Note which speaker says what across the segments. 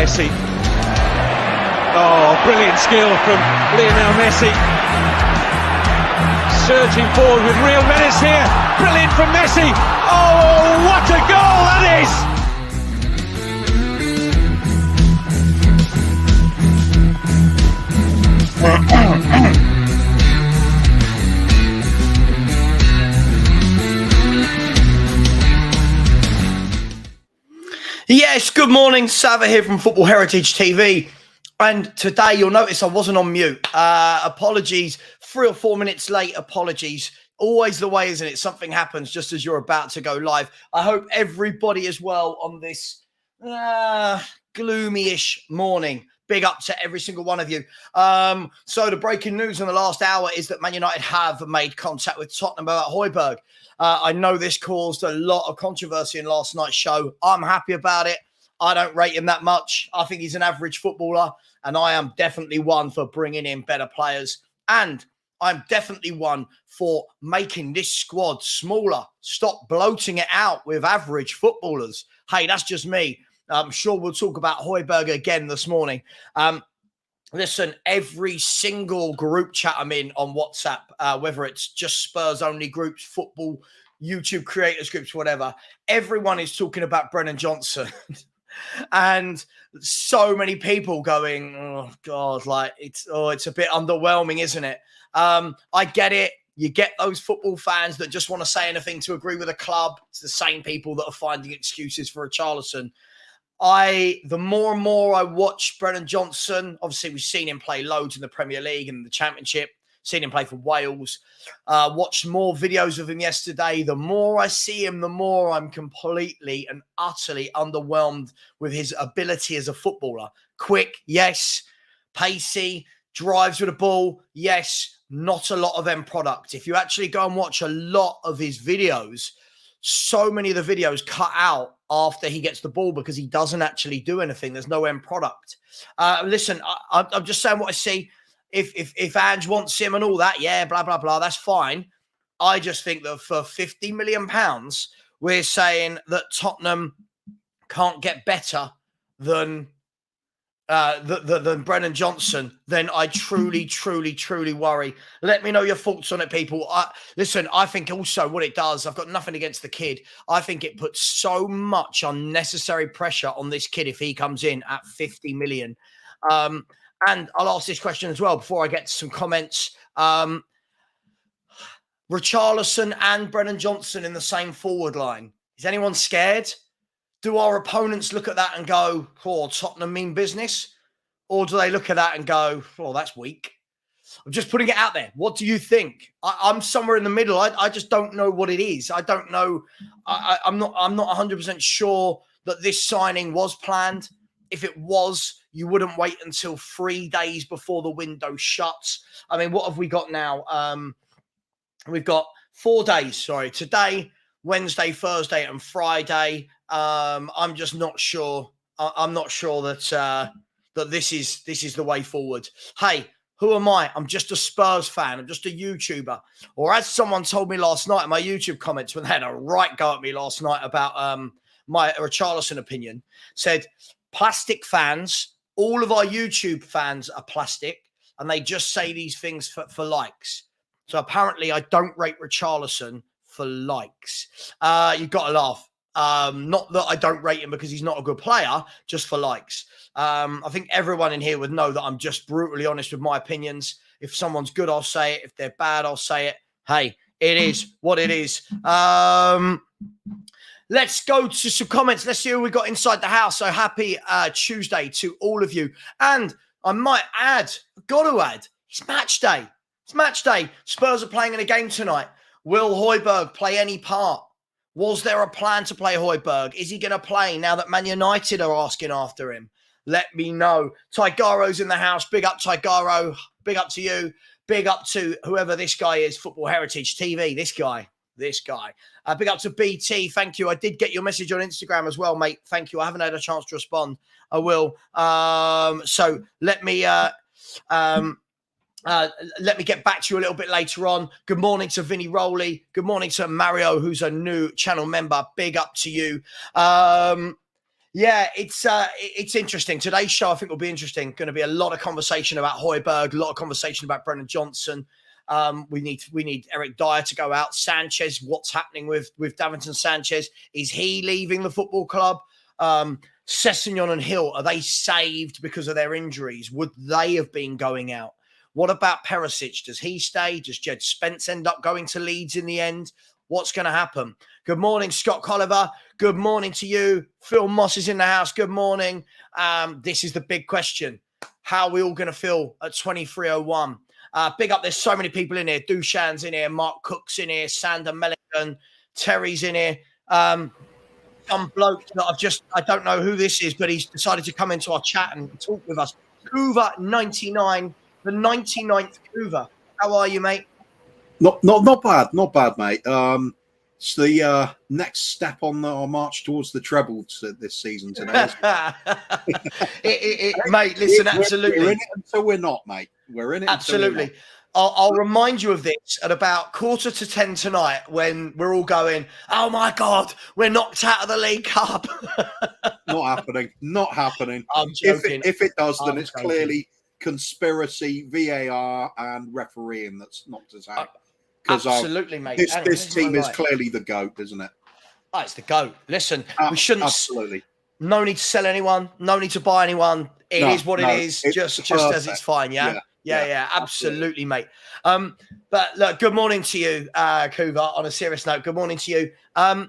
Speaker 1: Messi. Oh, brilliant skill from Lionel Messi. Surging forward with real menace here. Brilliant from Messi. Oh, what a goal that is!
Speaker 2: Yes, good morning. Savva here from Football Heritage TV. And today you'll notice I wasn't on mute. Apologies, 3 or 4 minutes late. Apologies. Always the way, isn't it? Something happens just as you're about to go live. I hope everybody is well on this gloomy-ish morning. Big up to every single one of you. So the breaking news in the last hour is that Man United have made contact with Tottenham about Hojbjerg. I know this caused a lot of controversy in last night's show. I'm happy about it. I don't rate him that much. I think he's an average footballer, and I am definitely one for bringing in better players. And I'm definitely one for making this squad smaller. Stop bloating it out with average footballers. Hey, that's just me. I'm sure we'll talk about Hojbjerg again this morning. Listen, every single group chat I'm in on WhatsApp, whether it's just Spurs only groups, football, YouTube creators groups, whatever, everyone is talking about Brennan Johnson. And so many people going, oh God, like it's a bit underwhelming, isn't it? I get it. You get those football fans that just want to say anything to agree with a club. It's the same people that are finding excuses for Richarlison. The more and more I watch Brennan Johnson, obviously we've seen him play loads in the Premier League and the Championship, seen him play for Wales, watched more videos of him yesterday. The more I see him, the more I'm completely and utterly underwhelmed with his ability as a footballer. Quick, yes. Pacey, drives with the ball, yes. Not a lot of end product. If you actually go and watch a lot of his videos, so many of the videos cut out after he gets the ball because he doesn't actually do anything. There's no end product. Listen, I'm just saying what I see. If Ange wants him and all that, yeah, blah, blah, blah, that's fine. I just think that for £50 million, we're saying that Tottenham can't get better than Brennan Johnson, then I truly, truly, truly worry. Let me know your thoughts on it, people. Listen, I think also what it does, I've got nothing against the kid. I think it puts so much unnecessary pressure on this kid if he comes in at 50 million. And I'll ask this question as well before I get to some comments. Richarlison and Brennan Johnson in the same forward line. Is anyone scared? Do our opponents look at that and go, oh, Tottenham mean business? Or do they look at that and go, oh, that's weak? I'm just putting it out there. What do you think? I'm somewhere in the middle. I just don't know what it is. I don't know. I'm not 100% sure that this signing was planned. If it was, you wouldn't wait until 3 days before the window shuts. I mean, what have we got now? We've got 4 days, sorry. Today, Wednesday, Thursday, and Friday. I'm just not sure. I'm not sure that that this is the way forward. Hey, who am I? I'm just a Spurs fan. I'm just a YouTuber. Or as someone told me last night in my YouTube comments when they had a right go at me last night about my Richarlison opinion, said plastic fans, all of our YouTube fans are plastic, and they just say these things for likes. So apparently I don't rate Richarlison for likes. You've got to laugh. Not that I don't rate him because he's not a good player, just for likes. I think everyone in here would know that I'm just brutally honest with my opinions. If someone's good, I'll say it. If they're bad, I'll say it. Hey, it is what it is. Let's go to some comments. Let's see who we got inside the house. So happy Tuesday to all of you. And I might add, got to add, it's match day. It's match day. Spurs are playing in a game tonight. Will Hojbjerg play any part? Was there a plan to play Hojbjerg? Is he going to play now that Man United are asking after him? Let me know. Tigaro's in the house. Big up, Tigaro. Big up to you. Big up to whoever this guy is, Football Heritage TV. This guy. Big up to BT. Thank you. I did get your message on Instagram as well, mate. Thank you. I haven't had a chance to respond. I will. So let me get back to you a little bit later on. Good morning to Vinny Rowley. Good morning to Mario, who's a new channel member. Big up to you. Yeah, it's interesting. Today's show, I think, will be interesting. Going to be a lot of conversation about Hojbjerg, a lot of conversation about Brennan Johnson. We need Eric Dyer to go out. Sanchez, what's happening with Davinson Sanchez? Is he leaving the football club? Sessegnon and Hill, are they saved because of their injuries? Would they have been going out? What about Perisic? Does he stay? Does Jed Spence end up going to Leeds in the end? What's going to happen? Good morning, Scott Colliver. Good morning to you. Phil Moss is in the house. Good morning. This is the big question. How are we all going to feel at 23:01? Big up, there's so many people in here. Dushan's in here. Mark Cook's in here. Sander Mellington. Terry's in here. Some bloke that I don't know who this is, but he's decided to come into our chat and talk with us. Couva99, the 99th Couva. How are you, mate?
Speaker 3: Not bad, mate. It's the next step on our march towards the treble this season today.
Speaker 2: Mate, listen, absolutely.
Speaker 3: We're in it until we're not, mate. We're in it.
Speaker 2: Absolutely. I'll remind you of this at about 9:45 tonight when we're all going, oh my God, we're knocked out of the League Cup.
Speaker 3: Not happening.
Speaker 2: I'm joking.
Speaker 3: If it does, then it's clearly conspiracy, VAR, and refereeing that's knocked us out.
Speaker 2: Absolutely, mate.
Speaker 3: This team is clearly the GOAT, isn't it?
Speaker 2: Oh, it's the GOAT. Listen, we shouldn't.
Speaker 3: Absolutely.
Speaker 2: No need to sell anyone. No need to buy anyone. It is what it is. Just as it's fine. Yeah, absolutely, mate. But look, good morning to you, Couva. On a serious note, good morning to you.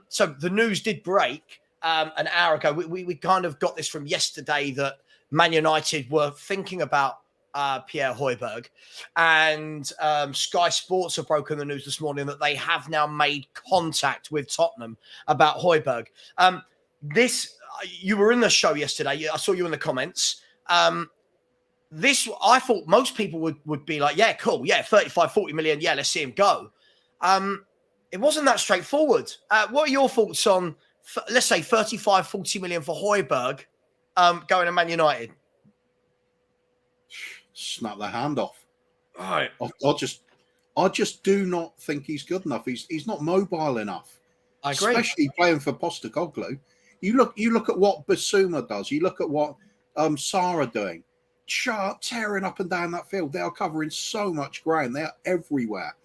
Speaker 2: So the news did break an hour ago. We kind of got this from yesterday that Man United were thinking about Pierre Hojbjerg, and Sky Sports have broken the news this morning that they have now made contact with Tottenham about Hojbjerg. You were in the show yesterday. I saw you in the comments. This, I thought most people would be like, yeah, cool. Yeah, 35, 40 million. Yeah, let's see him go. It wasn't that straightforward. What are your thoughts on, let's say, 35, 40 million for Hojbjerg going to Man United?
Speaker 3: Snap their hand off.
Speaker 2: All right.
Speaker 3: I just do not think he's good enough. He's not mobile enough.
Speaker 2: I agree.
Speaker 3: Especially playing for Postecoglou. You look at what Basuma does. You look at what Sarr are doing. Tearing up and down that field. They are covering so much ground. They are everywhere.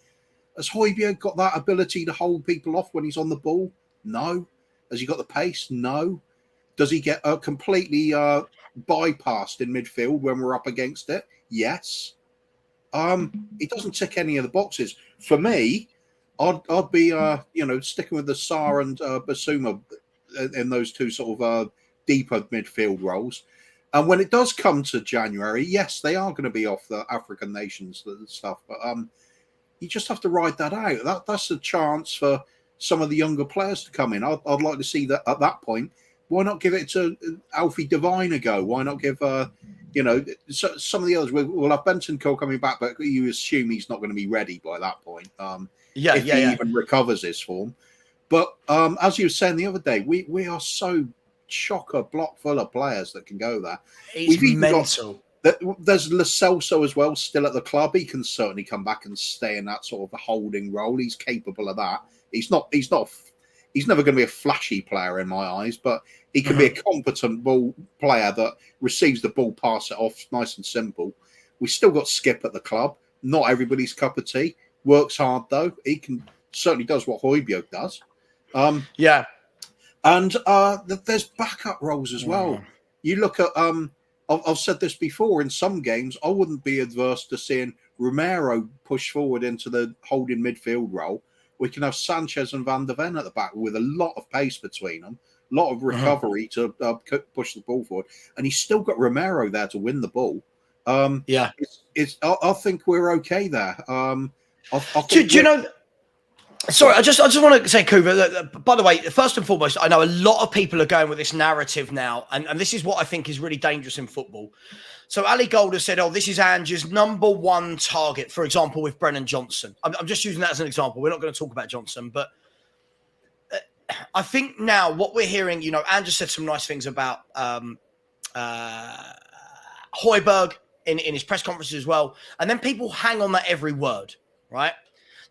Speaker 3: Has Hojbjerg got that ability to hold people off when he's on the ball? No. Has he got the pace? No. Does he get completely bypassed in midfield when we're up against it? Yes. He doesn't tick any of the boxes. For me, I'd be sticking with the Sarr and Basuma in those two sort of deeper midfield roles. And when it does come to January, yes, they are going to be off the African nations and stuff. But you just have to ride that out. That's a chance for some of the younger players to come in. I'd like to see that at that point. Why not give it to Alfie Devine a go? Why not give, some of the others? We'll have Bentancur coming back, but you assume he's not going to be ready by that point. If he even recovers his form. But as you were saying the other day, we are so chock-a-block full of players that can go there.
Speaker 2: He's mental.
Speaker 3: There's Lo Celso as well, still at the club. He can certainly come back and stay in that sort of a holding role. He's capable of that. He's never going to be a flashy player in my eyes, but he can be a competent ball player that receives the ball, pass it off, nice and simple. We still got Skip at the club. Not everybody's cup of tea. Works hard though. He certainly does what Hojbjerg does. And there's backup roles as well. You look at, I've said this before, in some games, I wouldn't be adverse to seeing Romero push forward into the holding midfield role. We can have Sanchez and Van der Ven at the back with a lot of pace between them, a lot of recovery to push the ball forward. And he's still got Romero there to win the ball. I think we're okay there. Do you know...
Speaker 2: Sorry, I just want to say, Couva, by the way, first and foremost, I know a lot of people are going with this narrative now, and this is what I think is really dangerous in football. So Ali Gold has said, this is Ange's number one target, for example, with Brennan Johnson. I'm just using that as an example. We're not going to talk about Johnson, but I think now what we're hearing, Ange said some nice things about Hojbjerg in his press conferences as well, and then people hang on that every word, right?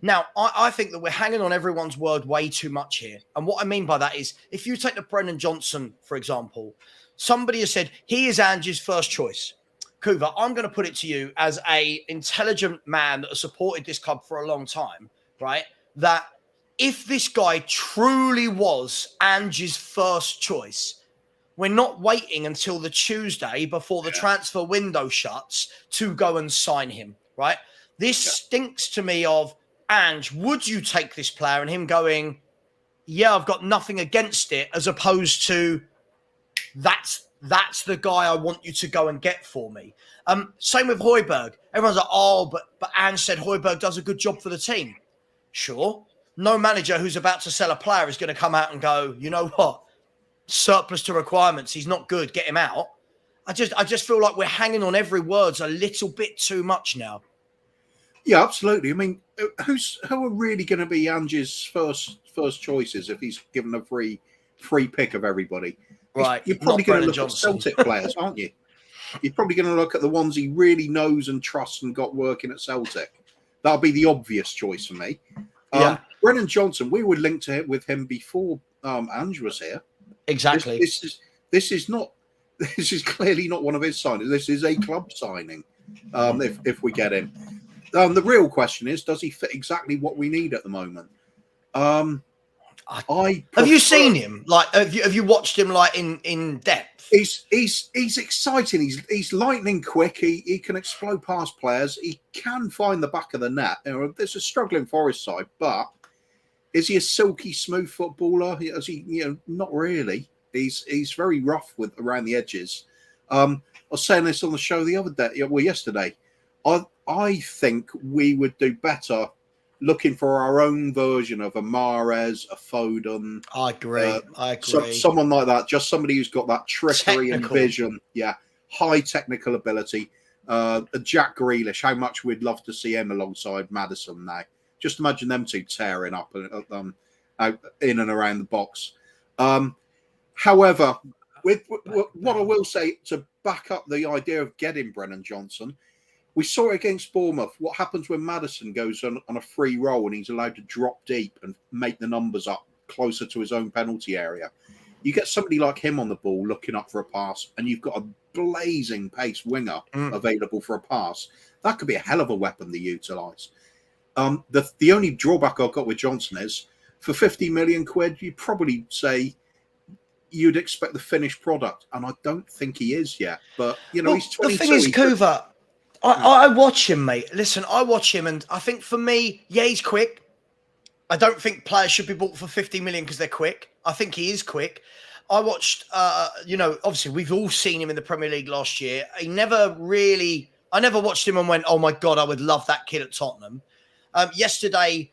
Speaker 2: Now, I think that we're hanging on everyone's word way too much here. And what I mean by that is, if you take the Brennan Johnson, for example, somebody has said, he is Ange's first choice. Kuva, I'm going to put it to you as a intelligent man that has supported this club for a long time, right? That if this guy truly was Ange's first choice, we're not waiting until the Tuesday before the transfer window shuts to go and sign him, right? This stinks to me of, Ange, would you take this player? And him going, yeah, I've got nothing against it, as opposed to, that's the guy I want you to go and get for me. Same with Hojbjerg. Everyone's like, oh, but Ange said Hojbjerg does a good job for the team. Sure. No manager who's about to sell a player is going to come out and go, you know what? Surplus to requirements. He's not good. Get him out. I just feel like we're hanging on every word a little bit too much now.
Speaker 3: Yeah, absolutely. I mean, who are really going to be Ange's first choices if he's given a free pick of everybody?
Speaker 2: Right.
Speaker 3: You're probably going to look at Celtic players, aren't you? You're probably going to look at the ones he really knows and trusts and got working at Celtic. That'll be the obvious choice for me. Brennan Johnson, we were linked to it with him before Ange was here.
Speaker 2: Exactly.
Speaker 3: This is clearly not one of his signings. This is a club signing. If we get him. The real question is, does he fit exactly what we need at the moment?
Speaker 2: Have you seen him? Like, have you watched him like in depth?
Speaker 3: He's exciting. He's lightning quick. He can explode past players. He can find the back of the net. You know, there's a struggling Forest side, but is he a silky smooth footballer? Is he? You know, not really. He's very rough around the edges. I was saying this on the show the other day. Well, yesterday. I think we would do better looking for our own version of a Mahrez, a Foden.
Speaker 2: I agree.
Speaker 3: Someone like that, just somebody who's got that trickery and vision. Yeah, high technical ability. Jack Grealish, how much we'd love to see him alongside Maddison now. Just imagine them two tearing up out in and around the box. However, with what I will say to back up the idea of getting Brennan Johnson, we saw it against Bournemouth. What happens when Maddison goes on a free roll and he's allowed to drop deep and make the numbers up closer to his own penalty area? You get somebody like him on the ball looking up for a pass, and you've got a blazing pace winger available for a pass. That could be a hell of a weapon to utilise. The only drawback I've got with Johnson is, for 50 million quid, you'd probably say you'd expect the finished product, and I don't think he is yet. But, you know, he's 22.
Speaker 2: The thing is, Kuva, I watch him, mate. Listen, I watch him, and I think for me, yeah, he's quick. I don't think players should be bought for 50 million because they're quick. I think he is quick. I watched, obviously we've all seen him in the Premier League last year. I never watched him and went, oh my God, I would love that kid at Tottenham. Yesterday,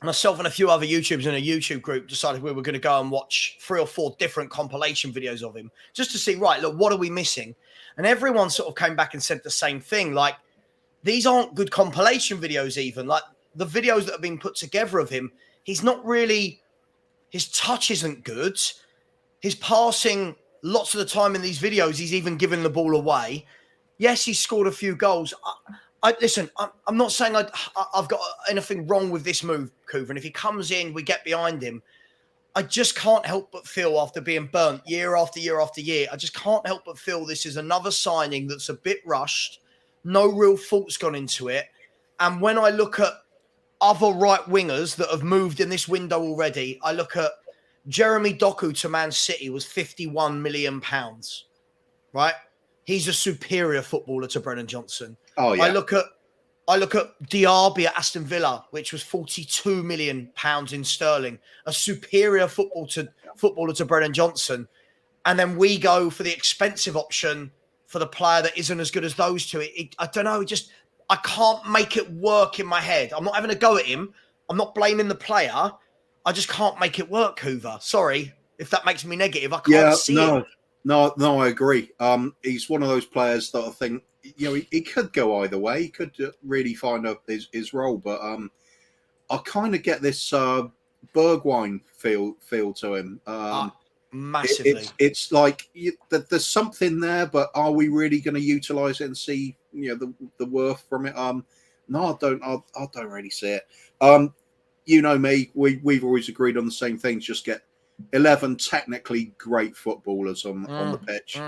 Speaker 2: myself and a few other YouTubers in a YouTube group decided we were going to go and watch 3 or 4 different compilation videos of him just to see, right, look, what are we missing? And everyone sort of came back and said the same thing. Like, these aren't good compilation videos even. Like, the videos that have been put together of him, he's not really, his touch isn't good. His passing, lots of the time in these videos, he's even given the ball away. Yes, he's scored a few goals. Listen, I'm not saying I've got anything wrong with this move, Kuva. And if he comes in, we get behind him. I just can't help but feel, after being burnt year after year after year, I just can't help but feel this is another signing that's a bit rushed. No real thought's gone into it. And when I look at other right wingers that have moved in this window already, I look at Jeremy Doku to Man City was £51 million, right? He's a superior footballer to Brennan Johnson.
Speaker 3: Oh, yeah.
Speaker 2: I look at Diaby at Aston Villa, which was £42 million in sterling, a superior footballer to Brennan Johnson. And then we go for the expensive option for the player that isn't as good as those two. I don't know. I can't make it work in my head. I'm not having a go at him. I'm not blaming the player. I just can't make it work, Hoover. Sorry if that makes me negative. I can't see it.
Speaker 3: No, I agree. He's one of those players that I think, you know, he could go either way. He could really find out his role, but I kind of get this Bergwijn feel to him.
Speaker 2: Massively.
Speaker 3: It's like there's something there, but are we really going to utilise it and see, you know, the worth from it? No, I don't. I don't really see it. You know me. We've always agreed on the same things. Just get 11 technically great footballers on the pitch.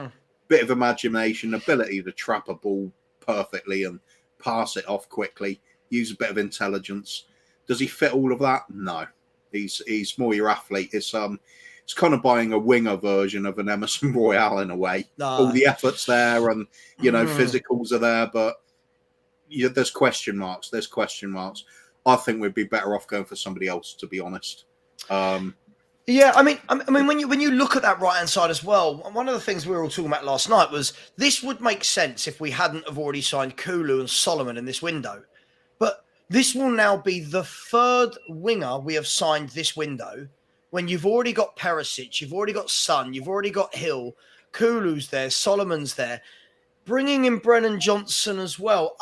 Speaker 3: Bit of imagination, ability to trap a ball perfectly and pass it off quickly. Use a bit of intelligence. Does he fit all of that? No. He's more your athlete. It's kind of buying a winger version of an Emerson Royale in a way. All the effort's there, and physicals are there, but there's question marks. I think we'd be better off going for somebody else, to be honest.
Speaker 2: Yeah, I mean, when you look at that right hand side as well, one of the things we were all talking about last night was this would make sense if we hadn't have already signed Kulu and Solomon in this window, but this will now be the third winger we have signed this window. When you've already got Perisic, you've already got Son, you've already got Hill, Kulu's there, Solomon's there, bringing in Brennan Johnson as well.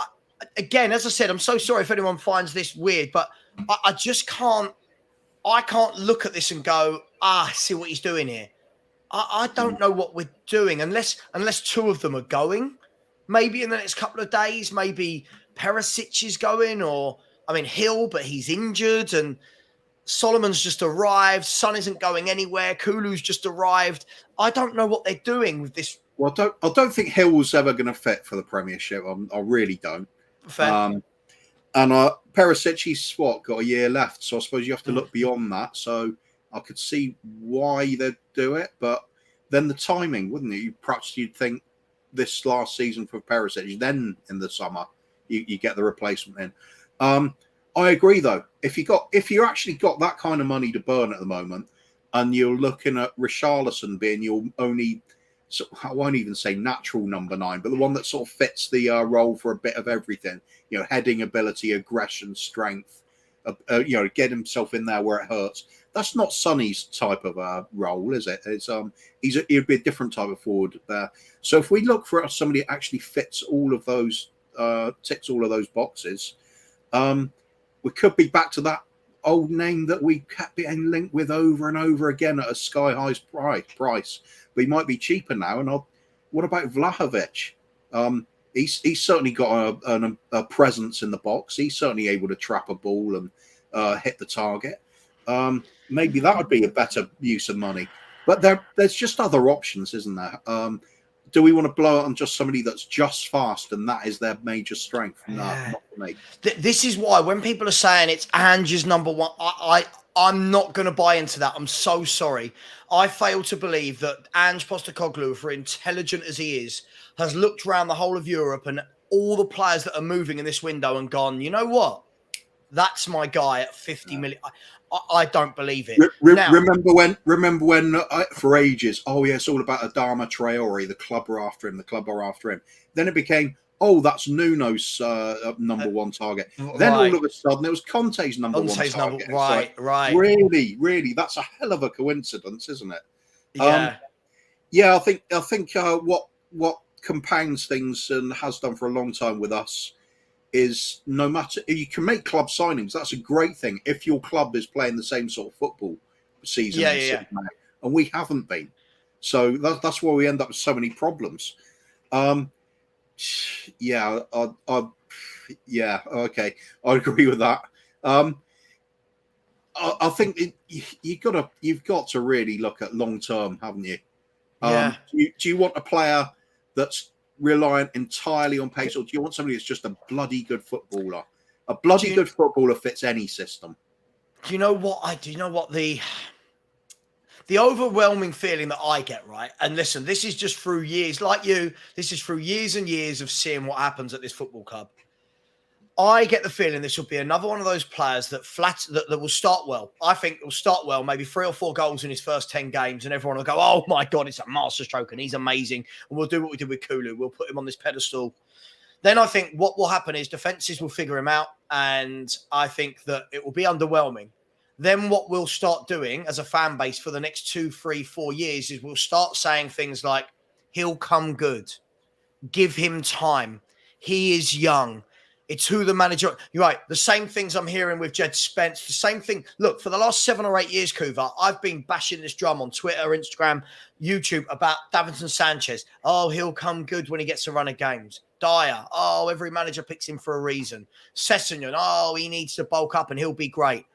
Speaker 2: Again, as I said, I'm so sorry if anyone finds this weird, but I just can't. I can't look at this and go, see what he's doing here. I don't know what we're doing unless two of them are going. Maybe in the next couple of days, maybe Perisic is going, Hill, but he's injured, and Solomon's just arrived. Son isn't going anywhere. Kulu's just arrived. I don't know what they're doing with this.
Speaker 3: Well, I don't think Hill's ever going to fit for the Premiership. I really don't.
Speaker 2: Fair.
Speaker 3: And Perisic, he's got a year left, so I suppose you have to look beyond that. So I could see why they'd do it, but then the timing, wouldn't it? Perhaps you'd think this last season for Perisic, then in the summer you get the replacement in. I agree, though. If you actually got that kind of money to burn at the moment, and you're looking at Richarlison being your only, I won't even say natural number 9, but the one that sort of fits the role for a bit of everything. Heading ability, aggression, strength. Get himself in there where it hurts. That's not Sonny's type of role, is it? It's he'd be a different type of forward there. So if we look for somebody that actually fits all of those, ticks all of those boxes, we could be back to that old name that we kept being linked with over and over again at a sky-high price. But he might be cheaper now. And what about Vlahovic? He's certainly got a presence in the box. He's certainly able to trap a ball and hit the target. Maybe that would be a better use of money. But there's just other options, isn't there? Do we want to blow it on just somebody that's just fast and that is their major strength? No, not for me.
Speaker 2: This is why when people are saying it's Ange's number 1, I'm not going to buy into that. I'm so sorry. I fail to believe that Ange Postecoglou, for intelligent as he is, has looked around the whole of Europe and all the players that are moving in this window and gone, you know what? That's my guy at 50 million. I don't believe it.
Speaker 3: Remember when for ages, it's all about Adama Traore, the club are after him. Then it became, that's Nuno's number 1 target. Then all of a sudden it was Conte's number 1 target.
Speaker 2: Right.
Speaker 3: Really, that's a hell of a coincidence, isn't it?
Speaker 2: Yeah.
Speaker 3: I think what compounds things and has done for a long time with us is no matter, you can make club signings. That's a great thing if your club is playing the same sort of football season. And we haven't been. So that's why we end up with so many problems. Okay. I agree with that. I think you've got to really look at long term, haven't you? Do you want a player that's reliant entirely on pace, or do you want somebody that's just a bloody good footballer? A bloody good footballer fits any system.
Speaker 2: Do you know what the overwhelming feeling that I get, right? And listen, this is just through years, like you, this is through years and years of seeing what happens at this football club. I get the feeling this will be another one of those players that will start well. I think it will start well, maybe 3 or 4 goals in his first 10 games, and everyone will go, oh my God, it's a masterstroke and he's amazing. And we'll do what we did with Kulu. We'll put him on this pedestal. Then I think what will happen is defenses will figure him out, and I think that it will be underwhelming. Then what we'll start doing as a fan base for the next 2, 3, 4 years is we'll start saying things like, he'll come good. Give him time. He is young. It's who the manager... You're right. The same things I'm hearing with Jed Spence. The same thing. Look, for the last 7 or 8 years, Kuva, I've been bashing this drum on Twitter, Instagram, YouTube about Davinson Sanchez. Oh, he'll come good when he gets a run of games. Dyer. Oh, every manager picks him for a reason. Sessegnon. Oh, he needs to bulk up and he'll be great.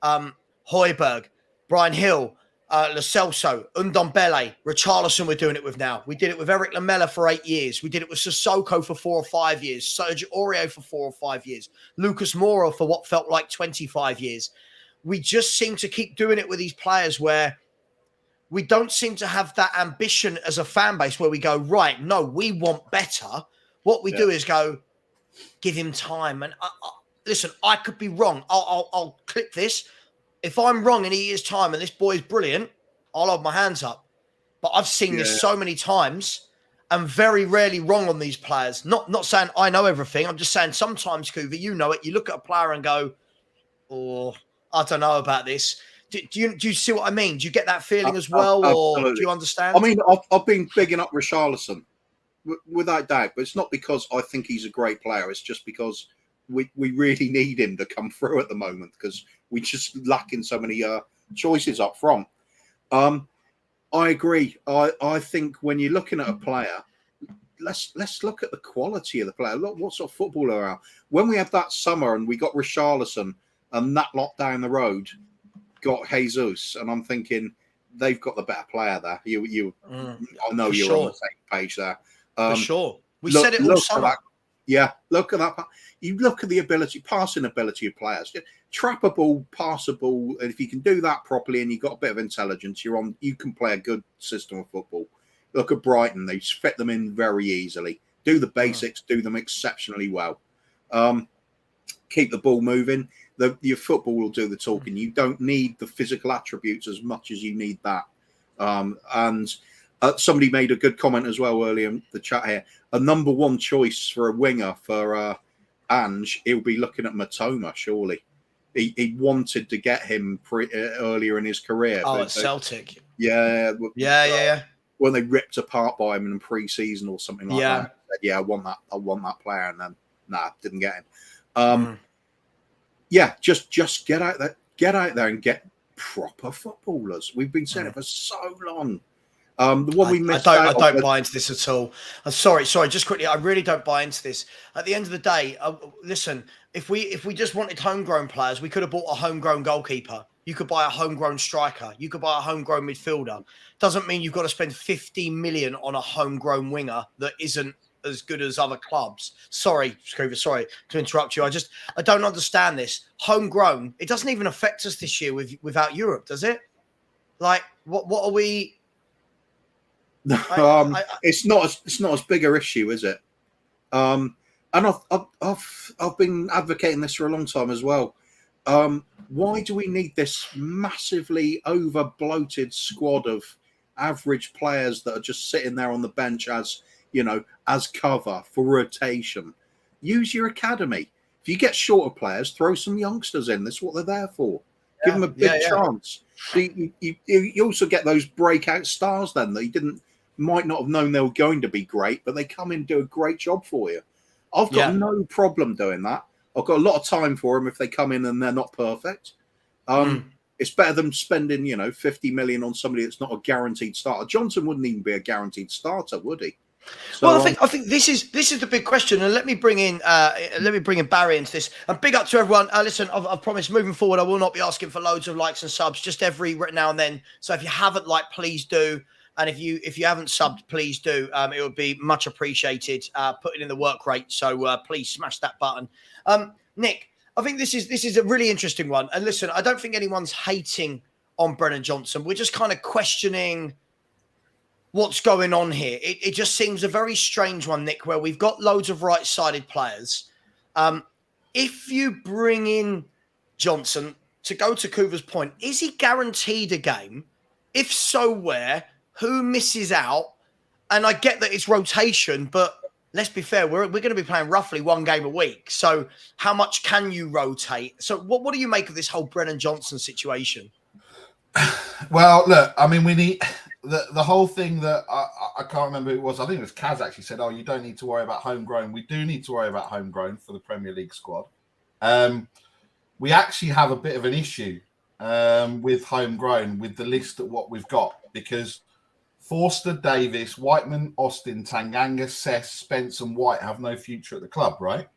Speaker 2: Hojbjerg, Brian Hill, Lo Celso, Ndombele, Richarlison we're doing it with now. We did it with Eric Lamela for 8 years. We did it with Sissoko for 4 or 5 years. Sergio Aurier for 4 or 5 years. Lucas Moura for what felt like 25 years. We just seem to keep doing it with these players where we don't seem to have that ambition as a fan base where we go, right, no, we want better. What we do is go, give him time. And listen, I could be wrong. I'll clip this. If I'm wrong in a year's time and this boy's brilliant, I'll hold my hands up. But I've seen this so many times and very rarely wrong on these players. Not saying I know everything. I'm just saying sometimes, Kuva, you know it. You look at a player and go, oh, I don't know about this. Do you see what I mean? Do you get that feeling as well?
Speaker 3: Absolutely.
Speaker 2: Or do you understand?
Speaker 3: I mean, I've been bigging up Richarlison without doubt, but it's not because I think he's a great player. It's just because we really need him to come through at the moment because we just lacking so many choices up front. I agree. I think when you're looking at a player, let's look at the quality of the player. Look what sort of footballer are. When we had that summer and we got Richarlison and that lot down the road got Jesus, and I'm thinking they've got the better player there. I know you're on the same page there.
Speaker 2: For sure. We said it all summer.
Speaker 3: Yeah, look at that. You look at the passing ability of players. Trap a ball, pass a ball, and if you can do that properly and you've got a bit of intelligence, you can play a good system of football. Look at Brighton. They fit them in very easily. Do the basics, do them exceptionally well. Keep the ball moving. Your football will do the talking. You don't need the physical attributes as much as you need that. Somebody made a good comment as well earlier in the chat here. A number one choice for a winger for Ange, he'll be looking at Matoma, surely. He wanted to get him earlier in his career.
Speaker 2: Oh, at Celtic.
Speaker 3: Yeah. When they ripped apart by him in pre-season or something like that. Said, I want that player. And then, didn't get him. Just get out there and get proper footballers. We've been saying it for so long. The one we missed
Speaker 2: I don't buy into this at all. I'm sorry, just quickly. I really don't buy into this. At the end of the day, listen, if we just wanted homegrown players, we could have bought a homegrown goalkeeper. You could buy a homegrown striker. You could buy a homegrown midfielder. Doesn't mean you've got to spend 50 million on a homegrown winger that isn't as good as other clubs. Sorry, Scuba, sorry to interrupt you. I don't understand this. Homegrown, it doesn't even affect us this year without Europe, does it? Like, what are we?
Speaker 3: It's not as big an issue, is it? And I've been advocating this for a long time as well. Why do we need this massively over bloated squad of average players that are just sitting there on the bench as cover for rotation? Use your academy. If you get shorter players, throw some youngsters in. That's what they're there for. Give them a big chance. So you also get those breakout stars then that you might not have known they were going to be great, but they come in and do a great job for you. I've got no problem doing that. I've got a lot of time for them if they come in and they're not perfect. It's better than spending 50 million on somebody that's not a guaranteed starter. Johnson wouldn't even be a guaranteed starter, would he? So,
Speaker 2: well, I think this is the big question, and let me bring in Barry into this. And big up to everyone. Listen, I've promised moving forward I will not be asking for loads of likes and subs, just every now and then. So if you haven't liked, please do. And if you haven't subbed, please do. It would be much appreciated. Putting in the work rate. So please smash that button. Nick, I think this is a really interesting one. And listen, I don't think anyone's hating on Brennan Johnson. We're just kind of questioning what's going on here. It just seems a very strange one, Nick, where we've got loads of right-sided players. If you bring in Johnson, to go to Kuva's point, is he guaranteed a game? If so, where? Who misses out? And I get that it's rotation, but let's be fair, we're going to be playing roughly one game a week. So how much can you rotate? So what do you make of this whole Brennan Johnson situation?
Speaker 4: Well, look, I mean, we need the whole thing that I can't remember who it was. I think it was Kaz actually said, you don't need to worry about homegrown. We do need to worry about homegrown for the Premier League squad. We actually have a bit of an issue with homegrown with the list of what we've got, because Forster, Davis, Whiteman, Austin, Tanganga, Sess, Spence, and White have no future at the club, right?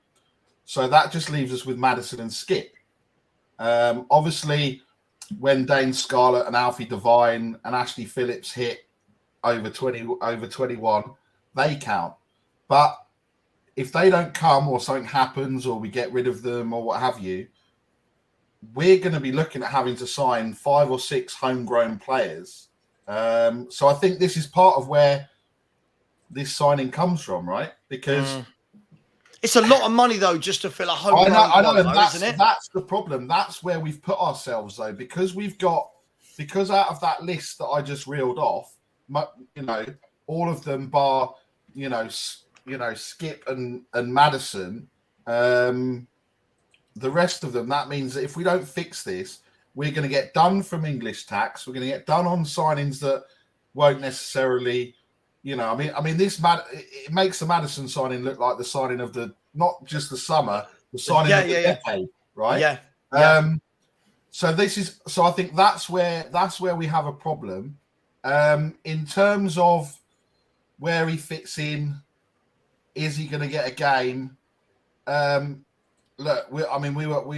Speaker 4: So that just leaves us with Maddison and Skip. Obviously, when Dane Scarlett and Alfie Devine and Ashley Phillips hit over 21, they count. But if they don't come or something happens or we get rid of them or what have you, we're going to be looking at having to sign 5 or 6 homegrown players. So I think this is part of where this signing comes from, right? Because
Speaker 2: it's a lot of money, though, just to fill a homegrown
Speaker 4: I know, and
Speaker 2: isn't it?
Speaker 4: That's the problem. That's where we've put ourselves, though, because out of that list that I just reeled off, all of them bar, Skip and Maddison, the rest of them, that means that if we don't fix this, we're going to get done from English tax. We're going to get done on signings that won't necessarily, it makes the Maddison signing look like the signing of not just the summer, the signing of the decade, right? Yeah. So I think that's where we have a problem. In terms of where he fits in, is he going to get a game? Look, we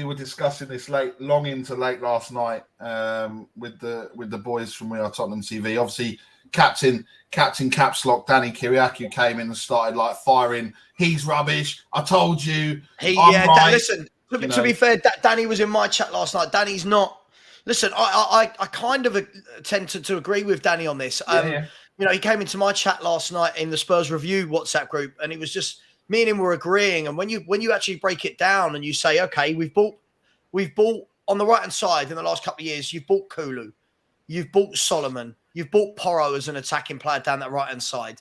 Speaker 4: were discussing this long into late last night with the boys from We Are Tottenham TV. Obviously, Captain Caps Lock Danny Kiriakou came in and started firing. He's rubbish. I told you. Right.
Speaker 2: Listen. To be fair, Danny was in my chat last night. Danny's not. Listen, I kind of tend to agree with Danny on this. He came into my chat last night in the Spurs Review WhatsApp group, and it was just. Me and him were agreeing, and when you actually break it down and you say, okay, we've bought on the right hand side in the last couple of years, you've bought Kulu, you've bought Solomon, you've bought Porro as an attacking player down that right hand side,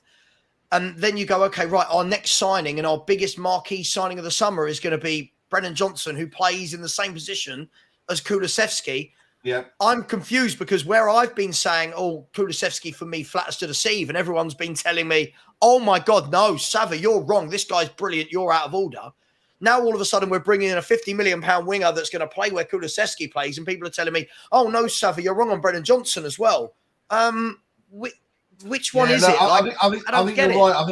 Speaker 2: and then you go, okay, right, our next signing and our biggest marquee signing of the summer is going to be Brennan Johnson, who plays in the same position as Kulusevski.
Speaker 4: Yeah,
Speaker 2: I'm confused because where I've been saying, Kulusevski for me flat as to deceive, and everyone's been telling me, oh my God, no, Savva, you're wrong. This guy's brilliant. You're out of order. Now all of a sudden we're bringing in a £50 million winger that's going to play where Kulusevski plays, and people are telling me, oh no, Savva, you're wrong on Brennan Johnson as well. Which one is it?
Speaker 4: I think you're right. I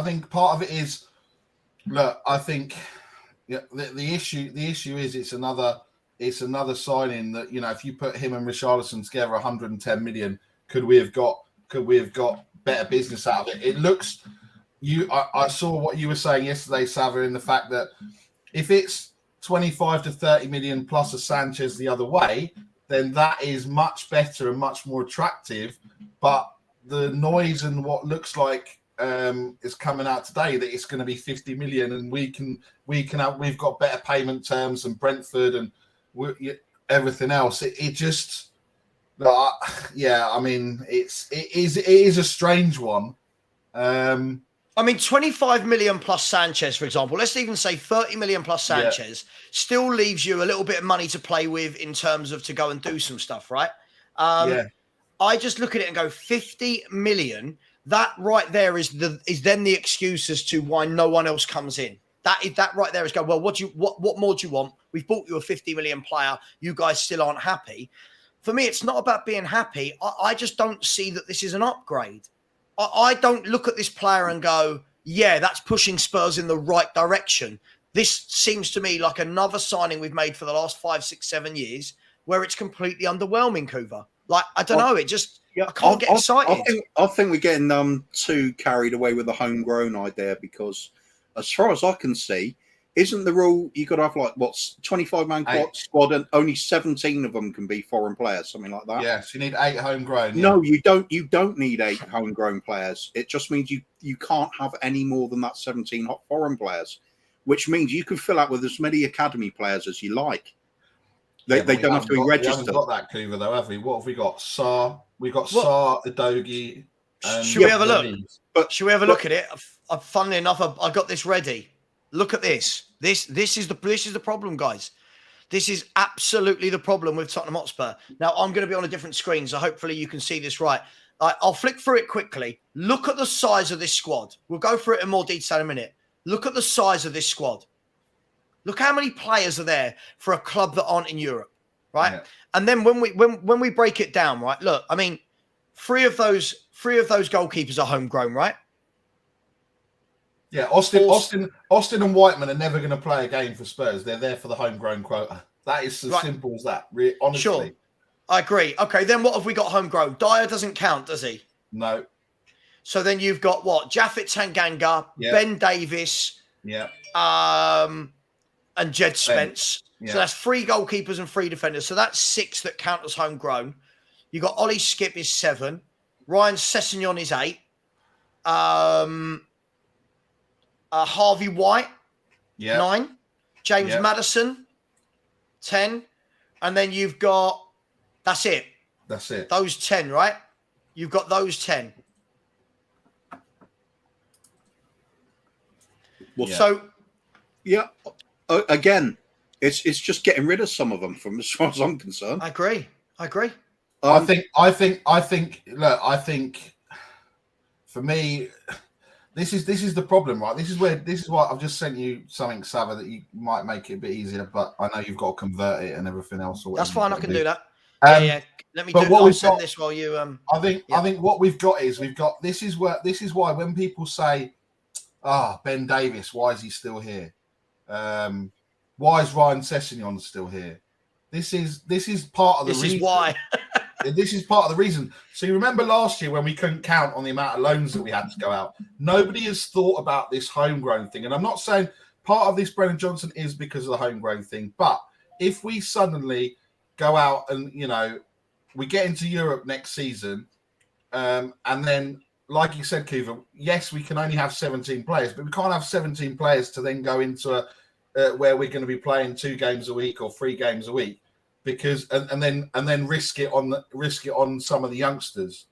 Speaker 4: think part of it is, I think the issue is it's another signing that, if you put him and Richarlison together, 110 million, could we have got better business out of it? It looks, I saw what you were saying yesterday, Savva, in the fact that if it's 25 to 30 million plus a Sanchez the other way, then that is much better and much more attractive. But the noise and what looks like is coming out today that it's going to be 50 million, and we've got better payment terms than Brentford and everything else. It is a strange one.
Speaker 2: 25 million plus Sanchez, for example, let's even say 30 million plus Sanchez still leaves you a little bit of money to play with in terms of to go and do some stuff, right? I just look at it and go 50 million. That right there is then the excuse as to why no one else comes in. That right there is go, well, what more do you want? We've bought you a 50 million player. You guys still aren't happy. For me, it's not about being happy. I just don't see that this is an upgrade. I don't look at this player and go, yeah, that's pushing Spurs in the right direction. This seems to me like another signing we've made for the last 5, 6, 7 years where it's completely underwhelming, Kuva. I don't know. It just, I can't get excited.
Speaker 3: I think we're getting too carried away with the homegrown idea, because as far as I can see, isn't the rule you got to have 25-man squad and only 17 of them can be foreign players, something like that?
Speaker 4: Yes, you need 8 homegrown. Yeah.
Speaker 3: No, you don't. You don't need 8 homegrown players. It just means you can't have any more than that 17 foreign players, which means you can fill out with as many academy players as you like. They don't have to be registered.
Speaker 4: We haven't got that, Kuva, though, have we? What have we got? Saar. We've got Saar, Adogi.
Speaker 2: Should we have a look? Should we have a look at it? Funnily enough, I got this ready. Look at this. This is the problem, guys. This is absolutely the problem with Tottenham Hotspur. Now, I'm going to be on a different screen, so hopefully you can see this right. I'll flick through it quickly. Look at the size of this squad. We'll go through it in more detail in a minute. Look at the size of this squad. Look how many players are there for a club that aren't in Europe, right? Yeah. And then when we break it down, right? Look, Three of those goalkeepers are homegrown, right?
Speaker 4: Yeah, Austin and Whiteman are never going to play a game for Spurs. They're there for the homegrown quota. That is as simple as that. Really, honestly.
Speaker 2: Sure. I agree. Okay, then what have we got homegrown? Dyer doesn't count, does he?
Speaker 4: No.
Speaker 2: So then you've got what? Japhet Tanganga, Ben Davis, and Jed Spence. So that's 3 goalkeepers and 3 defenders. So that's 6 that count as homegrown. You got Ollie Skip is 7. Ryan Sessegnon is 8. Harvey White, 9. James Maddison, 10. And then you've got, that's it.
Speaker 4: That's it.
Speaker 2: Those 10, right? You've got those 10.
Speaker 3: Well,
Speaker 2: so,
Speaker 3: again, it's just getting rid of some of them from as far as I'm concerned.
Speaker 2: I agree.
Speaker 4: I think. Look, I think for me, this is the problem, right? This is why I've just sent you something, Savva, that you might make it a bit easier, but I know you've got to convert it and everything else.
Speaker 2: That's fine. I can do that. Let me
Speaker 4: do
Speaker 2: it. I'll send this while you.
Speaker 4: I think what we've got is this is why when people say, Ben Davis, why is he still here? Why is Ryan Sessegnon still here? This is part of the reason.
Speaker 2: This is why.
Speaker 4: This is part of the reason. So you remember last year when we couldn't count on the amount of loans that we had to go out? Nobody has thought about this homegrown thing. And I'm not saying part of this Brennan Johnson is because of the homegrown thing. But if we suddenly go out and, we get into Europe next season, and then, like you said, Coover, yes, we can only have 17 players, but we can't have 17 players to then go into where we're going to be playing 2 games a week or 3 games a week. Because and then risk it on some of the youngsters,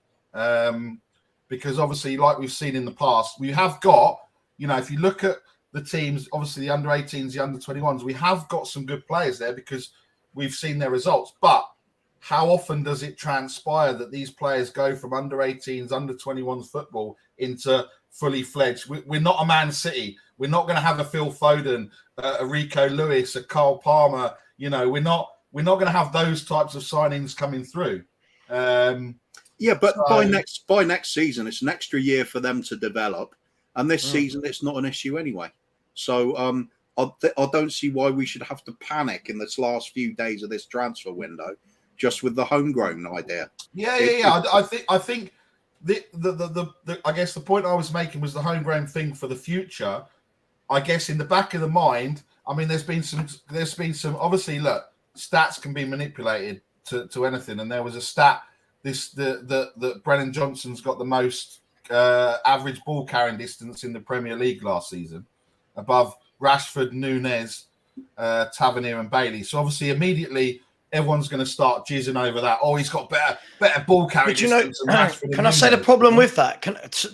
Speaker 4: because obviously, like we've seen in the past, we have got, if you look at the teams, obviously the under 18s, the under 21s, we have got some good players there because we've seen their results. But how often does it transpire that these players go from under 18s, under 21s football into fully fledged? We're not a Man City. We're not going to have a Phil Foden, a Rico Lewis, a Carl Palmer. We're not going to have those types of signings coming through.
Speaker 3: But by next season, it's an extra year for them to develop, and this season it's not an issue anyway. So I don't see why we should have to panic in this last few days of this transfer window, just with the homegrown idea.
Speaker 4: I think the I guess the point I was making was the homegrown thing for the future. I guess in the back of the mind, I mean, there's been some obviously, look, stats can be manipulated to anything, and there was a stat that Brennan Johnson's got the most average ball carrying distance in the Premier League last season, above Rashford, Nunez, Tavernier, and Bailey. So obviously, immediately everyone's going to start jizzing over that. Oh, he's got better ball carrying distance than Rashford.
Speaker 2: Can I say the problem with that,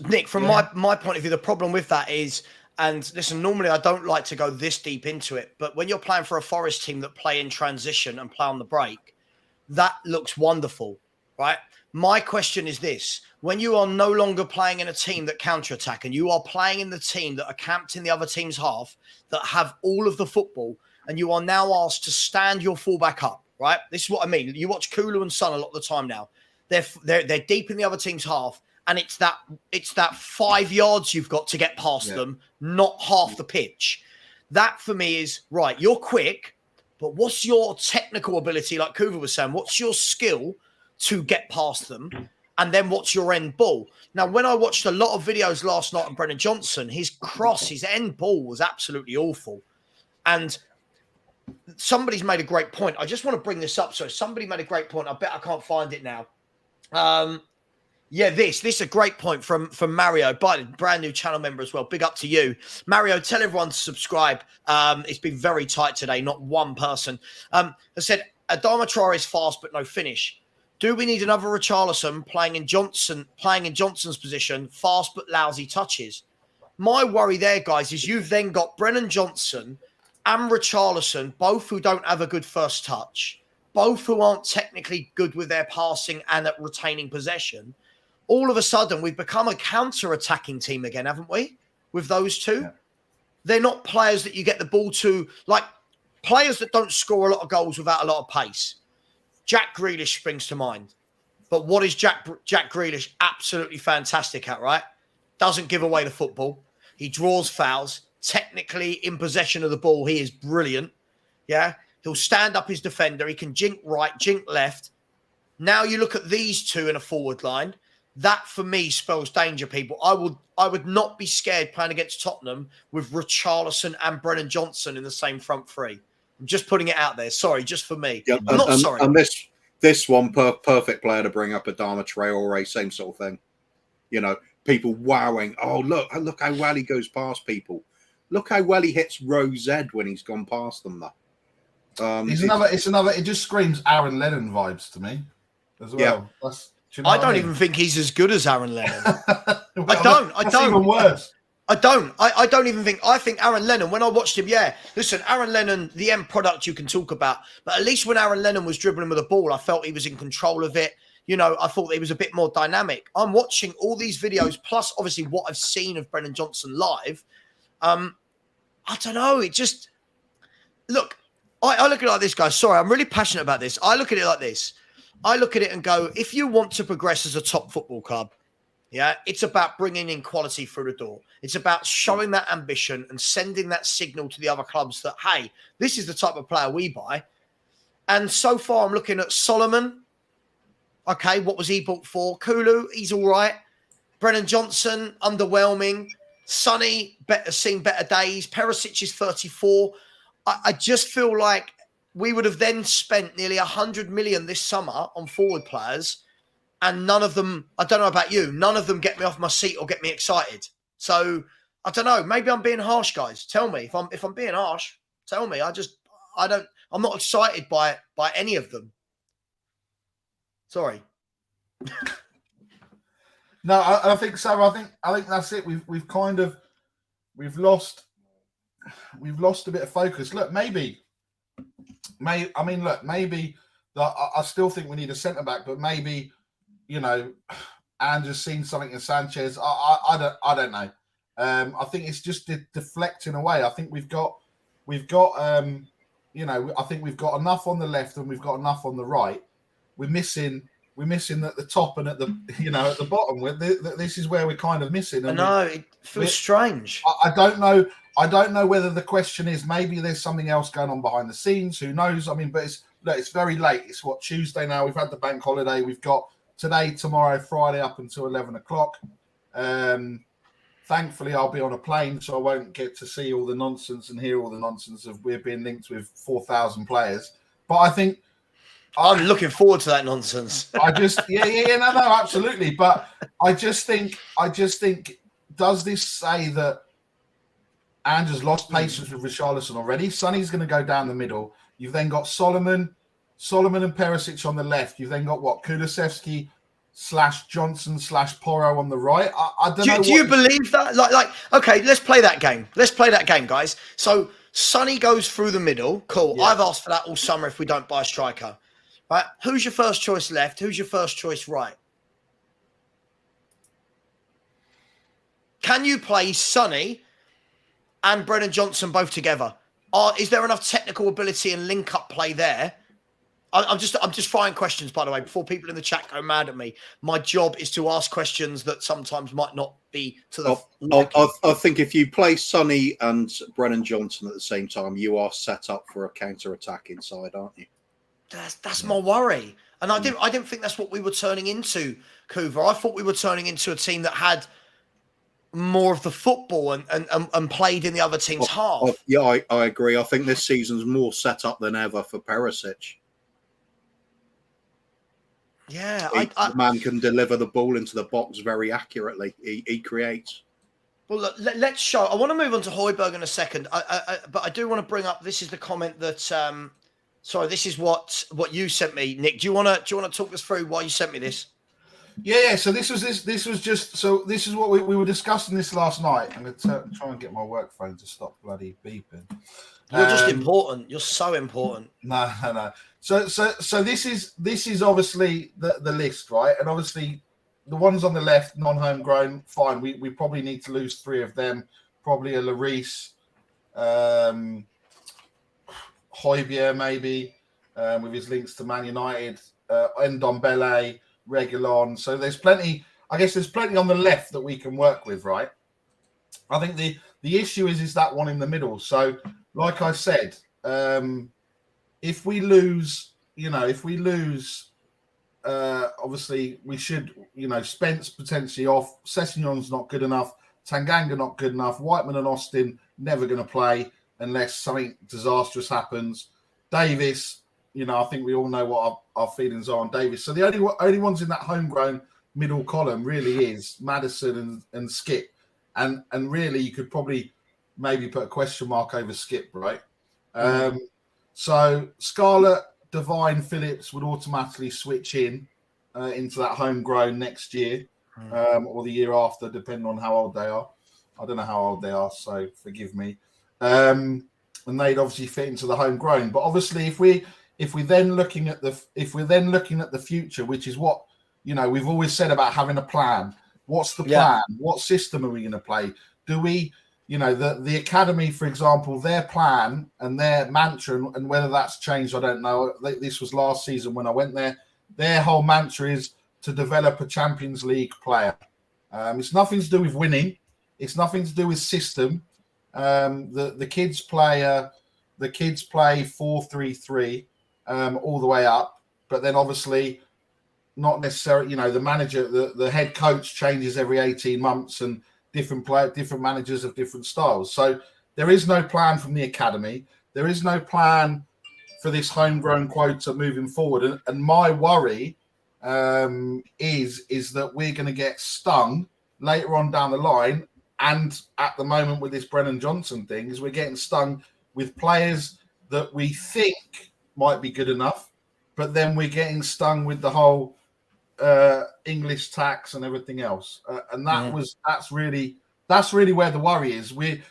Speaker 2: Nick? From my point of view, the problem with that is. And listen, normally I don't like to go this deep into it, but when you're playing for a Forest team that play in transition and play on the break, that looks wonderful, right? My question is this: when you are no longer playing in a team that counterattack and you are playing in the team that are camped in the other team's half, that have all of the football, and you are now asked to stand your fullback up, right? This is what I mean. You watch Kulu and Son a lot of the time now. They're deep in the other team's half. And it's that 5 yards you've got to get past them, not half the pitch. That for me is right. You're quick, but what's your technical ability? Like Kuva was saying, what's your skill to get past them? And then what's your end ball? Now, when I watched a lot of videos last night on Brennan Johnson, his end ball was absolutely awful. And somebody's made a great point. I just want to bring this up. So somebody made a great point. I bet I can't find it now. This is a great point from Mario, brand new channel member as well. Big up to you. Mario, tell everyone to subscribe. It's been very tight today, not one person. I said, Adama Traore is fast but no finish. Do we need another Richarlison playing in Johnson's position, fast but lousy touches? My worry there, guys, is you've then got Brennan Johnson and Richarlison, both who don't have a good first touch, both who aren't technically good with their passing and at retaining possession. All of a sudden, we've become a counter-attacking team again, haven't we? With those two. Yeah. They're not players that you get the ball to, like players that don't score a lot of goals without a lot of pace. Jack Grealish springs to mind. But what is Jack Grealish absolutely fantastic at, right? Doesn't give away the football. He draws fouls. Technically, in possession of the ball, he is brilliant. Yeah? He'll stand up his defender. He can jink right, jink left. Now you look at these two in a forward line. That, for me, spells danger, people. I would not be scared playing against Tottenham with Richarlison and Brennan Johnson in the same front three. I'm just putting it out there. Sorry, just for me.
Speaker 3: Yeah,
Speaker 2: I'm not sorry.
Speaker 3: And this one, perfect player to bring up, Adama Traore, same sort of thing. You know, people wowing. Oh, look how well he goes past people. Look how well he hits row Z when he's gone past them, though.
Speaker 4: It's another. It just screams Aaron Lennon vibes to me, as well.
Speaker 3: Yeah.
Speaker 2: I don't even think he's as good as Aaron Lennon.
Speaker 4: Well,
Speaker 2: I don't.
Speaker 4: That's even worse.
Speaker 2: I don't even think. I think Aaron Lennon, when I watched him, listen, Aaron Lennon, the end product you can talk about. But at least when Aaron Lennon was dribbling with the ball, I felt he was in control of it. You know, I thought he was a bit more dynamic. I'm watching all these videos, plus obviously what I've seen of Brennan Johnson live. I don't know. It just, look, I look at it like this, guys. Sorry, I'm really passionate about this. I look at it like this. I look at it and go, if you want to progress as a top football club, yeah, it's about bringing in quality through the door. It's about showing that ambition and sending that signal to the other clubs that, hey, this is the type of player we buy. And so far, I'm looking at Solomon. Okay, what was he bought for? Kulu, he's all right. Brennan Johnson, underwhelming. Sonny, seen better days. Perisic is 34. I just feel like we would have then spent nearly 100 million this summer on forward players, and none of them, I don't know about you, none of them get me off my seat or get me excited. So I don't know. Maybe I'm being harsh, guys. Tell me if I'm being harsh. Tell me. I'm not excited by any of them. Sorry.
Speaker 4: No, I think so. I think that's it. We've lost a bit of focus. Look, maybe I still think we need a centre back, but maybe, you know, Andrew's seen something in Sanchez. I don't know. I think it's just deflecting away. I think we've got you know, I think we've got enough on the left and we've got enough on the right. We're missing at the top and at the, you know, at the bottom. This is where we're kind of missing. And
Speaker 2: I know, it feels strange.
Speaker 4: I don't know. I don't know whether the question is maybe there's something else going on behind the scenes. Who knows? I mean, but it's very late. It's Tuesday now. We've had the bank holiday. We've got today, tomorrow, Friday up until 11 o'clock. Thankfully, I'll be on a plane, so I won't get to see all the nonsense and hear all the nonsense of we're being linked with 4,000 players. But I think
Speaker 2: I'm looking forward to that nonsense.
Speaker 4: no, absolutely. But I just think, does this say that Andrew's lost patience with Richarlison already? Sonny's going to go down the middle. You've then got Solomon and Perisic on the left. You've then got Kulusevski / Johnson / Porro on the right. I don't know. Do you
Speaker 2: believe that? Like, okay, let's play that game. Let's play that game, guys. So Sonny goes through the middle. Cool. Yeah. I've asked for that all summer if we don't buy a striker. Right? Who's your first choice left? Who's your first choice right? Can you play Sonny and Brennan Johnson both together? Is there enough technical ability and link-up play there? I'm just firing questions, by the way, before people in the chat go mad at me. My job is to ask questions that sometimes might not be to the...
Speaker 3: I think if you play Sonny and Brennan Johnson at the same time, you are set up for a counter-attack inside, aren't you?
Speaker 2: That's my worry. And I didn't think that's what we were turning into, Kuva. I thought we were turning into a team that had more of the football and played in the other team's half.
Speaker 3: Yeah, I agree. I think this season's more set up than ever for Perisic.
Speaker 2: Yeah,
Speaker 3: the man can deliver the ball into the box very accurately. He creates.
Speaker 2: Well, look, let's show. I want to move on to Hojbjerg in a second, but I do want to bring up. This is the comment that. Sorry, this is what you sent me, Nick. Do you want to talk us through why you sent me this?
Speaker 4: Yeah. So this was what we were discussing this last night. I'm going to try and get my work phone to stop bloody beeping.
Speaker 2: You're just important. You're so important.
Speaker 4: No. So this is obviously the list, right? And obviously the ones on the left, non-homegrown, fine. We probably need to lose 3 of them. Probably a Lloris, Hojbjerg maybe, with his links to Man United, Ndombele, Reguilon. So there's plenty. I guess there's plenty on the left that we can work with, right? I think the issue is that one in the middle. So, like I said, if we lose, obviously we should, Spence potentially off. Sessegnon's not good enough. Tanganga not good enough. Whiteman and Austin never going to play unless something disastrous happens. Davis, I think we all know what our feelings are on Davis. So the only ones in that homegrown middle column really is Maddison and Skip. And really, you could probably maybe put a question mark over Skip, right? So Scarlett, Devine, Phillips would automatically switch into that homegrown next year or the year after, depending on how old they are. I don't know how old they are, so forgive me. And they'd obviously fit into the homegrown. But obviously, if we're then looking at the future, which is what we've always said about having a plan. What's the plan? What system are we going to play? Do we, the academy, for example, their plan and their mantra, and whether that's changed, I don't know. This was last season when I went there. Their whole mantra is to develop a Champions League player. It's nothing to do with winning. It's nothing to do with system. The kids play 4-3-3 all the way up, but then obviously not necessarily, the manager, the head coach changes every 18 months, and different managers have different styles. So there is no plan from the academy. There is no plan for this homegrown quota moving forward. And my worry is that we're going to get stung later on down the line. And at the moment with this Brennan Johnson thing, is we're getting stung with players that we think might be good enough, but then we're getting stung with the whole English tax and everything else. And that's really where the worry is. We're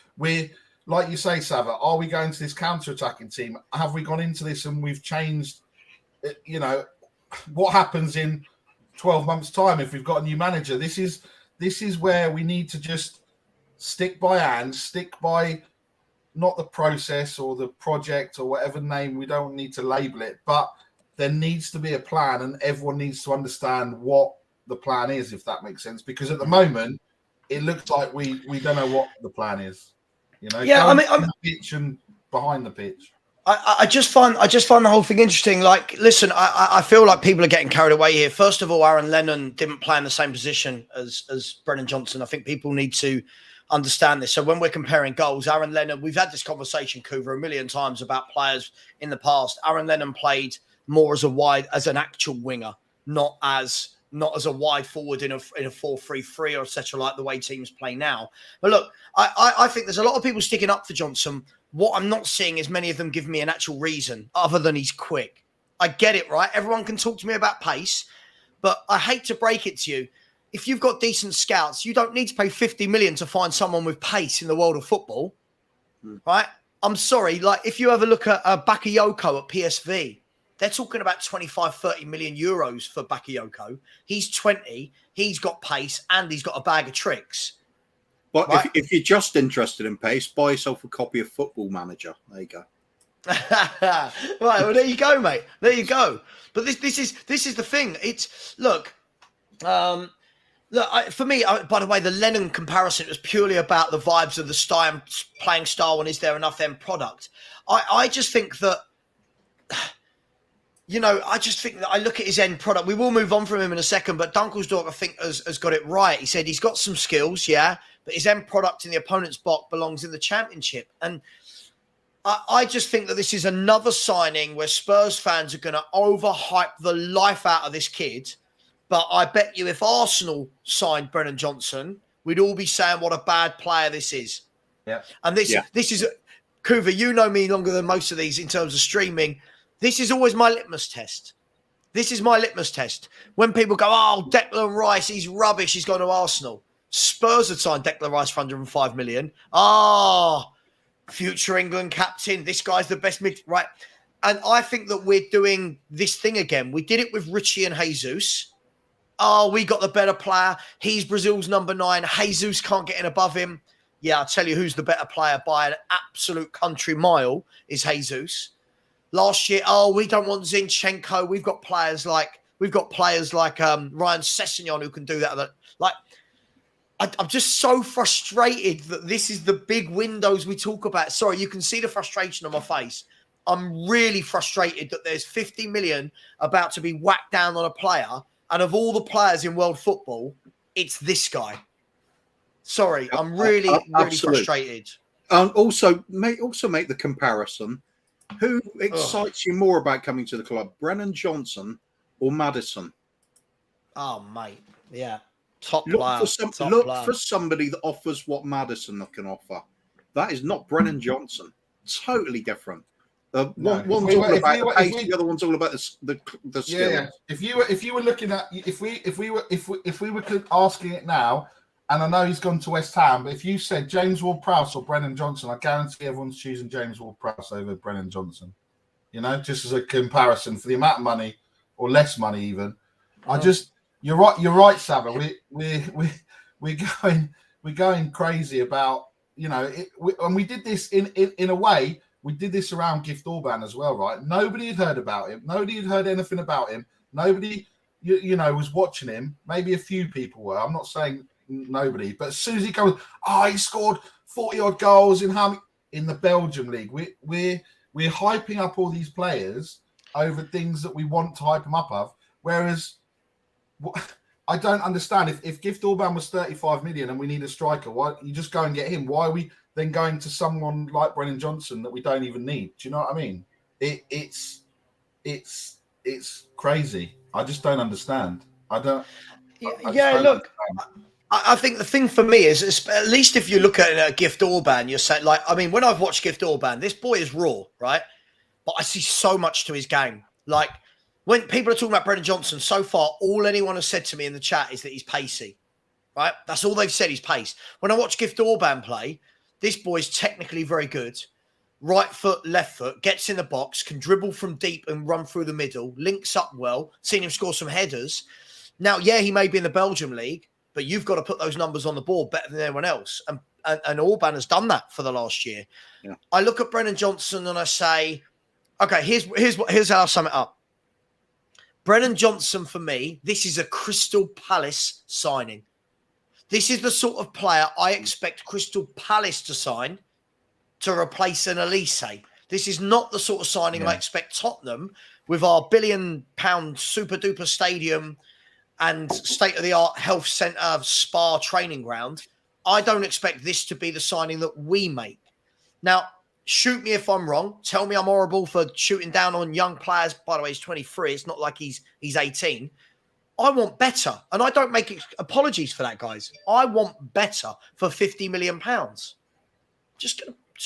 Speaker 4: like you say, Savva, are we going to this counter-attacking team? Have we gone into this and we've changed, what happens in 12 months' time if we've got a new manager? This is where we need to just stick by not the process or the project or whatever name, we don't need to label it, but there needs to be a plan and everyone needs to understand what the plan is, if that makes sense. Because at the moment, it looks like we don't know what the plan is.
Speaker 2: Yeah, I mean,
Speaker 4: on the pitch and behind the pitch.
Speaker 2: I just find the whole thing interesting. Like, listen, I feel like people are getting carried away here. First of all, Aaron Lennon didn't play in the same position as Brennan Johnson. I think people need to understand this. So when we're comparing goals, Aaron Lennon, we've had this conversation, Kuva, a million times about players in the past. Aaron Lennon played more as an actual winger, not as a wide forward in a 4-3-3 or etc., like the way teams play now. But look, I think there's a lot of people sticking up for Johnson. What I'm not seeing is many of them give me an actual reason other than he's quick. I get it, right? Everyone can talk to me about pace, but I hate to break it to you. If you've got decent scouts, you don't need to pay 50 million to find someone with pace in the world of football, right? I'm sorry. Like, if you ever look at Bakayoko at PSV, they're talking about 25, 30 million euros for Bakayoko. He's 20, he's got pace, and he's got a bag of tricks.
Speaker 3: But
Speaker 2: right?
Speaker 3: if you're just interested in pace, buy yourself a copy of Football Manager. There you go.
Speaker 2: Right, well, there you go, mate. There you go. But this is the thing. It's for me, by the way, the Lennon comparison was purely about the vibes of the style, playing style, and is there enough end product? I just think that, I look at his end product. We will move on from him in a second, but Dunkelsdorp, I think, has got it right. He said he's got some skills, yeah, but his end product in the opponent's box belongs in the Championship. And I just think that this is another signing where Spurs fans are going to overhype the life out of this kid. But I bet you if Arsenal signed Brennan Johnson, we'd all be saying what a bad player this is.
Speaker 4: Yeah.
Speaker 2: And this is, Kuva, you know me longer than most of these in terms of streaming. This is always my litmus test. This is my litmus test. When people go, oh, Declan Rice, he's rubbish, he's gone to Arsenal. Spurs had signed Declan Rice for 105 million. Future England captain. This guy's the best mid, right? And I think that we're doing this thing again. We did it with Richie and Jesus. Oh, we got the better player. He's Brazil's number 9. Jesus can't get in above him. Yeah, I'll tell you who's the better player by an absolute country mile is Jesus. Last year, we don't want Zinchenko. We've got players like We've got players like Ryan Sessegnon who can do that. Like, I'm just so frustrated that this is the big windows we talk about. Sorry, you can see the frustration on my face. I'm really frustrated that there's 50 million about to be whacked down on a player. And of all the players in world football, it's this guy. Sorry, I'm really frustrated.
Speaker 3: Also make the comparison. Who excites you more about coming to the club, Brennan Johnson or Maddison?
Speaker 2: Oh, mate. Yeah. Top
Speaker 3: Look
Speaker 2: player.
Speaker 3: for somebody that offers what Maddison can offer. That is not Brennan Johnson. Totally different. One's all about the pace, the other one's all about the skills.
Speaker 4: Yeah. If you were looking at if we were asking it now, and I know he's gone to West Ham, but if you said James Ward-Prowse or Brennan Johnson, I guarantee everyone's choosing James Ward-Prowse over Brennan Johnson. You know, just as a comparison for the amount of money or less money even. You're right, Savva. We're going crazy about, you know, and we did this in a way. We did this around Gift Orban as well, right? Nobody had heard about him. Nobody had heard anything about him. Nobody, you know, was watching him. Maybe a few people were. I'm not saying nobody, but as soon as he goes, he scored 40 odd goals in the Belgium league. We're hyping up all these players over things that we want to hype them up of. Whereas I don't understand if Gift Orban was 35 million and we need a striker, why you just go and get him? Why are we then going to someone like Brennan Johnson that we don't even need? Do you know what I mean? It's crazy. I just don't understand. I
Speaker 2: think the thing for me is, at least if you look at Gift Orban, you're saying, like, I mean, when I've watched Gift Orban, this boy is raw, right? But I see so much to his game. Like, when people are talking about Brennan Johnson, so far, all anyone has said to me in the chat is that he's pacey, right? That's all they've said, he's pace. When I watch Gift Orban play, this boy's technically very good. Right foot, left foot, gets in the box, can dribble from deep and run through the middle, links up well, seen him score some headers. Now, yeah, he may be in the Belgium league, but you've got to put those numbers on the board better than anyone else. And Orban has done that for the last year. Yeah. I look at Brennan Johnson and I say, okay, here's how I sum it up. Brennan Johnson, for me, this is a Crystal Palace signing. This is the sort of player I expect Crystal Palace to sign to replace an Elise. This is not the sort of signing I expect Tottenham, with our £1 billion super duper stadium and state-of-the-art health centre, spa, training ground. I don't expect this to be the signing that we make. Now, shoot me if I'm wrong. Tell me I'm horrible for shooting down on young players. By the way, he's 23. It's not like he's 18. I want better. And I don't make apologies for that, guys. I want better for £50 million. Just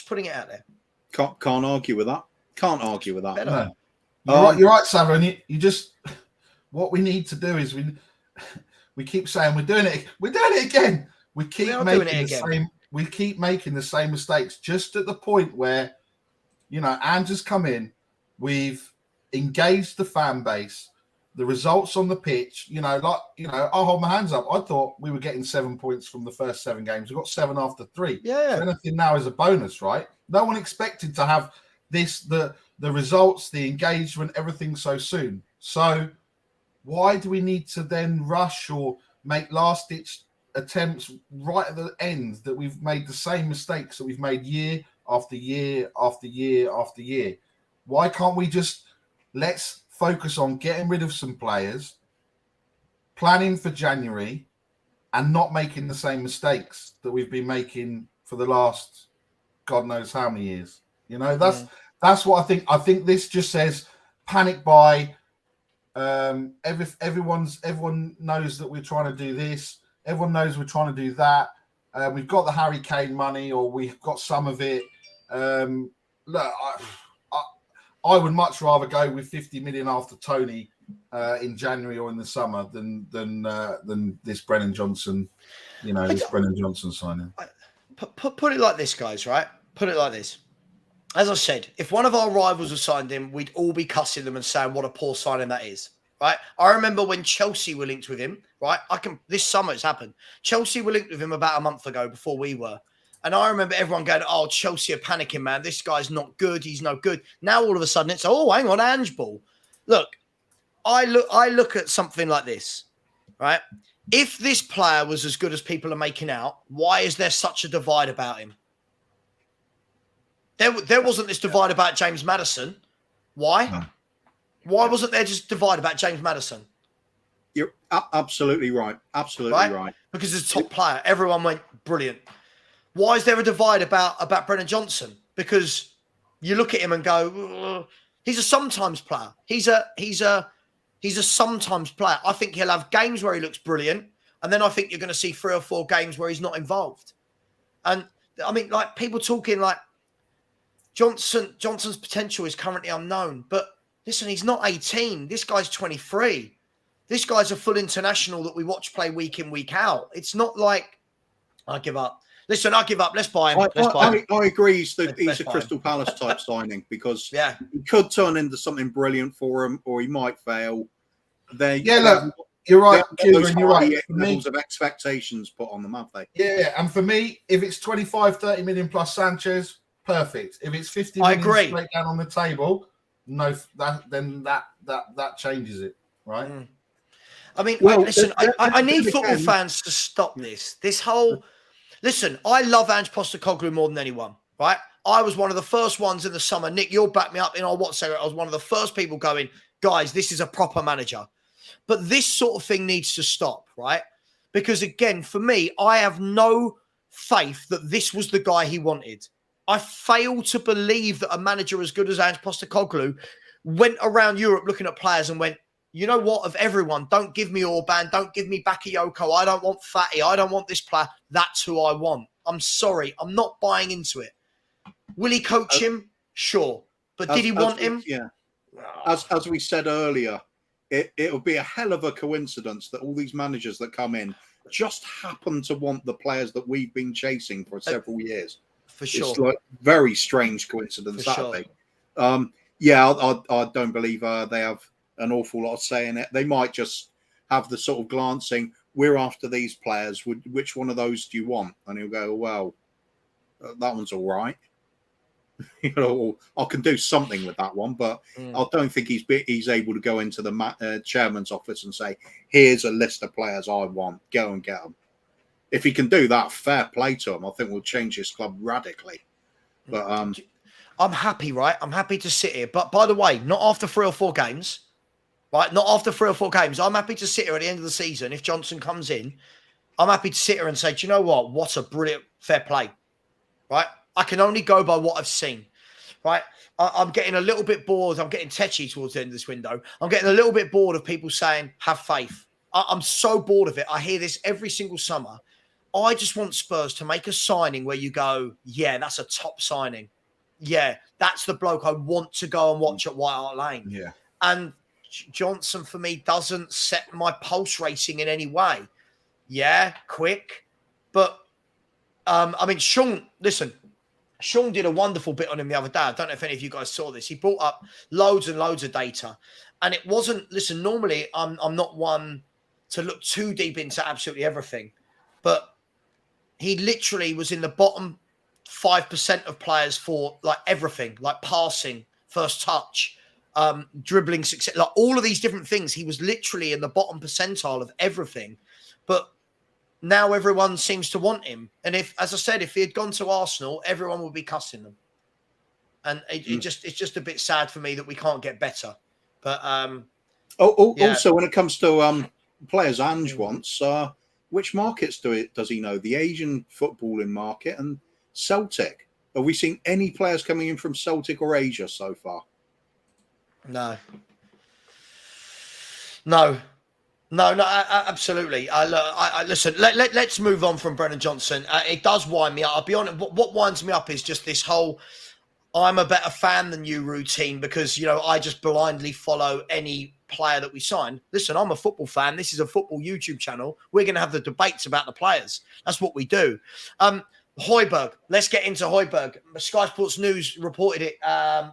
Speaker 2: putting it out there.
Speaker 3: Can't argue with that. Can't argue with that.
Speaker 4: No. You're right, Savva. And you just, what we need to do is we keep saying we're doing it again. We keep making the same mistakes, just at the point where, you know, Andrew's come in, we've engaged the fan base, the results on the pitch, you know, I'll hold my hands up. I thought we were getting 7 points from the first 7 games. We got 7 after 3.
Speaker 2: Yeah.
Speaker 4: So anything now is a bonus, right? No one expected to have this, the results, the engagement, everything so soon. So why do we need to then rush or make last-ditch attempts right at the end, that we've made the same mistakes that we've made year after year after year after year? Why can't we just let's focus on getting rid of some players, planning for January, and not making the same mistakes that we've been making for the last God knows how many years? You know, that's what I think. I think this just says panic buy. Everyone knows that we're trying to do this. Everyone knows we're trying to do that. We've got the Harry Kane money, or we've got some of it. Look, I would much rather go with 50 million after Tony in January or in the summer than this Brennan Johnson, Brennan Johnson signing.
Speaker 2: Put it like this, guys, right? Put it like this. As I said, if one of our rivals had signed him, we'd all be cussing them and saying what a poor signing that is, right? I remember when Chelsea were linked with him, right? This summer it's happened. Chelsea were linked with him about a month ago before we were. And I remember everyone going, oh, Chelsea are panicking, man. This guy's not good. He's no good. Now all of a sudden it's, oh, hang on, Ange Ball. Look, I look at something like this, right? If this player was as good as people are making out, why is there such a divide about him? There wasn't this divide about James Maddison. Why?
Speaker 3: No.
Speaker 2: Why wasn't there just divide about James Maddison?
Speaker 3: You're absolutely right. Absolutely right.
Speaker 2: Because he's a top player. Everyone went brilliant. Why is there a divide about Brennan Johnson? Because you look at him and go, he's a sometimes player. He's a sometimes player. I think he'll have games where he looks brilliant, and then I think you're going to see 3 or 4 games where he's not involved. And I mean, like people talking like Johnson's potential is currently unknown. But listen, he's not 18. This guy's 23. This guy's a full international that we watch play week in, week out. It's not like I give up. Listen, I give up. Let's buy him.
Speaker 3: I agree. He's a Crystal Palace type signing because he could turn into something brilliant for him, or he might fail.
Speaker 4: Look, you're right.
Speaker 3: Those
Speaker 4: you're right.
Speaker 3: levels of expectations put on them, have they?
Speaker 4: Yeah, and for me, if it's 25, 30 million plus Sanchez, perfect. If it's 50 million straight down on the table, no, then that changes it, right?
Speaker 2: I mean, listen, I need football fans to stop this. This whole... Listen, I love Ange Postecoglou more than anyone, right? I was one of the first ones in the summer. Nick, you'll back me up in our WhatsApp. I was one of the first people going, guys, this is a proper manager. But this sort of thing needs to stop, right? Because again, for me, I have no faith that this was the guy he wanted. I fail to believe that a manager as good as Ange Postecoglou went around Europe looking at players and went, you know what, of everyone, don't give me Orban, don't give me Bakayoko, I don't want Fatty, I don't want this player. That's who I want. I'm sorry, I'm not buying into it. Will he coach him? Sure. But did he want him?
Speaker 3: Yeah. As we said earlier, it would be a hell of a coincidence that all these managers that come in just happen to want the players that we've been chasing for several years.
Speaker 2: For sure.
Speaker 3: It's like very strange coincidence,
Speaker 2: for
Speaker 3: that sure. I don't believe they have an awful lot of say in it. They might just have the sort of glancing, we're after these players, which one of those do you want? And he'll go, well, that one's all right. I can do something with that one, but I don't think he's able to go into the chairman's office and say, here's a list of players I want, go and get them. If he can do that, fair play to him. I think we'll change his club radically. But
Speaker 2: I'm happy, right? I'm happy to sit here. But by the way, not after 3 or 4 games. Right, not after 3 or 4 games. I'm happy to sit here at the end of the season. If Johnson comes in, I'm happy to sit here and say, do you know what? What a brilliant fair play. Right? I can only go by what I've seen. Right? I'm getting a little bit bored. I'm getting tetchy towards the end of this window. I'm getting a little bit bored of people saying, have faith. I'm so bored of it. I hear this every single summer. I just want Spurs to make a signing where you go, yeah, that's a top signing. Yeah, that's the bloke I want to go and watch at White Hart Lane.
Speaker 4: Yeah.
Speaker 2: And Johnson, for me, doesn't set my pulse racing in any way. Yeah, quick. But, I mean, Sean did a wonderful bit on him the other day. I don't know if any of you guys saw this. He brought up loads and loads of data. And it wasn't, listen, normally I'm not one to look too deep into absolutely everything. But he literally was in the bottom 5% of players for like everything, like passing, first touch, dribbling success, like all of these different things. He was literally in the bottom percentile of everything. But now everyone seems to want him. And if, as I said, if he had gone to Arsenal, everyone would be cussing them. And it's just a bit sad for me that we can't get better. But
Speaker 3: also when it comes to players Ange wants, which markets does he know? The Asian footballing market and Celtic. Have we seen any players coming in from Celtic or Asia so far?
Speaker 2: No, absolutely. Listen, let's move on from Brennan Johnson. It does wind me up. I'll be honest. What winds me up is just this whole I'm a better fan than you routine because, I just blindly follow any player that we sign. Listen, I'm a football fan. This is a football YouTube channel. We're going to have the debates about the players. That's what we do. Hojbjerg. Let's get into Hojbjerg. Sky Sports News reported it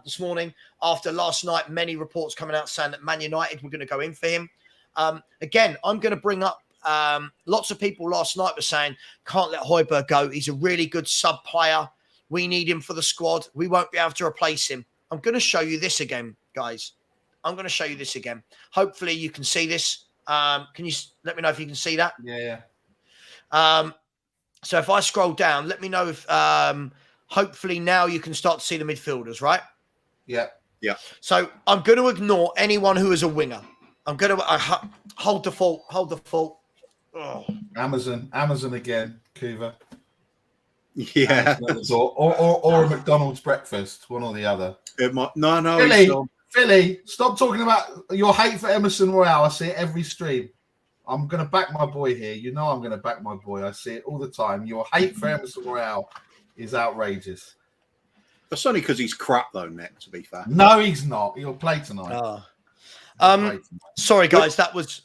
Speaker 2: this morning after last night. Many reports coming out saying that Man United were going to go in for him. Again, I'm going to bring up lots of people last night were saying, can't let Hojbjerg go. He's a really good sub player. We need him for the squad. We won't be able to replace him. I'm going to show you this again, guys. I'm going to show you this again. Hopefully you can see this. Can you let me know if you can see that?
Speaker 4: Yeah.
Speaker 2: So if I scroll down, let me know if hopefully now you can start to see the midfielders, right?
Speaker 3: Yeah.
Speaker 2: So I'm going to ignore anyone who is a winger. I'm going to hold the fault. Oh.
Speaker 4: Amazon again, Kuva.
Speaker 3: Yeah.
Speaker 4: Or a McDonald's breakfast, one or the other.
Speaker 3: It might, no.
Speaker 4: Philly, stop talking about your hate for Emerson Royale. I see it every stream. I'm going to back my boy here. You know I'm going to back my boy. I see it all the time. Your hate for Emerson Royale is outrageous.
Speaker 3: That's only because he's crap, though, Nick, to be fair.
Speaker 4: No, he's not. He'll play tonight.
Speaker 2: Sorry, guys. That was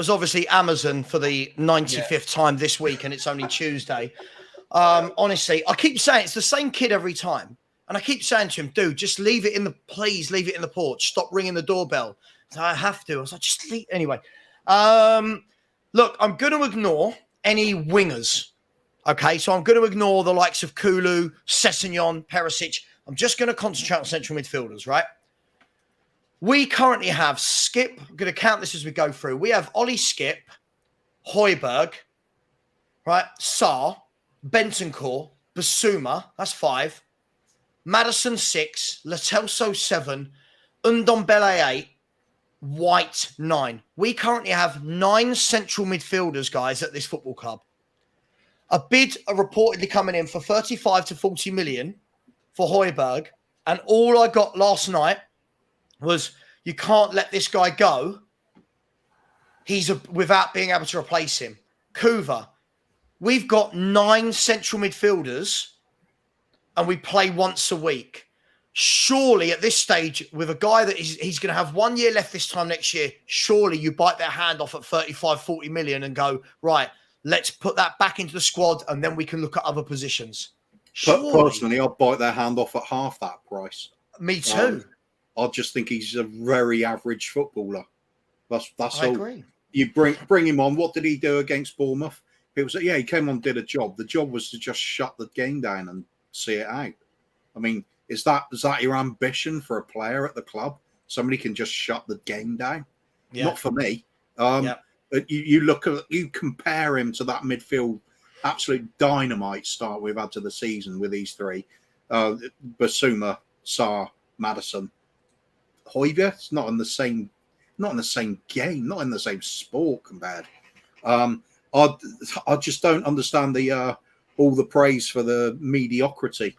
Speaker 2: obviously Amazon for the 95th time this week, and it's only Tuesday. Honestly, I keep saying it's the same kid every time. And I keep saying to him, dude, just please leave it in the porch. Stop ringing the doorbell. So I have to. I was like, just leave. Anyway. Look, I'm going to ignore any wingers. Okay, so I'm going to ignore the likes of Kulu, Sessegnon, Perisic. I'm just going to concentrate on central midfielders, right? We currently have Skip. I'm going to count this as we go through. We have Ollie Skip, Hojbjerg, right? Sarr, Bentancur, Basuma. That's 5. Maddison 6, Latelso 7, Ndombele 8, White 9. We currently have 9 central midfielders, guys, at this football club. A bid are reportedly coming in for 35 to 40 million for Hojbjerg. And all I got last night was, you can't let this guy go. Without being able to replace him. Kuva, we've got 9 central midfielders and we play once a week. Surely at this stage, with a guy that he's going to have 1 year left this time next year, surely you bite their hand off at 35, 40 million and go, right, let's put that back into the squad and then we can look at other positions.
Speaker 3: But personally, I'll bite their hand off at half that price.
Speaker 2: Me too.
Speaker 3: I just think he's a very average footballer. That's
Speaker 2: I
Speaker 3: all.
Speaker 2: agree.
Speaker 3: You bring him on. What did he do against Bournemouth? People say, he came on, did a job. The job was to just shut the game down and see it out. I mean, is that your ambition for a player at the club? Somebody can just shut the game down? Yeah. Not for me. But you compare him to that midfield absolute dynamite start we've had to the season with these 3. Basuma, Sarr, Maddison. Hojbjerg, it's not in the same game, not in the same sport compared. I just don't understand all the praise for the mediocrity.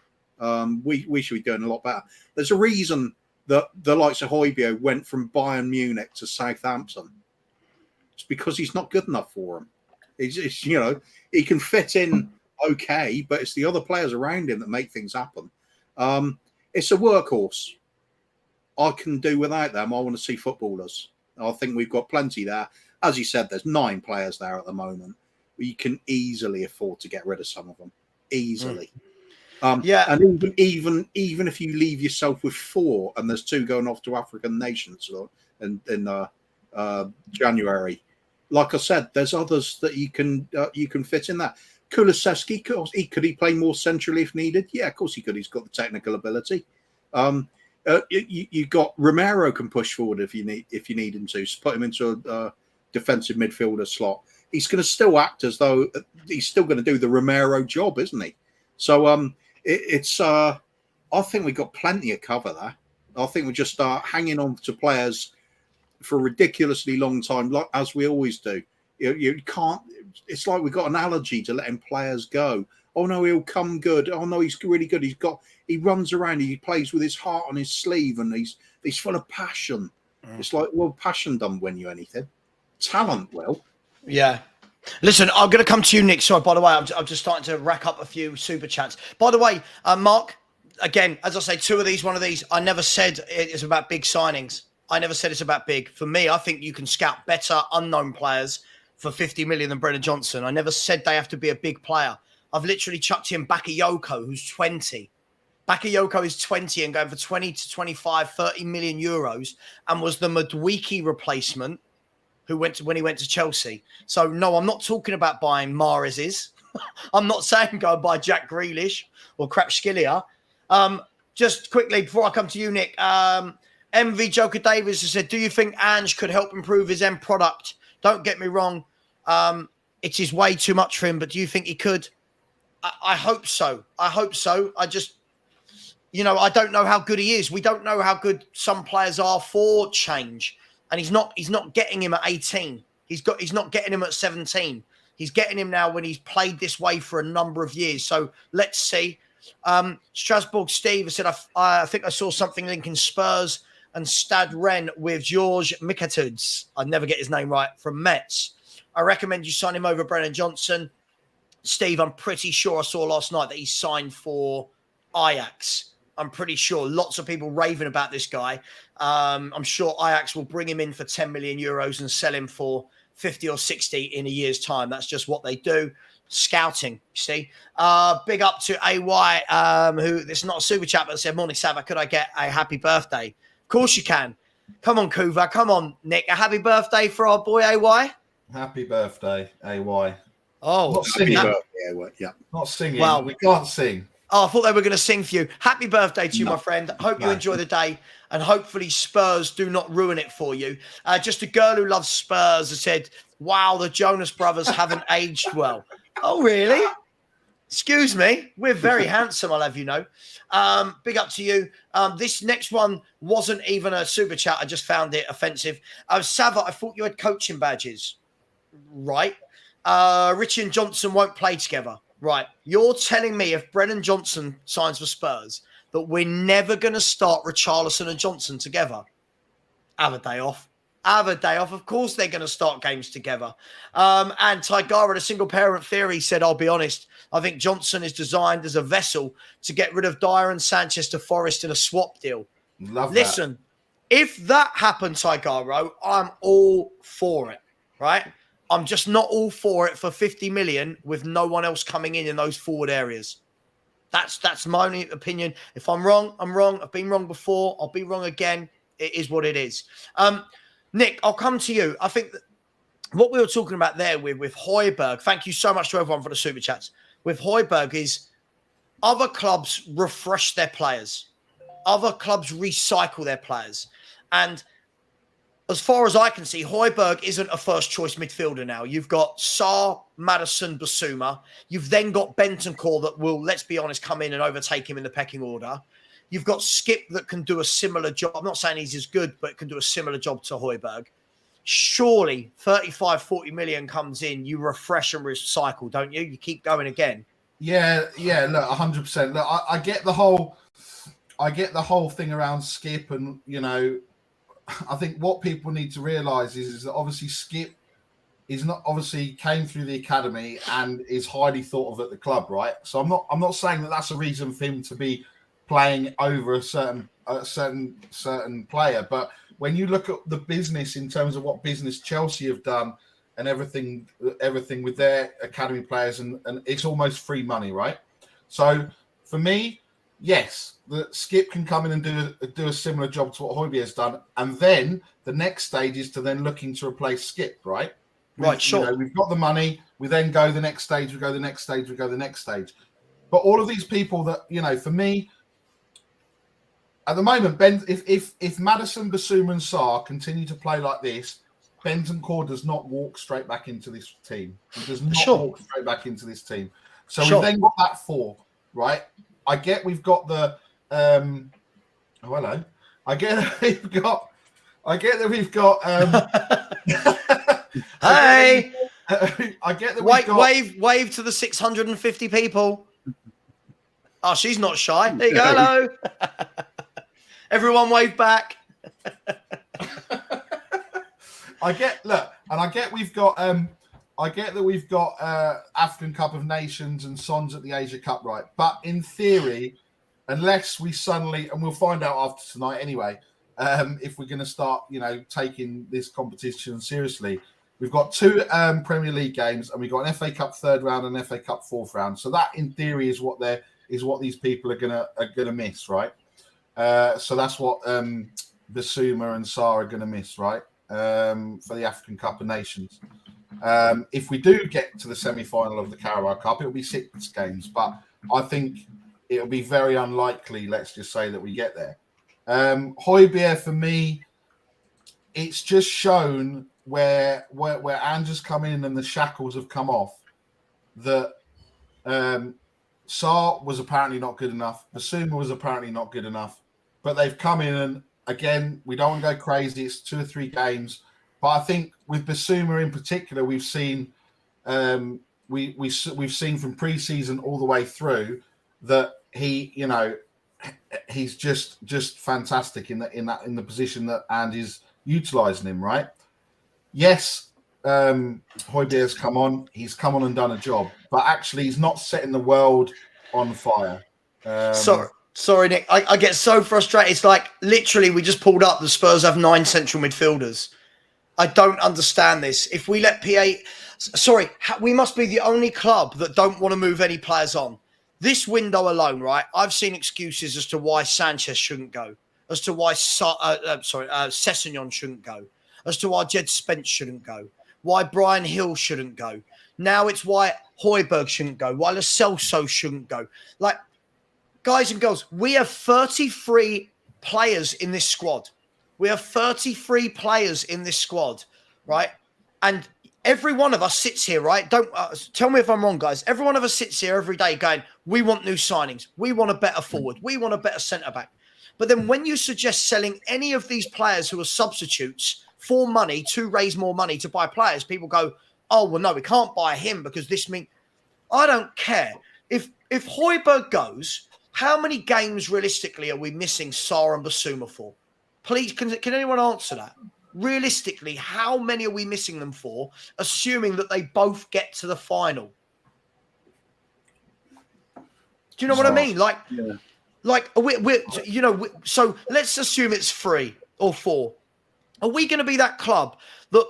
Speaker 3: We should be doing a lot better. There's a reason that the likes of Hojbjerg went from Bayern Munich to Southampton. It's because he's not good enough for him. It's he can fit in okay, but it's the other players around him that make things happen. It's a workhorse. I can do without them. I want to see footballers. I think we've got plenty there. As you said, there's 9 players there at the moment. You can easily afford to get rid of some of them. Easily. And even if you leave yourself with 4 and there's 2 going off to African nations in January, like I said, there's others that you can fit in that. Kulusevski, could he play more centrally if needed? Yeah, of course he could. He's got the technical ability. You got Romero can push forward if you need him to. Put him into a defensive midfielder slot. He's going to still act as though he's still going to do the Romero job, isn't he? So I think we've got plenty of cover there. I think we just start hanging on to players for a ridiculously long time, like as we always do. You can't. It's like we've got an allergy to letting players go. Oh no, he'll come good. Oh no, he's really good. He runs around. He plays with his heart on his sleeve, and he's full of passion. It's like, well, passion doesn't win you anything. Talent will. Yeah.
Speaker 2: Listen, I'm going to come to you, Nick. Sorry, by the way, I'm just starting to rack up a few super chats. By the way, Mark, again, as I say, 2 of these, 1 of these, I never said it's about big signings. I never said it's about big. For me, I think you can scout better unknown players for 50 million than Brennan Johnson. I never said they have to be a big player. I've literally chucked in Bakayoko, who's 20. Bakayoko is 20 and going for 20 to 25, 30 million euros and was the Madueke replacement when he went to Chelsea. So, no, I'm not talking about buying Mahrez's. I'm not saying go and buy Jack Grealish or Krapskelia. Just quickly, before I come to you, Nick, MV Joker Davis has said, do you think Ange could help improve his end product? Don't get me wrong. It is way too much for him, but do you think he could? I hope so. I hope so. I just, I don't know how good he is. We don't know how good some players are for change. And he's not getting him at 18. He's not getting him at 17. He's getting him now when he's played this way for a number of years. So let's see. Strasbourg Steve has said, I think I saw something linking Spurs and Stade Rennes with Georges Mikatuds. I never get his name right, from Metz. I recommend you sign him over Brennan Johnson. Steve, I'm pretty sure I saw last night that he signed for Ajax. I'm pretty sure lots of people raving about this guy. I'm sure Ajax will bring him in for 10 million euros and sell him for 50 or 60 in a year's time. That's just what they do. Scouting, you see. Big up to AY, who, this is not a super chat, but said, morning, Savva, could I get a happy birthday? Of course you can. Come on, Kuva. Come on, Nick. A happy birthday for our boy AY.
Speaker 4: Happy birthday, AY.
Speaker 2: Oh,
Speaker 4: not singing.
Speaker 3: Yeah.
Speaker 4: Not singing.
Speaker 2: Well,
Speaker 4: we can't sing.
Speaker 2: Oh, I thought they were going to sing for you. Happy birthday to you, my friend. Hope you enjoy the day, and hopefully Spurs do not ruin it for you. Just a girl who loves Spurs has said, wow, the Jonas Brothers haven't aged well. Oh, really? Excuse me. We're very handsome, I'll have you know. Big up to you. This next one wasn't even a super chat. I just found it offensive. Savva, I thought you had coaching badges. Right. Richie and Johnson won't play together. Right. You're telling me if Brennan Johnson signs for Spurs that we're never going to start Richarlison and Johnson together? Have a day off. Have a day off. Of course they're going to start games together. And Tigara, the single parent theory, said, I'll be honest, I think Johnson is designed as a vessel to get rid of Dyer and Sanchez to Forest in a swap deal. Listen, if that happened, Tigaro, I'm all for it, right? I'm just not all for it for 50 million with no one else coming in those forward areas. That's my only opinion. If I'm wrong, I'm wrong. I've been wrong before. I'll be wrong again. It is what it is. Nick, I'll come to you. I think that what we were talking about there with Hojbjerg, thank you so much to everyone for the super chats, with Hojbjerg is other clubs refresh their players. Other clubs recycle their players. And as far as I can see, Hojbjerg isn't a first-choice midfielder now. You've got Sarr, Maddison, Basuma. You've then got Bentancur that will, let's be honest, come in and overtake him in the pecking order. You've got Skip that can do a similar job. I'm not saying he's as good, but can do a similar job to Hojbjerg. Surely 35, 40 million comes in, you refresh and recycle, don't you? You keep going again.
Speaker 4: Yeah, look, 100%. Look, I get the whole thing around Skip, and I think what people need to realise is that obviously Skip is not obviously came through the academy and is highly thought of at the club, right? So I'm not saying that that's a reason for him to be playing over a certain player, but when you look at the business in terms of what business Chelsea have done and everything with their academy players, and it's almost free money, right? So for me, yes, the Skip can come in and do a similar job to what Hojbjerg has done, and then the next stage is to then looking to replace Skip, right?
Speaker 2: Right, sure.
Speaker 4: We've got the money. We then go the next stage. We go the next stage. We go the next stage. But all of these people that for me, at the moment, if Maddison, Basuma, and Sarr continue to play like this, Bentancur does not walk straight back into this team. He does not walk straight back into this team. So we've then got that four, right? I get we've got the hello. I get that we've got
Speaker 2: hey.
Speaker 4: I get that we've got
Speaker 2: wave to the 650 people. Oh, she's not shy. There you go. Hello. Everyone wave back.
Speaker 4: I get we've got African Cup of Nations and Sons at the Asia Cup, right? But in theory, unless we suddenly, and we'll find out after tonight anyway, if we're going to start, taking this competition seriously, we've got two Premier League games, and we've got an FA Cup third round and an FA Cup fourth round. So that, in theory, is what these people are gonna miss, right? So that's what Basuma and Sarr are going to miss, right? For the African Cup of Nations. If we do get to the semi-final of the Carabao Cup, it'll be 6 games, but I think it'll be very unlikely, let's just say, that we get there. Hojbjerg, for me, it's just shown where Andrew's come in and the shackles have come off, that Sarr was apparently not good enough. Basuma was apparently not good enough. But they've come in and, again, we don't want to go crazy. It's 2 or 3 games. But I think with Basuma in particular, we've seen we've seen from pre-season all the way through that he's just fantastic in the position that Andy's utilising him, right? Yes, Hojbjerg's come on. He's come on and done a job, but actually he's not setting the world on fire.
Speaker 2: Sorry, Nick. I get so frustrated. It's like literally we just pulled up. The Spurs have 9 central midfielders. I don't understand this. If we let we must be the only club that don't want to move any players on. This window alone, right? I've seen excuses as to why Sanchez shouldn't go, as to why Sessegnon shouldn't go, as to why Jed Spence shouldn't go, why Brian Hill shouldn't go. Now it's why Hojbjerg shouldn't go, why Lo Celso shouldn't go. Like, guys and girls, we have 33 players in this squad. We have 33 players in this squad, right? And every one of us sits here, right? Don't tell me if I'm wrong, guys. Every one of us sits here every day going, we want new signings. We want a better forward. We want a better centre-back. But then when you suggest selling any of these players who are substitutes for money to raise more money to buy players, people go, oh, well, no, we can't buy him because this means... I don't care. If Hojbjerg goes, how many games realistically are we missing Sarr and Basuma for? Please, can anyone answer that? Realistically, how many are we missing them for, assuming that they both get to the final? Do you know what I mean? So let's assume it's 3 or 4. Are we going to be that club that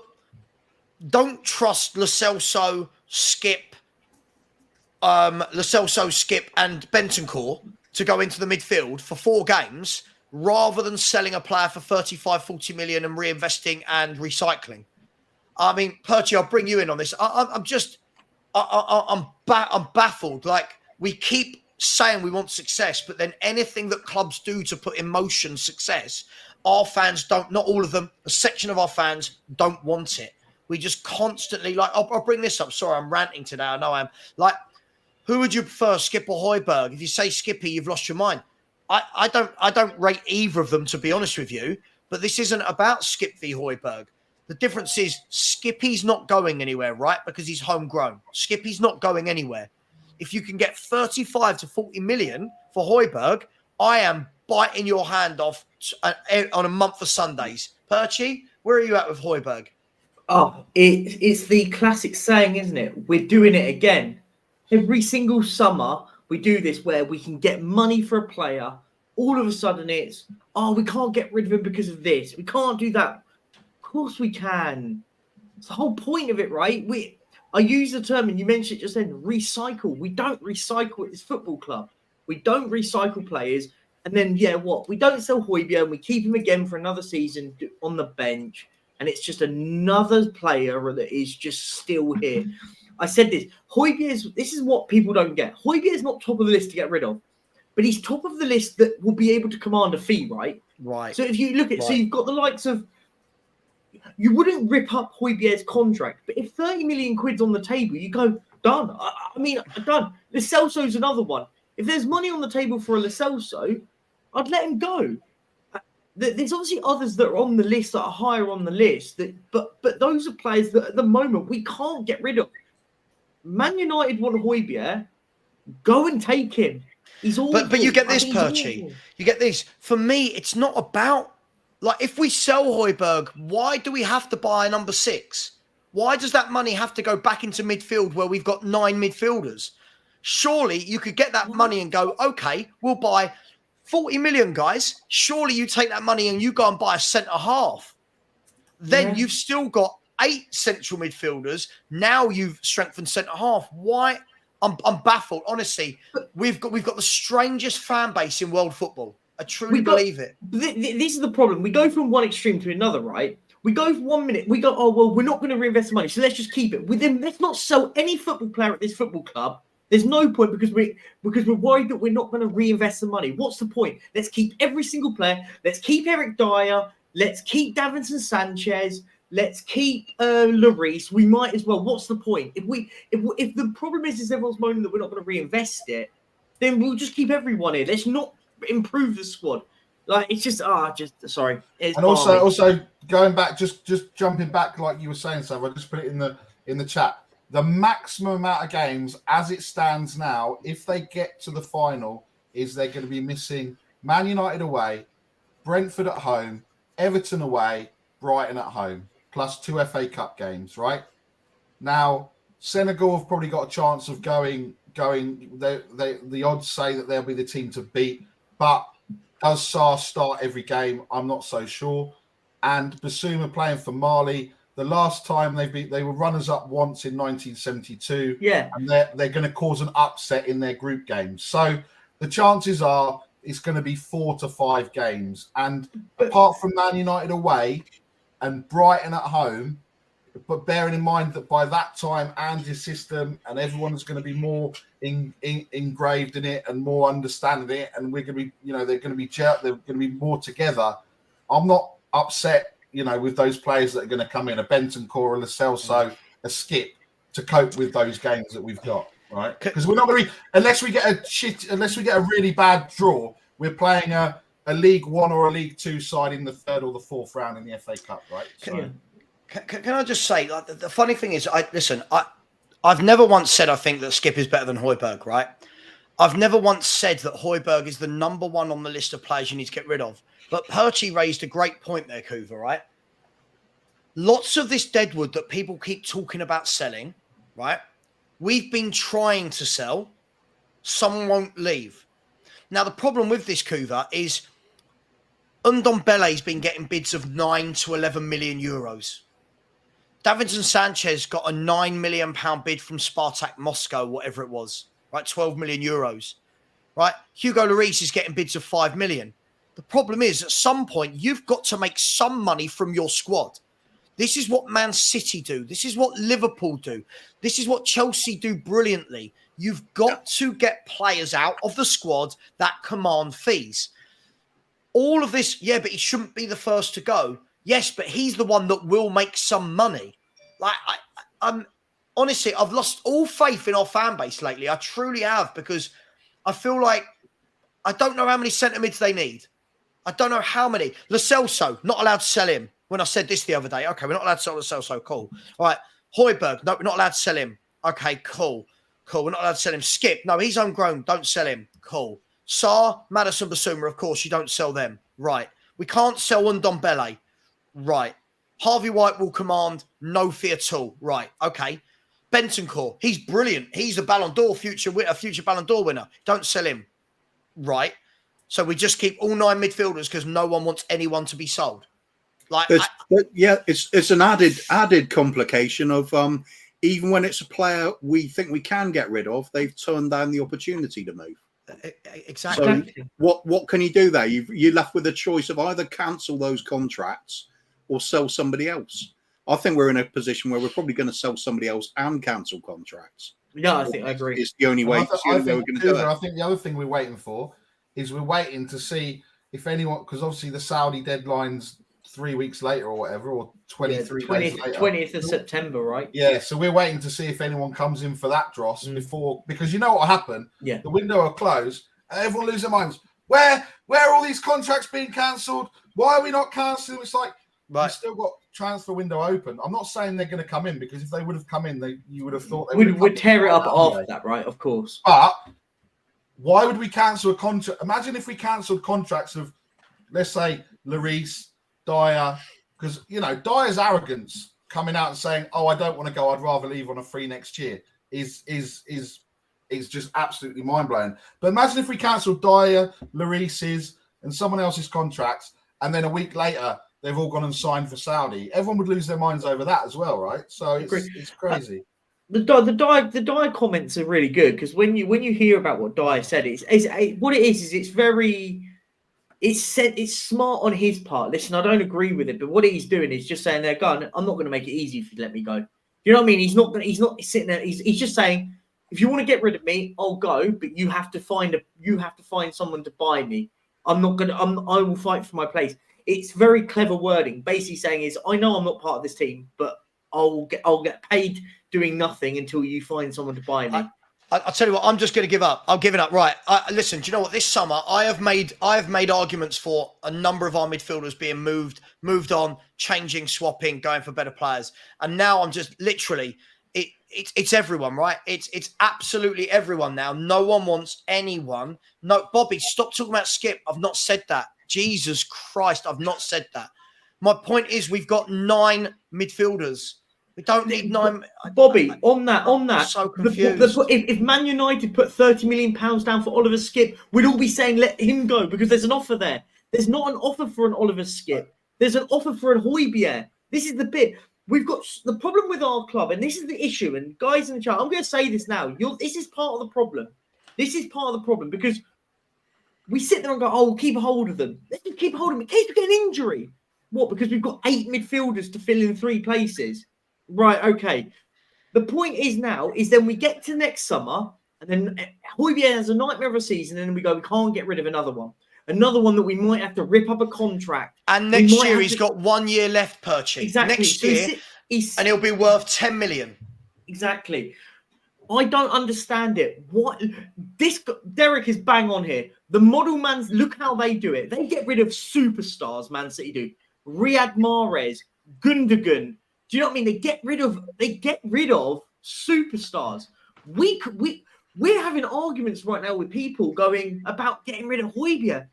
Speaker 2: don't trust Lo Celso, Skip, and Bentancur to go into the midfield for 4 games, rather than selling a player for 35, 40 million and reinvesting and recycling? I mean, Perchi, I'll bring you in on this. I'm baffled. Like, we keep saying we want success, but then anything that clubs do to put in motion success, our fans don't, not all of them, a section of our fans don't want it. We just constantly, like, I'll bring this up. Sorry, I'm ranting today. I know I am. Like, who would you prefer, Skip or Hojbjerg? If you say Skippy, you've lost your mind. I don't rate either of them, to be honest with you, but this isn't about Skip v Hojbjerg. The difference is Skippy's not going anywhere, right? Because he's homegrown. Skippy's not going anywhere. If you can get 35 to 40 million for Hojbjerg, I am biting your hand off on a month of Sundays. Perchi, where are you at with Hojbjerg?
Speaker 5: Oh, it's the classic saying, isn't it? We're doing it again. Every single summer, we do this where we can get money for a player. All of a sudden it's, we can't get rid of him because of this. We can't do that. Of course we can. It's the whole point of it, right? I use the term, and you mentioned it just then, recycle. We don't recycle at this football club. We don't recycle players. And then, we don't sell Hojbjerg and we keep him again for another season on the bench. And it's just another player that is just still here. I said this. This is what people don't get. Hojbjerg is not top of the list to get rid of, but he's top of the list that will be able to command a fee, right?
Speaker 2: Right.
Speaker 5: So if you look at, so you've got the likes of, you wouldn't rip up Hojbjerg's contract, but if 30 million quid's on the table, you go, done. I mean, done. Lo Celso's another one. If there's money on the table for a Lo Celso, I'd let him go. There's obviously others that are on the list that are higher on the list, but those are players that at the moment we can't get rid of. Man United want Hojbjerg. Go and take him. He's all.
Speaker 2: But you get this, Perchi. You get this. For me, it's not about, like, if we sell Hojbjerg, why do we have to buy a number 6? Why does that money have to go back into midfield where we've got 9 midfielders? Surely you could get that money and go, okay, we'll buy 40 million, guys. Surely you take that money and you go and buy a centre half. Then you've still got 8 central midfielders. Now you've strengthened centre half. Why? I'm baffled. Honestly, we've got the strangest fan base in world football. I truly believe it.
Speaker 5: This is the problem. We go from one extreme to another, right? We go for 1 minute. We go, oh, well, we're not going to reinvest the money, so let's just keep it. Let's not sell any football player at this football club There's no point because we're worried that we're not going to reinvest the money. What's the point? Let's keep every single player. Let's keep Eric Dyer. Let's keep Davinson Sanchez. Let's keep Lloris. We might as well. What's the point? If the problem is everyone's moaning that we're not going to reinvest it, then we'll just keep everyone in. Let's not improve the squad. Like it's just sorry. It's
Speaker 4: and also going back, just jumping back, like you were saying, Savva, I just put it in the chat. The maximum amount of games, as it stands now, if they get to the final, is they're going to be missing Man United away, Brentford at home, Everton away, Brighton at home, plus 2 FA Cup games. Right now, Senegal have probably got a chance of going. The odds say that they'll be the team to beat, but does Sarr start every game? I'm not so sure. And Basuma playing for Mali. The last time they were runners up once in 1972.
Speaker 5: Yeah,
Speaker 4: and they're going to cause an upset in their group games. So the chances are it's going to be 4 to 5 games. And apart from Man United away and Brighton at home, but bearing in mind that by that time Andy's system and everyone's going to be more engraved in it and more understanding it, and we're going to be, they're going to be more together. I'm not upset, with those players that are going to come in, a Bentancur, a Lo Celso, a Skip, to cope with those games that we've got, right? Because we're not going to be, unless we get a really bad draw, we're playing a League One or a League Two side in the 3rd or the 4th round in the FA Cup, right? So,
Speaker 2: Can I just say, like, the funny thing is, I've never once said I think that Skip is better than Hojbjerg, right? I've never once said that Hojbjerg is the number one on the list of players you need to get rid of. But Perchie raised a great point there, Kuva, right? Lots of this deadwood that people keep talking about selling, right? We've been trying to sell. Some won't leave. Now, the problem with this, Kuva, is Ndombele's been getting bids of 9 to 11 million euros. Davinson Sanchez got a £9 million bid from Spartak Moscow, whatever it was, right? 12 million euros, right? Hugo Lloris is getting bids of 5 million. The problem is, at some point, you've got to make some money from your squad. This is what Man City do. This is what Liverpool do. This is what Chelsea do brilliantly. You've got to get players out of the squad that command fees. All of this, yeah, but he shouldn't be the first to go. Yes, but he's the one that will make some money. Like, I'm honestly, I've lost all faith in our fan base lately. I truly have, because I feel like I don't know how many centre mids they need. I don't know how many. Lo Celso, not allowed to sell him. When I said this the other day, okay, we're not allowed to sell Lo Celso, cool. All right, Hojbjerg, no, we're not allowed to sell him. Okay, cool. We're not allowed to sell him. Skip, no, he's homegrown, don't sell him. Cool. Sarr, Maddison, Basuma, of course, you don't sell them. Right. We can't sell Ndombele. Right. Harvey White will command no fee at all. Right. Okay. Bentancur, he's brilliant. He's a Ballon d'Or future Ballon d'Or winner. Don't sell him. Right. So we just keep all 9 midfielders because no one wants anyone to be sold. Like,
Speaker 3: it's an added complication of even when it's a player we think we can get rid of, they've turned down the opportunity to move.
Speaker 2: Exactly.
Speaker 3: So what can you do there? You're left with a choice of either cancel those contracts or sell somebody else. I think we're in a position where we're probably going to sell somebody else and cancel contracts.
Speaker 5: Yeah, I agree.
Speaker 3: It's the only way we're going to do it.
Speaker 4: I think the other thing we're waiting for is we're waiting to see if anyone, because obviously the Saudi deadline's 3 weeks later or whatever, or 23 days later.
Speaker 5: 20th of September, right?
Speaker 4: Yeah, so we're waiting to see if anyone comes in for that dross before, because you know what will happen?
Speaker 5: Yeah.
Speaker 4: The window will close and everyone loses their minds. Where are all these contracts being cancelled? Why are we not cancelling? It's like, you've still got transfer window open. I'm not saying they're going to come in, because if they would have come in, you would have thought they
Speaker 5: would tear it up after that, right? Of course.
Speaker 4: But why would we cancel a contract? Imagine if we cancelled contracts of, let's say, Lloris, Dyer, because Dyer's arrogance coming out and saying, "Oh, I don't want to go. I'd rather leave on a free next year," is just absolutely mind blowing. But imagine if we cancelled Dyer, Lloris's, and someone else's contracts, and then a week later they've all gone and signed for Saudi. Everyone would lose their minds over that as well, right? So it's crazy.
Speaker 5: The Dyer comments are really good, because when you hear about what Dyer said, what it is it's very. It's smart on his part. Listen, I don't agree with it, but what he's doing is just saying, I'm not going to make it easy if you let me go. You know what I mean? He's not sitting there. He's just saying, if you want to get rid of me, I'll go, but you have to find someone to buy me. I will fight for my place. It's very clever wording. Basically saying is, I know I'm not part of this team, but I'll get paid doing nothing until you find someone to buy me.
Speaker 2: I'll tell you what, I'm just going to give up. I'll give it up. Right. Listen, do you know what? This summer, I have made arguments for a number of our midfielders being moved on, changing, swapping, going for better players. And now I'm just literally, it's everyone, right? It's absolutely everyone now. No one wants anyone. No, Bobby, stop talking about Skip. I've not said that. Jesus Christ, I've not said that. My point is we've got 9 midfielders. We don't need 9.
Speaker 5: Bobby, on that.
Speaker 2: I'm so confused.
Speaker 5: If Man United put £30 million down for Oliver Skip, we'd all be saying let him go because there's an offer there. There's not an offer for an Oliver Skip. There's an offer for a Hojbjerg. This is the bit. We've got the problem with our club, and this is the issue. And guys in the chat, I'm going to say this now. This is part of the problem. This is part of the problem because we sit there and go, we'll keep a hold of them. Let's just keep a hold of them in case we get an injury. What? Because we've got 8 midfielders to fill in 3 places. Right, okay. The point is now, then we get to next summer, and then Hojbjerg has a nightmare of a season, and then we go, we can't get rid of another one. Another one that we might have to rip up a contract.
Speaker 2: And next year he's got 1 year left, Perchie.
Speaker 5: Exactly.
Speaker 2: Next year, and he'll be worth 10 million.
Speaker 5: Exactly. I don't understand it. Derek is bang on here. The model Mans, look how they do it. They get rid of superstars, Man City do. Riyad Mahrez, Gundogan. Do you know what I mean? They get rid of superstars. We're having arguments right now with people going about getting rid of Hojbjerg.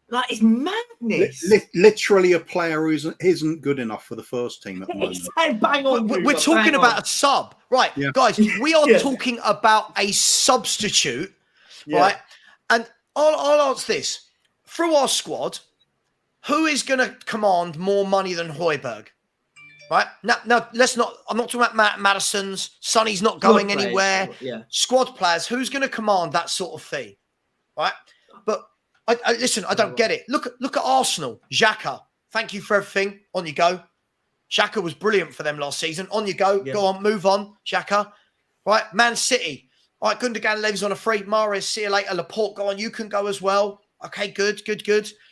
Speaker 5: Like, it's madness.
Speaker 3: Literally a player who isn't good enough for the first team at the moment.
Speaker 5: Bang on.
Speaker 2: We're talking about a sub. Right,
Speaker 3: yeah.
Speaker 2: Guys, we are talking about a substitute, right? And I'll ask this. Through our squad, who is going to command more money than Hojbjerg? Right? Now, let's not... I'm not talking about Madison's. Sonny's not going anywhere.
Speaker 5: Yeah.
Speaker 2: Squad players, who's going to command that sort of fee? Right? But... listen, I don't get it. Look at Arsenal. Xhaka, thank you for everything. On you go. Xhaka was brilliant for them last season. On you go. Yeah. Go on, move on, Xhaka. Right, Man City. All right, Gundogan, Levy's on a free. Mahrez, see you later. Laporte, go on. You can go as well. Okay, good.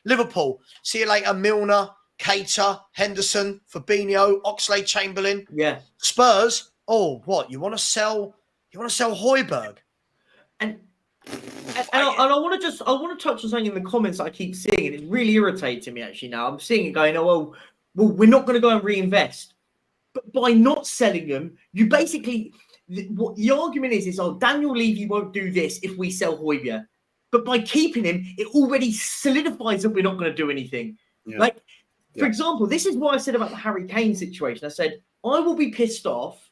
Speaker 2: Liverpool, see you later. Milner, Keita, Henderson, Fabinho, Oxlade-Chamberlain.
Speaker 5: Yeah.
Speaker 2: Spurs. Oh, what? You want to sell Hojbjerg?
Speaker 5: And I want to touch on something in the comments that I keep seeing, and it's really irritating me actually now. I'm seeing it going, well, we're not going to go and reinvest. But by not selling them, you basically, what the argument is Daniel Levy won't do this if we sell Hojbjerg. But by keeping him, it already solidifies that we're not going to do anything. Yeah. For example, this is what I said about the Harry Kane situation. I said, I will be pissed off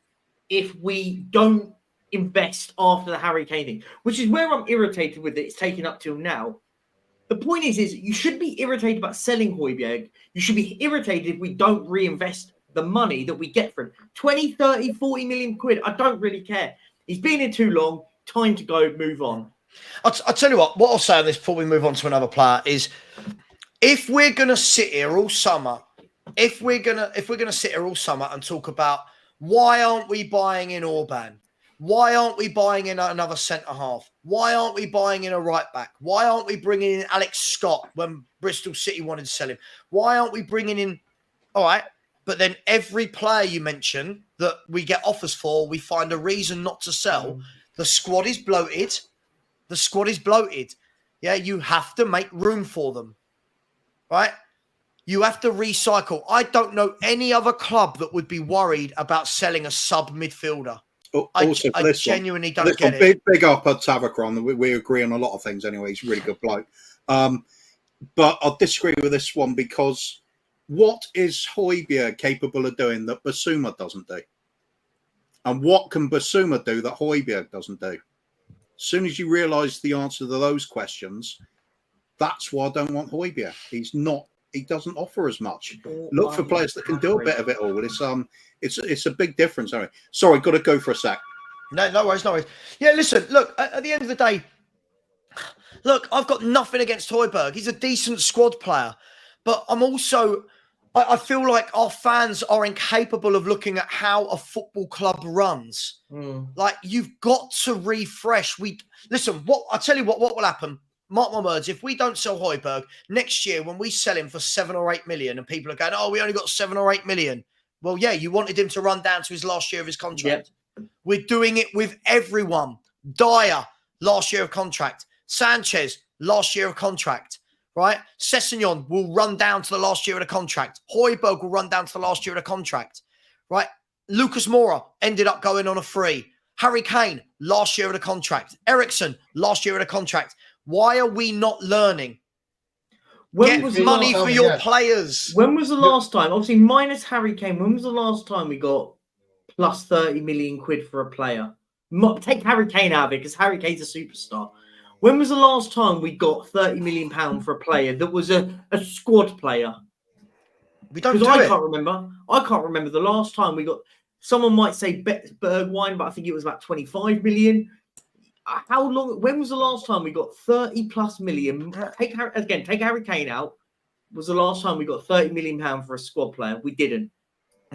Speaker 5: if we don't invest after the Harry Kane thing, which is where I'm irritated with it. It's taken up till now. The point is you should be irritated about selling Hojbjerg. You should be irritated if we don't reinvest the money that we get from him. 20, 30, 40 million quid. I don't really care. He's been here too long. Time to go, move on.
Speaker 2: I'll tell you what I'll say on this before we move on to another player is if we're going to sit here all summer, if we're going to sit here all summer and talk about why aren't we buying in Orban? Why aren't we buying in another centre-half? Why aren't we buying in a right-back? Why aren't we bringing in Alex Scott when Bristol City wanted to sell him? Why aren't we bringing in... All right, but then every player you mention that we get offers for, we find a reason not to sell. The squad is bloated. Yeah, you have to make room for them, right? You have to recycle. I don't know any other club that would be worried about selling a sub-midfielder.
Speaker 3: Also,
Speaker 2: I genuinely don't get it.
Speaker 3: Big up at Tavakron. We agree on a lot of things anyway. He's a really good bloke. But I'll disagree with this one because what is Hojbjerg capable of doing that Basuma doesn't do? And what can Basuma do that Hojbjerg doesn't do? As soon as you realise the answer to those questions, that's why I don't want Hojbjerg. He doesn't offer as much. Look for players that can do a bit of it all. It's a big difference. Anyway, sorry, got to go for a sec.
Speaker 2: No worries. Yeah, listen, look, at the end of the day, look, I've got nothing against Hojbjerg. He's a decent squad player, but I'm also I feel like our fans are incapable of looking at how a football club runs. Like, you've got to refresh. Listen, I'll tell you what will happen. Mark my words, if we don't sell Hojbjerg next year, when we sell him for 7 or 8 million and people are going, oh, we only got 7 or 8 million. Well, yeah, you wanted him to run down to his last year of his contract. Yep. We're doing it with everyone. Dyer, last year of contract. Sanchez, last year of contract. Right? Sessegnon will run down to the last year of the contract. Hojbjerg will run down to the last year of the contract. Right? Lucas Moura ended up going on a free. Harry Kane, last year of the contract. Ericsson, last year of the contract. Why are we not learning? Get money for your players.
Speaker 5: When was the last time, obviously minus Harry Kane, when was the last time we got plus 30 million quid for a player? Take Harry Kane out of it because Harry Kane's a superstar. When was the last time we got £30 million for a player that was a squad player?
Speaker 2: We don't do
Speaker 5: I can't remember. I can't remember the last time we got. Someone might say Bergwijn, but I think it was about 25 million. How long? When was the last time we got 30 plus million? Take Harry Kane out. Was the last time we got £30 million for a squad player? We didn't.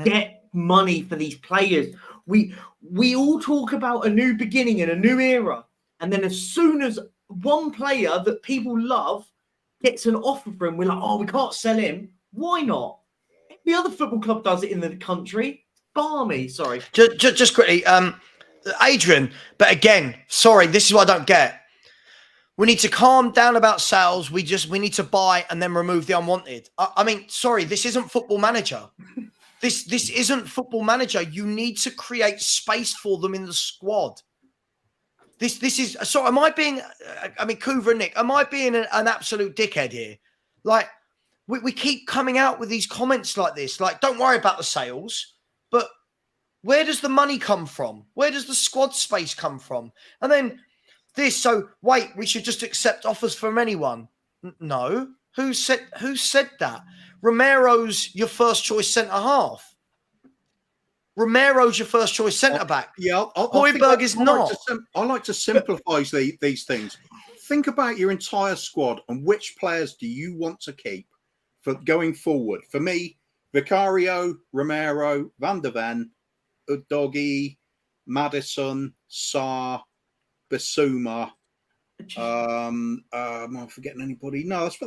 Speaker 5: Get money for these players. We all talk about a new beginning and a new era, and then as soon as one player that people love gets an offer for him, we're like, oh, we can't sell him. Why not? Every other football club does it in the country. Barmy, sorry.
Speaker 2: Just quickly, Adrian, but again, sorry, this is what I don't get. We need to calm down about sales. We need to buy and then remove the unwanted. I mean, sorry, this isn't Football Manager. This isn't Football Manager. You need to create space for them in the squad. This is, so am I being, Kuva and Nick, am I being an absolute dickhead here? Like, we keep coming out with these comments like this, like, don't worry about the sales, but where does the money come from? Where does the squad space come from? And then this, so wait, we should just accept offers from anyone. No. Who said that? Romero's your first choice centre-half. Romero's your first choice centre-back. Hojbjerg is not.
Speaker 3: I like to simplify these things. Think about your entire squad and which players do you want to keep for going forward. For me, Vicario, Romero, Van der Ven, Udogi, Maddison, Sarr, Bissouma. Am I forgetting anybody? No, that's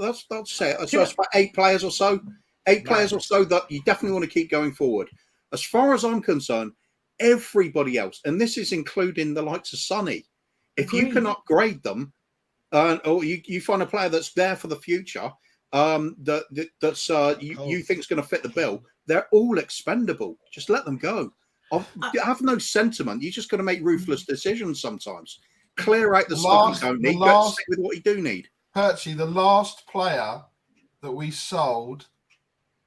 Speaker 3: say it. So that's about 8 players or so. 8 players or so that you definitely want to keep going forward. As far as I'm concerned, everybody else, and this is including the likes of Sonny, if you can upgrade them, or you find a player that's there for the future, you think is going to fit the bill, they're all expendable. Just let them go. I have no sentiment. You just got to make ruthless decisions sometimes. Clear out the stuff you don't need, but stick with what you do need.
Speaker 4: Perchy, the last player that we sold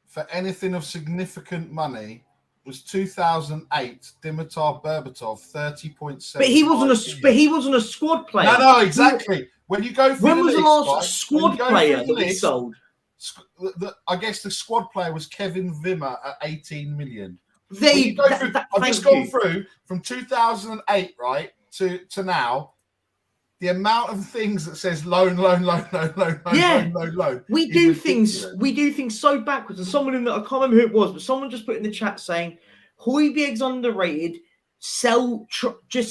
Speaker 4: for anything of significant money was 2008 Dimitar Berbatov, 30.7.
Speaker 5: But he wasn't a squad player.
Speaker 4: No, exactly. When you go for
Speaker 5: when was the last squad player that we sold?
Speaker 4: I guess the squad player was Kevin Wimmer at 18 million.
Speaker 5: I've
Speaker 4: just gone through from 2008 right to now. The amount of things that says loan.
Speaker 5: We do things so backwards. And someone I can't remember who it was, but someone just put in the chat saying Hojbjerg's underrated.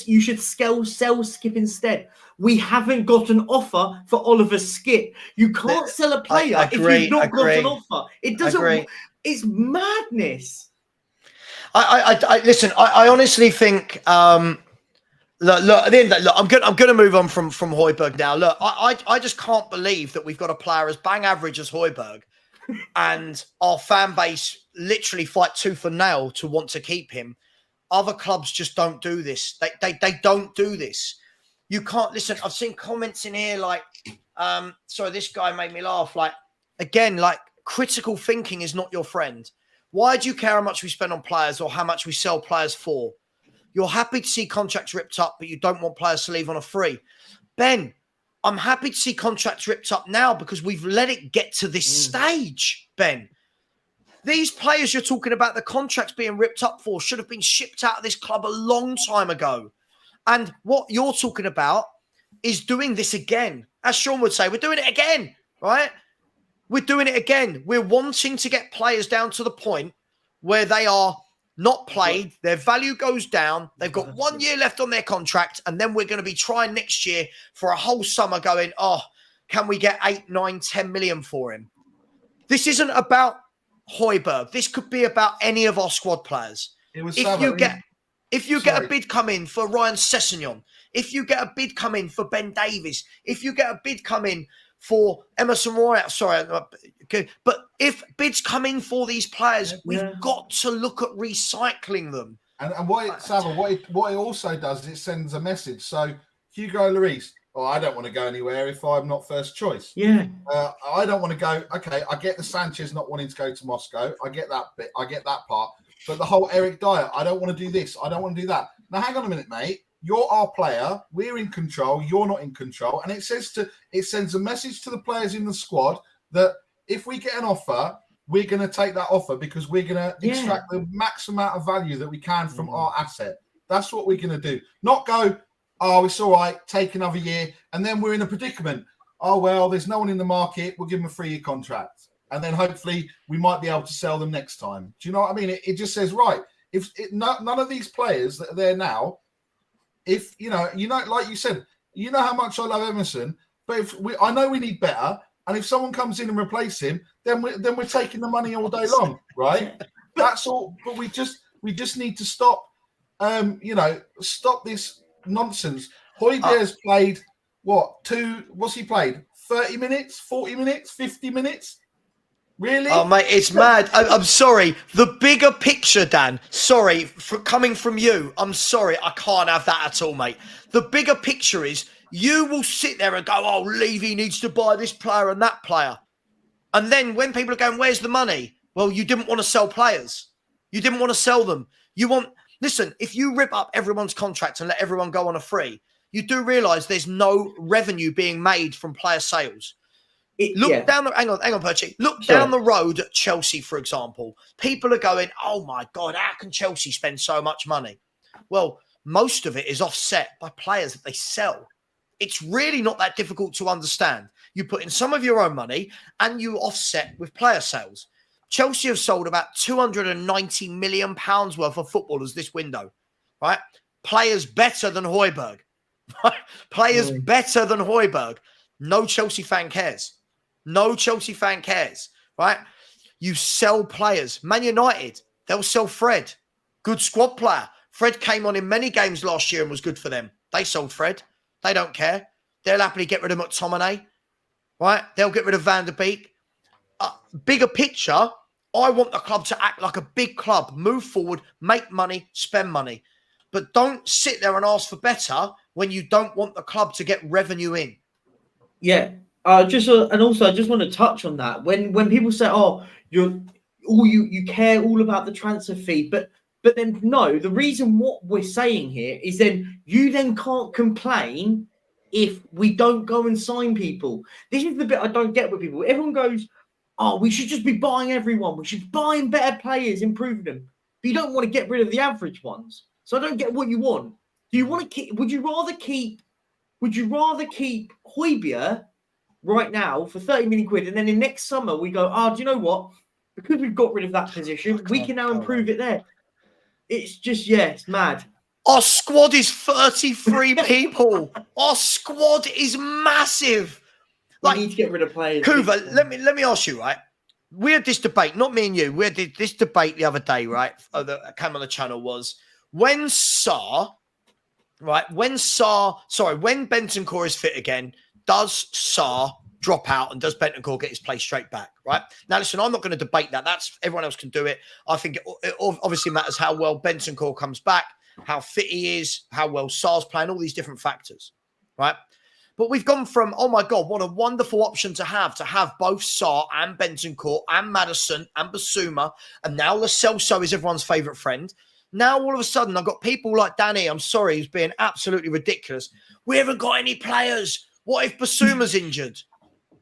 Speaker 5: You should sell Skip instead. We haven't got an offer for Oliver Skip. You can't sell a player if you've not got an offer. It doesn't. It's madness.
Speaker 2: Listen. I honestly think. Look, at the end of that, I'm going to move on from Hojbjerg now. Look, I just can't believe that we've got a player as bang average as Hojbjerg, and our fan base literally fight tooth and nail to want to keep him. Other clubs just don't do this. They don't do this. You can't listen. I've seen comments in here like, sorry, this guy made me laugh. Like, again, like critical thinking is not your friend. Why do you care how much we spend on players or how much we sell players for? You're happy to see contracts ripped up, but you don't want players to leave on a free. Ben, I'm happy to see contracts ripped up now because we've let it get to this stage, Ben. These players you're talking about, the contracts being ripped up for, should have been shipped out of this club a long time ago. And what you're talking about is doing this again. As Sean would say, we're doing it again, right? we're doing it again. We're wanting to get players down to the point where they are not played, their value goes down, they've got 1 year left on their contract, and then we're going to be trying next year for a whole summer going, oh, can we get 8, 9, 10 million for him? This isn't about Hojbjerg. This could be about any of our squad players. If you get a bid come in for Ryan Sessegnon, if you get a bid come in for Ben Davies, if you get a bid come in for Emerson Royal, but if bids come in for these players, we've got to look at recycling them.
Speaker 4: And what it also does is it sends a message. So Hugo Lloris, I don't want to go anywhere if I'm not first choice.
Speaker 5: Yeah.
Speaker 4: I don't want to go. Okay, I get the Sanchez not wanting to go to Moscow. I get that bit. I get that part. But the whole Eric Dyer, I don't want to do this. I don't want to do that. Now, hang on a minute, mate. You're our player. We're in control. You're not in control. And it sends a message to the players in the squad that if we get an offer, we're going to take that offer because we're going to extract the max amount of value that we can from our asset. That's what we're going to do. Not go, oh, it's all right, take another year. And then we're in a predicament. Oh, well, there's no one in the market. We'll give them a 3-year contract. And then hopefully we might be able to sell them next time. Do you know what I mean? It just says, right, none of these players that are there now, if, like you said, you know how much I love Emerson, but I know we need better. And if someone comes in and replace him, then we're taking the money all day long, right? That's all. But we just need to stop, stop this nonsense. Hojbjerg's played what's he played? 30 minutes, 40 minutes, 50 minutes? Really?
Speaker 2: Oh, mate, it's mad. I'm sorry. The bigger picture, Dan, sorry, for coming from you, I'm sorry. I can't have that at all, mate. The bigger picture is you will sit there and go, oh, Levy needs to buy this player and that player. And then when people are going, where's the money? Well, you didn't want to sell players. You didn't want to sell them. Listen, if you rip up everyone's contract and let everyone go on a free, you do realise there's no revenue being made from player sales. Down the hang on, Perchy. Look down the road at Chelsea, for example. People are going, oh my God, how can Chelsea spend so much money? Well, most of it is offset by players that they sell. It's really not that difficult to understand. You put in some of your own money and you offset with player sales. Chelsea have sold about £290 million worth of footballers this window, right? Players better than Hojbjerg. Players better than Hojbjerg. No Chelsea fan cares. No Chelsea fan cares, right? You sell players. Man United, they'll sell Fred. Good squad player. Fred came on in many games last year and was good for them. They sold Fred. They don't care. They'll happily get rid of McTominay, right? They'll get rid of Van der Beek. Bigger picture, I want the club to act like a big club, move forward, make money, spend money. But don't sit there and ask for better when you don't want the club to get revenue in.
Speaker 5: Yeah. I just want to touch on that. When people say, "Oh, you care all about the transfer fee," but then no, the reason what we're saying here is then you then can't complain if we don't go and sign people. This is the bit I don't get with people. Everyone goes, "Oh, we should just be buying everyone. We should be buying better players, improving them." But you don't want to get rid of the average ones. So I don't get what you want. Do you want to keep? Would you rather keep Hojbjerg right now for 30 million quid, and then in next summer we go, do you know what? Because we've got rid of that position, we can now improve it there. It's just, it's mad.
Speaker 2: Our squad is 33 people. Our squad is massive.
Speaker 5: We need to get rid of players.
Speaker 2: Kuva, let me ask you, right? We had this debate, not me and you. We had this debate the other day, right? That came on the channel was when Bentancur is fit again, does Sarr drop out and does Bentancur get his place straight back, right? Now, listen, I'm not going to debate that. That's everyone else can do it. I think it obviously matters how well Bentancur comes back, how fit he is, how well Sarr's playing, all these different factors, right? But we've gone from, oh my God, what a wonderful option to have both Sarr and Bentancur and Maddison and Basuma, and now Lo Celso is everyone's favourite friend. Now, all of a sudden, I've got people like Danny, I'm sorry, who's being absolutely ridiculous. We haven't got any players. What if Basuma's injured?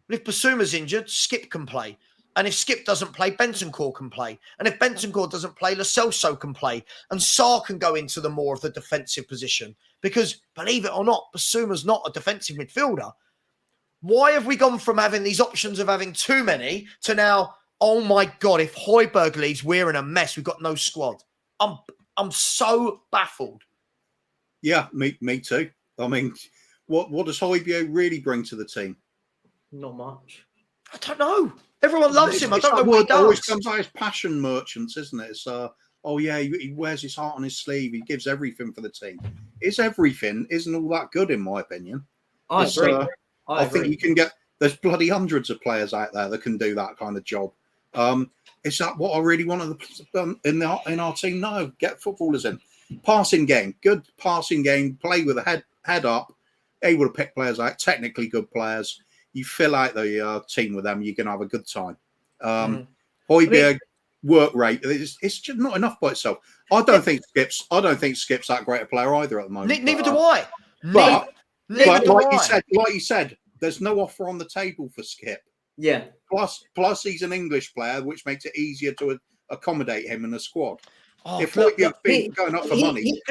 Speaker 2: If Basuma's injured, Skip can play. And if Skip doesn't play, Bentancur can play. And if Bentancur doesn't play, Lo Celso can play. And Sarr can go into the more of the defensive position. Because, believe it or not, Basuma's not a defensive midfielder. Why have we gone from having these options of having too many to now, oh my God, if Hojbjerg leaves, we're in a mess. We've got no squad. I'm so baffled.
Speaker 3: Yeah, me too. I mean, what does Hojbjerg really bring to the team?
Speaker 5: Not much.
Speaker 2: I don't know. Everyone loves him. I don't know what he
Speaker 3: It always
Speaker 2: does.
Speaker 3: comes out as passion merchants, isn't it? It's oh yeah, he wears his heart on his sleeve. He gives everything for the team. It's everything isn't all that good, in my opinion.
Speaker 5: I agree.
Speaker 3: I think you can get. There's bloody hundreds of players out there that can do that kind of job. Is that what I really want in our team? No, get footballers in. Passing game, good passing game. Play with a head up. Able to pick players out. Technically good players. You fill out the team with them, you're going to have a good time. Hojbjerg work rate, it's just not enough by itself. I don't think Skip's that great a player either at the moment.
Speaker 2: Neither do I.
Speaker 3: But
Speaker 2: Neither do
Speaker 3: like
Speaker 2: I.
Speaker 3: you said, there's no offer on the table for Skip.
Speaker 5: Yeah.
Speaker 3: Plus he's an English player, which makes it easier to accommodate him in the squad.
Speaker 2: Oh,
Speaker 3: if Hojbjerg's been going up for money,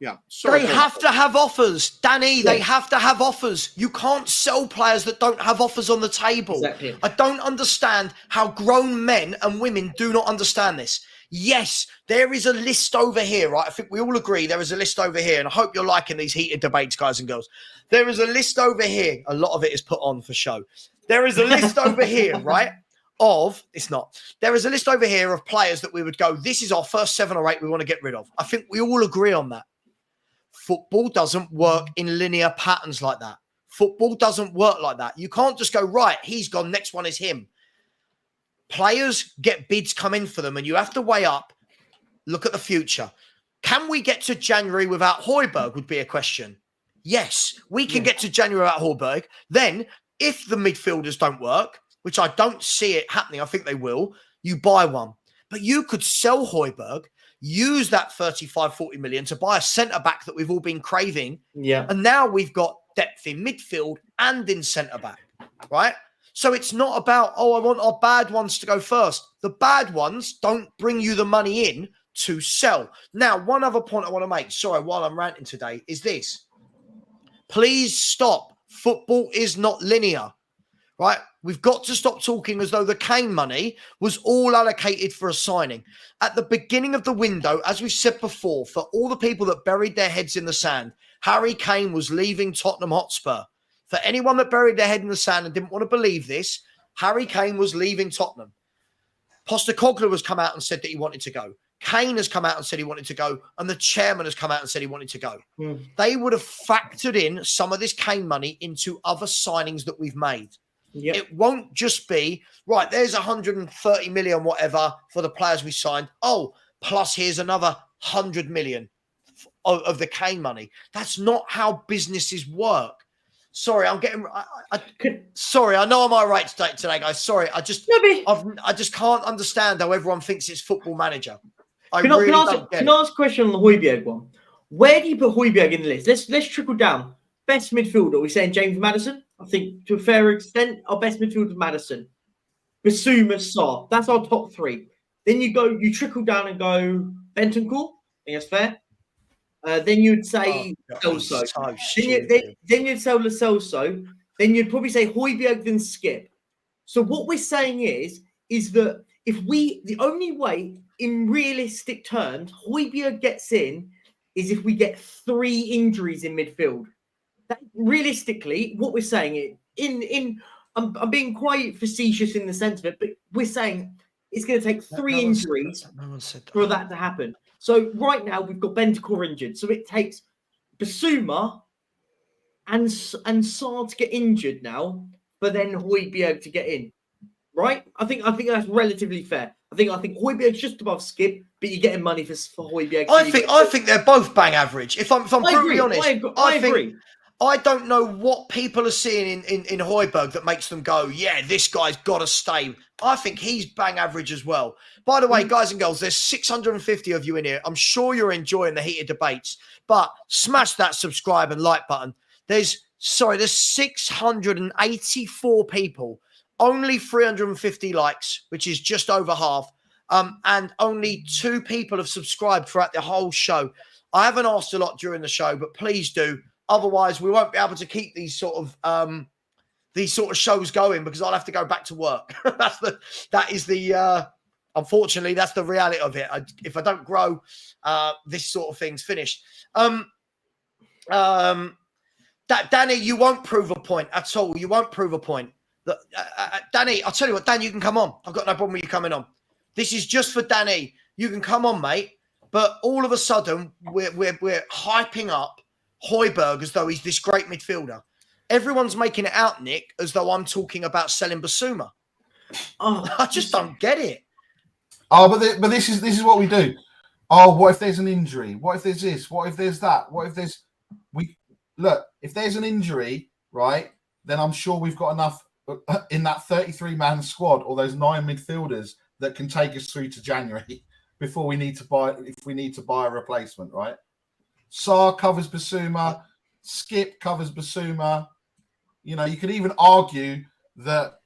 Speaker 3: yeah. Sorry,
Speaker 2: they have to have offers, Danny. They have to have offers. You can't sell players that don't have offers on the table.
Speaker 5: Exactly.
Speaker 2: I don't understand how grown men and women do not understand this. Yes, there is a list over here, right? I think we all agree there is a list over here, and I hope you're liking these heated debates, guys and girls. There is a list over here. A lot of it is put on for show. There is a list over here, right? There is a list over here of players that we would go, this is our first 7 or 8 we want to get rid of. I think we all agree on that. Football doesn't work in linear patterns like that. Football doesn't work like that. You can't just go, right, he's gone, next one is him. Players get bids come in for them, and you have to weigh up, look at the future. Can we get to January without Hojbjerg would be a question. Yes, we can get to January without Hojbjerg. Then, if the midfielders don't work, which I don't see it happening, I think they will, you buy one. But you could sell Hojbjerg, use that 35, 40 million to buy a centre-back that we've all been craving.
Speaker 5: Yeah.
Speaker 2: And now we've got depth in midfield and in centre-back, right? So it's not about, I want our bad ones to go first. The bad ones don't bring you the money in to sell. Now, one other point I want to make, sorry, while I'm ranting today, is this. Please stop. Football is not linear, right? We've got to stop talking as though the Kane money was all allocated for a signing. At the beginning of the window, as we said before, for all the people that buried their heads in the sand, Harry Kane was leaving Tottenham Hotspur. For anyone that buried their head in the sand and didn't want to believe this, Harry Kane was leaving Tottenham. Postecoglou has come out and said that he wanted to go. Kane has come out and said he wanted to go. And the chairman has come out and said he wanted to go. They would have factored in some of this Kane money into other signings that we've made. Yep. It won't just be, right, there's 130 million, whatever, for the players we signed. Oh, plus here's another 100 million of the Kane money. That's not how businesses work. Sorry, I'm getting. Sorry, I know I'm irate today, guys. Sorry, I just can't understand how everyone thinks it's Football Manager. Can I
Speaker 5: ask a question on the Hojbjerg one? Where do you put Hojbjerg in the list? Let's trickle down. Best midfielder. We're saying James Maddison. I think to a fair extent, our best midfielder is Maddison. Basuma, Sarr. That's our top 3. Then you trickle down and go Bentancur. I think that's fair. Then you'd say Celso. Then you'd say Lo Celso. Then you'd probably say Hojbjerg, then Skip. So what we're saying is that the only way in realistic terms Hojbjerg gets in is if we get 3 injuries in midfield. That, realistically, what we're saying I'm being quite facetious in the sense of it, but we're saying it's going to take 3 injuries for that to happen. So right now we've got Bentancur injured. So it takes Basuma and Sarr to get injured now, but then Hojbjerg to get in. Right? I think that's relatively fair. I think Hojbjerg's just above Skip, but you're getting money for Hojbjerg.
Speaker 2: I think they're both bang average. If I'm brutally honest, I agree. I don't know what people are seeing in Hojbjerg that makes them go, yeah, this guy's got to stay. I think he's bang average as well. By the way, guys and girls, there's 650 of you in here. I'm sure you're enjoying the heated debates, but smash that subscribe and like button. There's 684 people, only 350 likes, which is just over half, and only 2 people have subscribed throughout the whole show. I haven't asked a lot during the show, but please do. Otherwise, we won't be able to keep these sort of shows going because I'll have to go back to work. Unfortunately, that's the reality of it. If I don't grow, this sort of thing's finished. Danny, you won't prove a point at all. You won't prove a point. Danny, I'll tell you what, Dan, you can come on. I've got no problem with you coming on. This is just for Danny. You can come on, mate. But all of a sudden, we're hyping up Hojbjerg as though he's this great midfielder. Everyone's making it out, Nick, as though I'm talking about selling Basuma. Oh, I just don't get it.
Speaker 4: Oh, but this is what we do. Oh, what if there's an injury? What if there's this? What if there's that? What if there's look, if there's an injury, right, then I'm sure we've got enough in that 33-man squad or those 9 midfielders that can take us through to January before we need to buy, if we need to buy a replacement, right? Sarr covers Basuma, Skip covers Basuma. You know, you could even argue that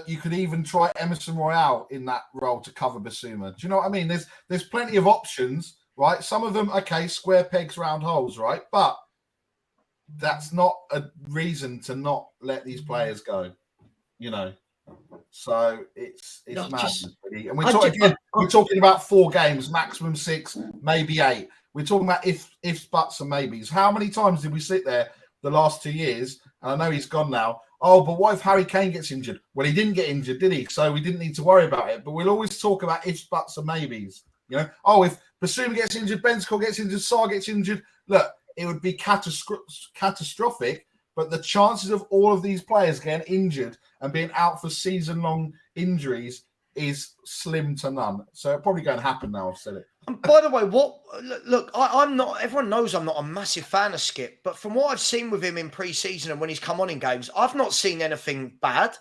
Speaker 4: you could even try Emerson Royale in that role to cover Basuma. Do you know what I mean? There's plenty of options, right? Some of them, okay, square pegs, round holes, right? But that's not a reason to not let these players go, you know. So it's madness, really. And we're talking about 4 games, maximum 6, maybe 8. We're talking about ifs, buts, and maybes. How many times did we sit there the last 2 years? And I know he's gone now. Oh, but what if Harry Kane gets injured? Well, he didn't get injured, did he? So we didn't need to worry about it. But we'll always talk about ifs, buts, and maybes. You know, oh, if Basuma gets injured, Benzco gets injured, Sarr gets injured. Look, it would be catastrophic. But the chances of all of these players getting injured and being out for season-long injuries is slim to none. So it's probably going to happen now. I've said it.
Speaker 2: And by the way, look, I'm not. Everyone knows I'm not a massive fan of Skip, but from what I've seen with him in pre-season and when he's come on in games, I've not seen anything bad.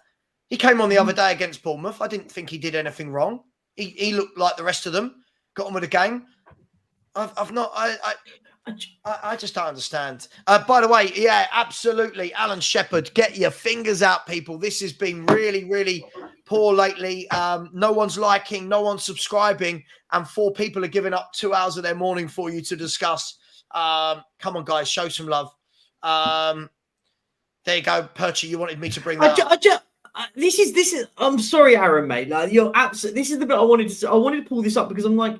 Speaker 2: He came on the other day against Bournemouth. I didn't think he did anything wrong. He looked like the rest of them. Got on with the game. I just don't understand. By the way, yeah, absolutely. Alan Shepherd, get your fingers out, people. This has been really, really poor lately. No one's liking, no one's subscribing, and 4 people are giving up 2 hours of their morning for you to discuss. Come on, guys, show some love. There you go, Perchy. You wanted me to bring that up.
Speaker 5: This is. I'm sorry, Aaron, mate. Like, you're absolutely. This is the bit I wanted to. I wanted to pull this up because I'm like,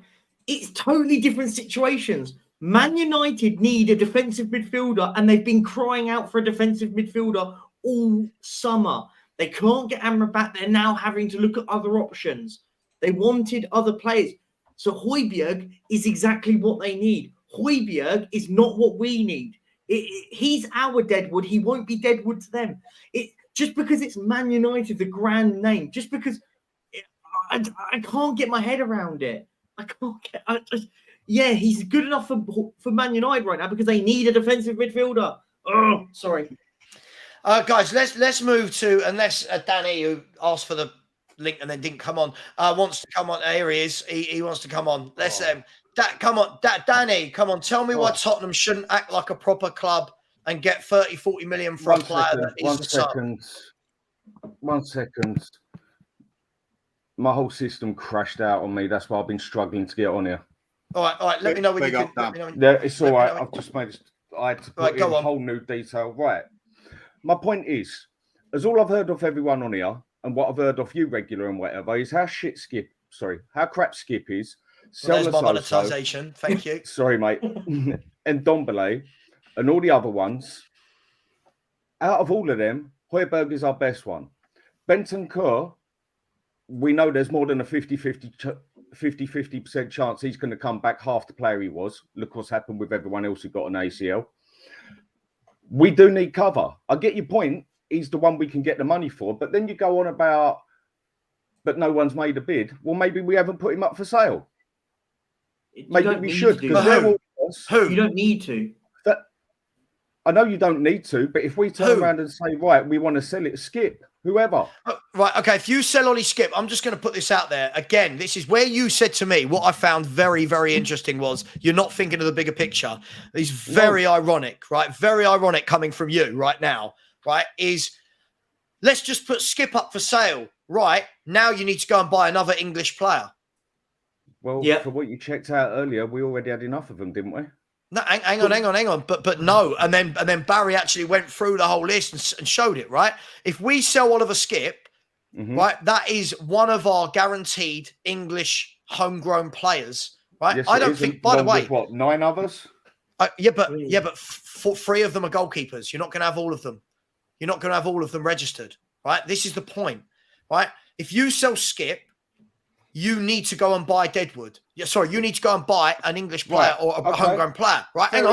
Speaker 5: it's totally different situations. Man United need a defensive midfielder, and they've been crying out for a defensive midfielder all summer. They can't get Amrabat. They're now having to look at other options. They wanted other players. So Hojbjerg is exactly what they need. Hojbjerg is not what we need. He's our Deadwood. He won't be Deadwood to them. Just because it's Man United, the grand name, just because I can't get my head around it. Yeah, he's good enough for Man United right now because they need a defensive midfielder. Oh, sorry.
Speaker 2: Guys, let's move to, unless Danny, who asked for the link and then didn't come on, wants to come on. Here he is. He wants to come on. Let's come on. Danny, come on. Tell me why Tottenham shouldn't act like a proper club and get 30, 40 million for a player.
Speaker 6: One second. My whole system crashed out on me. That's why I've been struggling to get on here.
Speaker 2: All right. Let me know when you can.
Speaker 6: Yeah, it's all right. I've just made. I had to put in a whole new detail. Right. My point is, as all I've heard of everyone on here, and what I've heard of you regular and whatever, is how crap Skip is.
Speaker 2: Well, there's my monetization. Thank you.
Speaker 6: Sorry, mate. And Dombele and all the other ones. Out of all of them, Hojbjerg is our best one. Benton Kerr, we know there's more than a 50% chance he's going to come back half the player he was. Look what's happened with everyone else who got an ACL. We do need cover. I get your point. He's the one we can get the money for. But then you go on about, but no one's made a bid. Well, maybe we haven't put him up for sale. Maybe we should.
Speaker 5: Who? You don't need to.
Speaker 6: I know you don't need to, but if we turn around and say, right, we want to sell it, Skip, whoever.
Speaker 2: Right, okay, if you sell Ollie Skip, I'm just going to put this out there. Again, this is where you said to me, what I found very, very interesting was you're not thinking of the bigger picture. It's very ironic, right? Very ironic coming from you right now, right? Is let's just put Skip up for sale. Right, now you need to go and buy another English player.
Speaker 6: Well, for what you checked out earlier, we already had enough of them, didn't we?
Speaker 2: No, hang on. But no, and then Barry actually went through the whole list and showed it, right? If we sell Oliver Skip, right, that is one of our guaranteed English homegrown players, right?
Speaker 6: Yes,
Speaker 2: I don't think. By the way,
Speaker 6: with what, 9 others?
Speaker 2: But three of them are goalkeepers. You're not going to have all of them. You're not going to have all of them registered, right? This is the point, right? If you sell Skip, you need to go and buy Deadwood. You need to go and buy an English player or a homegrown player, right?
Speaker 6: Fair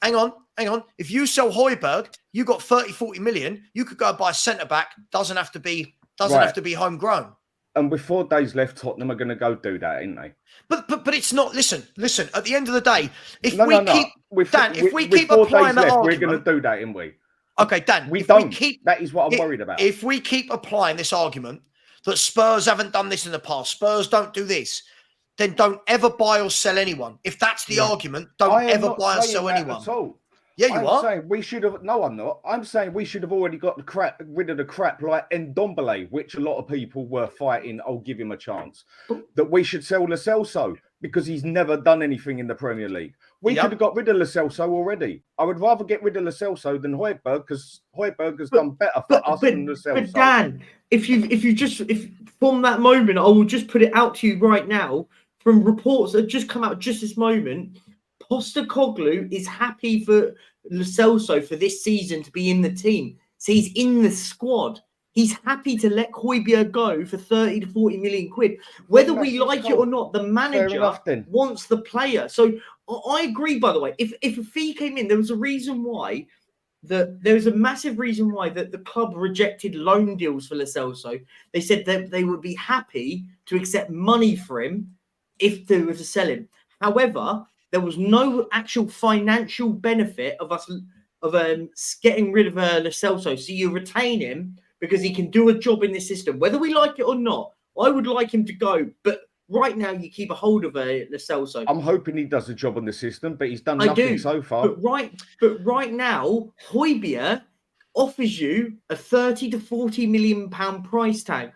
Speaker 2: Hang on. If you sell Hojbjerg, you got 30, 40 million. You could go and buy a centre-back. Doesn't have to be homegrown.
Speaker 6: And with 4 days left, Tottenham are going to go do that, ain't they?
Speaker 2: But it's not. Listen. At the end of the day, if we keep
Speaker 6: applying
Speaker 2: 4 days
Speaker 6: that
Speaker 2: left,
Speaker 6: argument, we're going to do that, ain't we?
Speaker 2: Okay, Dan.
Speaker 6: That is what I'm worried about.
Speaker 2: If we keep applying this argument that Spurs haven't done this in the past, Spurs don't do this, then don't ever buy or sell anyone. If that's the argument, don't ever buy or sell anyone.
Speaker 6: At all.
Speaker 2: Yeah, you are.
Speaker 6: Saying we should have. No, I'm not. I'm saying we should have already got rid of the crap like Ndombele, which a lot of people were fighting. I'll give him a chance. That we should sell Lo Celso because he's never done anything in the Premier League. We could have got rid of Lo Celso already. I would rather get rid of Lo Celso than Hojbjerg because Hojbjerg has done better for us than Lo Celso.
Speaker 5: But Dan, if from that moment, I will just put it out to you right now from reports that have just come out just this moment. Postecoglou is happy for Lo Celso for this season to be in the team. So he's in the squad. He's happy to let Hojbjerg go for 30 to 40 million quid. Whether we like it or not, the manager wants the player. So I agree, by the way. If a fee came in, there was a reason why there was a massive reason why that the club rejected loan deals for Lo Celso. They said that they would be happy to accept money for him if they were to sell him. However, there was no actual financial benefit of us getting rid of Lo Celso. So you retain him because he can do a job in this system. Whether we like it or not, I would like him to go. But right now, you keep a hold of Lo Celso.
Speaker 6: I'm hoping he does a job on the system, but he's done nothing so far.
Speaker 5: But right now, Hojbjerg offers you a 30 to 40 million pound price tag.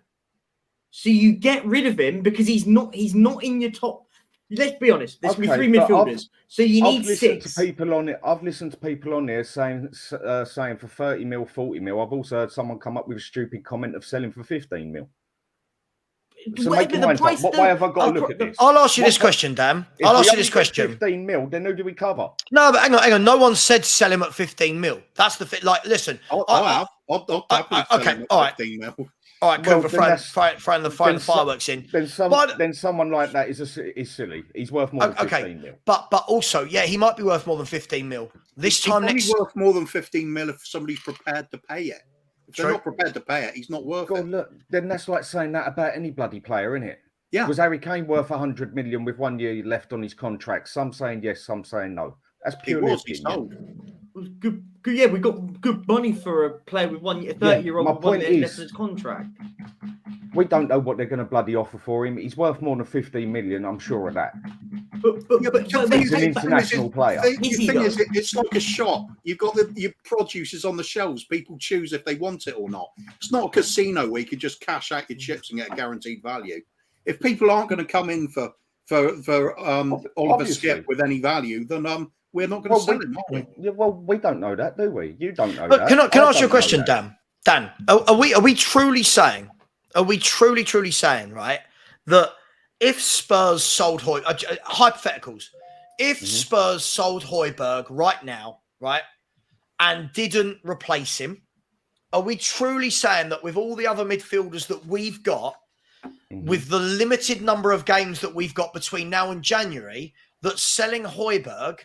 Speaker 5: So you get rid of him because he's not in your top. Let's be honest. There's 3 midfielders, so you need 6.
Speaker 6: I've listened to people on there saying for 30 mil, 40 mil. I've also heard someone come up with a stupid comment of selling for 15 mil. So make your mind up. What way have I got to look at this?
Speaker 2: I'll ask you this question, Dan. I'll ask you this question.
Speaker 6: 15 mil, then who do we cover?
Speaker 2: No, but hang on. No one said sell him at 15 mil. That's the thing. Like, listen.
Speaker 3: I'll okay,
Speaker 2: all right.
Speaker 3: 15 mil.
Speaker 2: All right, cool. Throwing the fireworks in.
Speaker 6: Then someone like that is silly. He's worth more than 15 mil.
Speaker 2: But also, yeah, he might be worth more than 15 mil. He's
Speaker 3: worth more than 15 mil if somebody's prepared to pay it. If they're not prepared to pay it, he's not worth it.
Speaker 6: Look, then that's like saying that about any bloody player, isn't it?
Speaker 3: Yeah.
Speaker 6: Was Harry Kane worth 100 million with 1 year left on his contract? Some saying yes, some saying no. That's purely
Speaker 5: good. Yeah, we got good money for a player with 1 year, 30-year-old with 1 year left on his contract.
Speaker 6: We don't know what they're going to bloody offer for him. He's worth more than 15 million, I'm sure of that.
Speaker 3: But
Speaker 6: he's an international player.
Speaker 3: The thing is, it's like a shop. You've got your produce is on the shelves. People choose if they want it or not. It's not a casino where you can just cash out your chips and get a guaranteed value. If people aren't going to come in for Oliver Skip with any value, then we're not going to sell him, are we?
Speaker 6: Yeah, well, we don't know that, do we? You don't know that.
Speaker 2: Can I ask you a question, Dan? Dan, are we truly saying? Are we truly saying, right, that if Spurs sold hypotheticals, if Spurs sold Hojbjerg right now, right, and didn't replace him, are we truly saying that with all the other midfielders that we've got, with the limited number of games that we've got between now and January, that selling Hojbjerg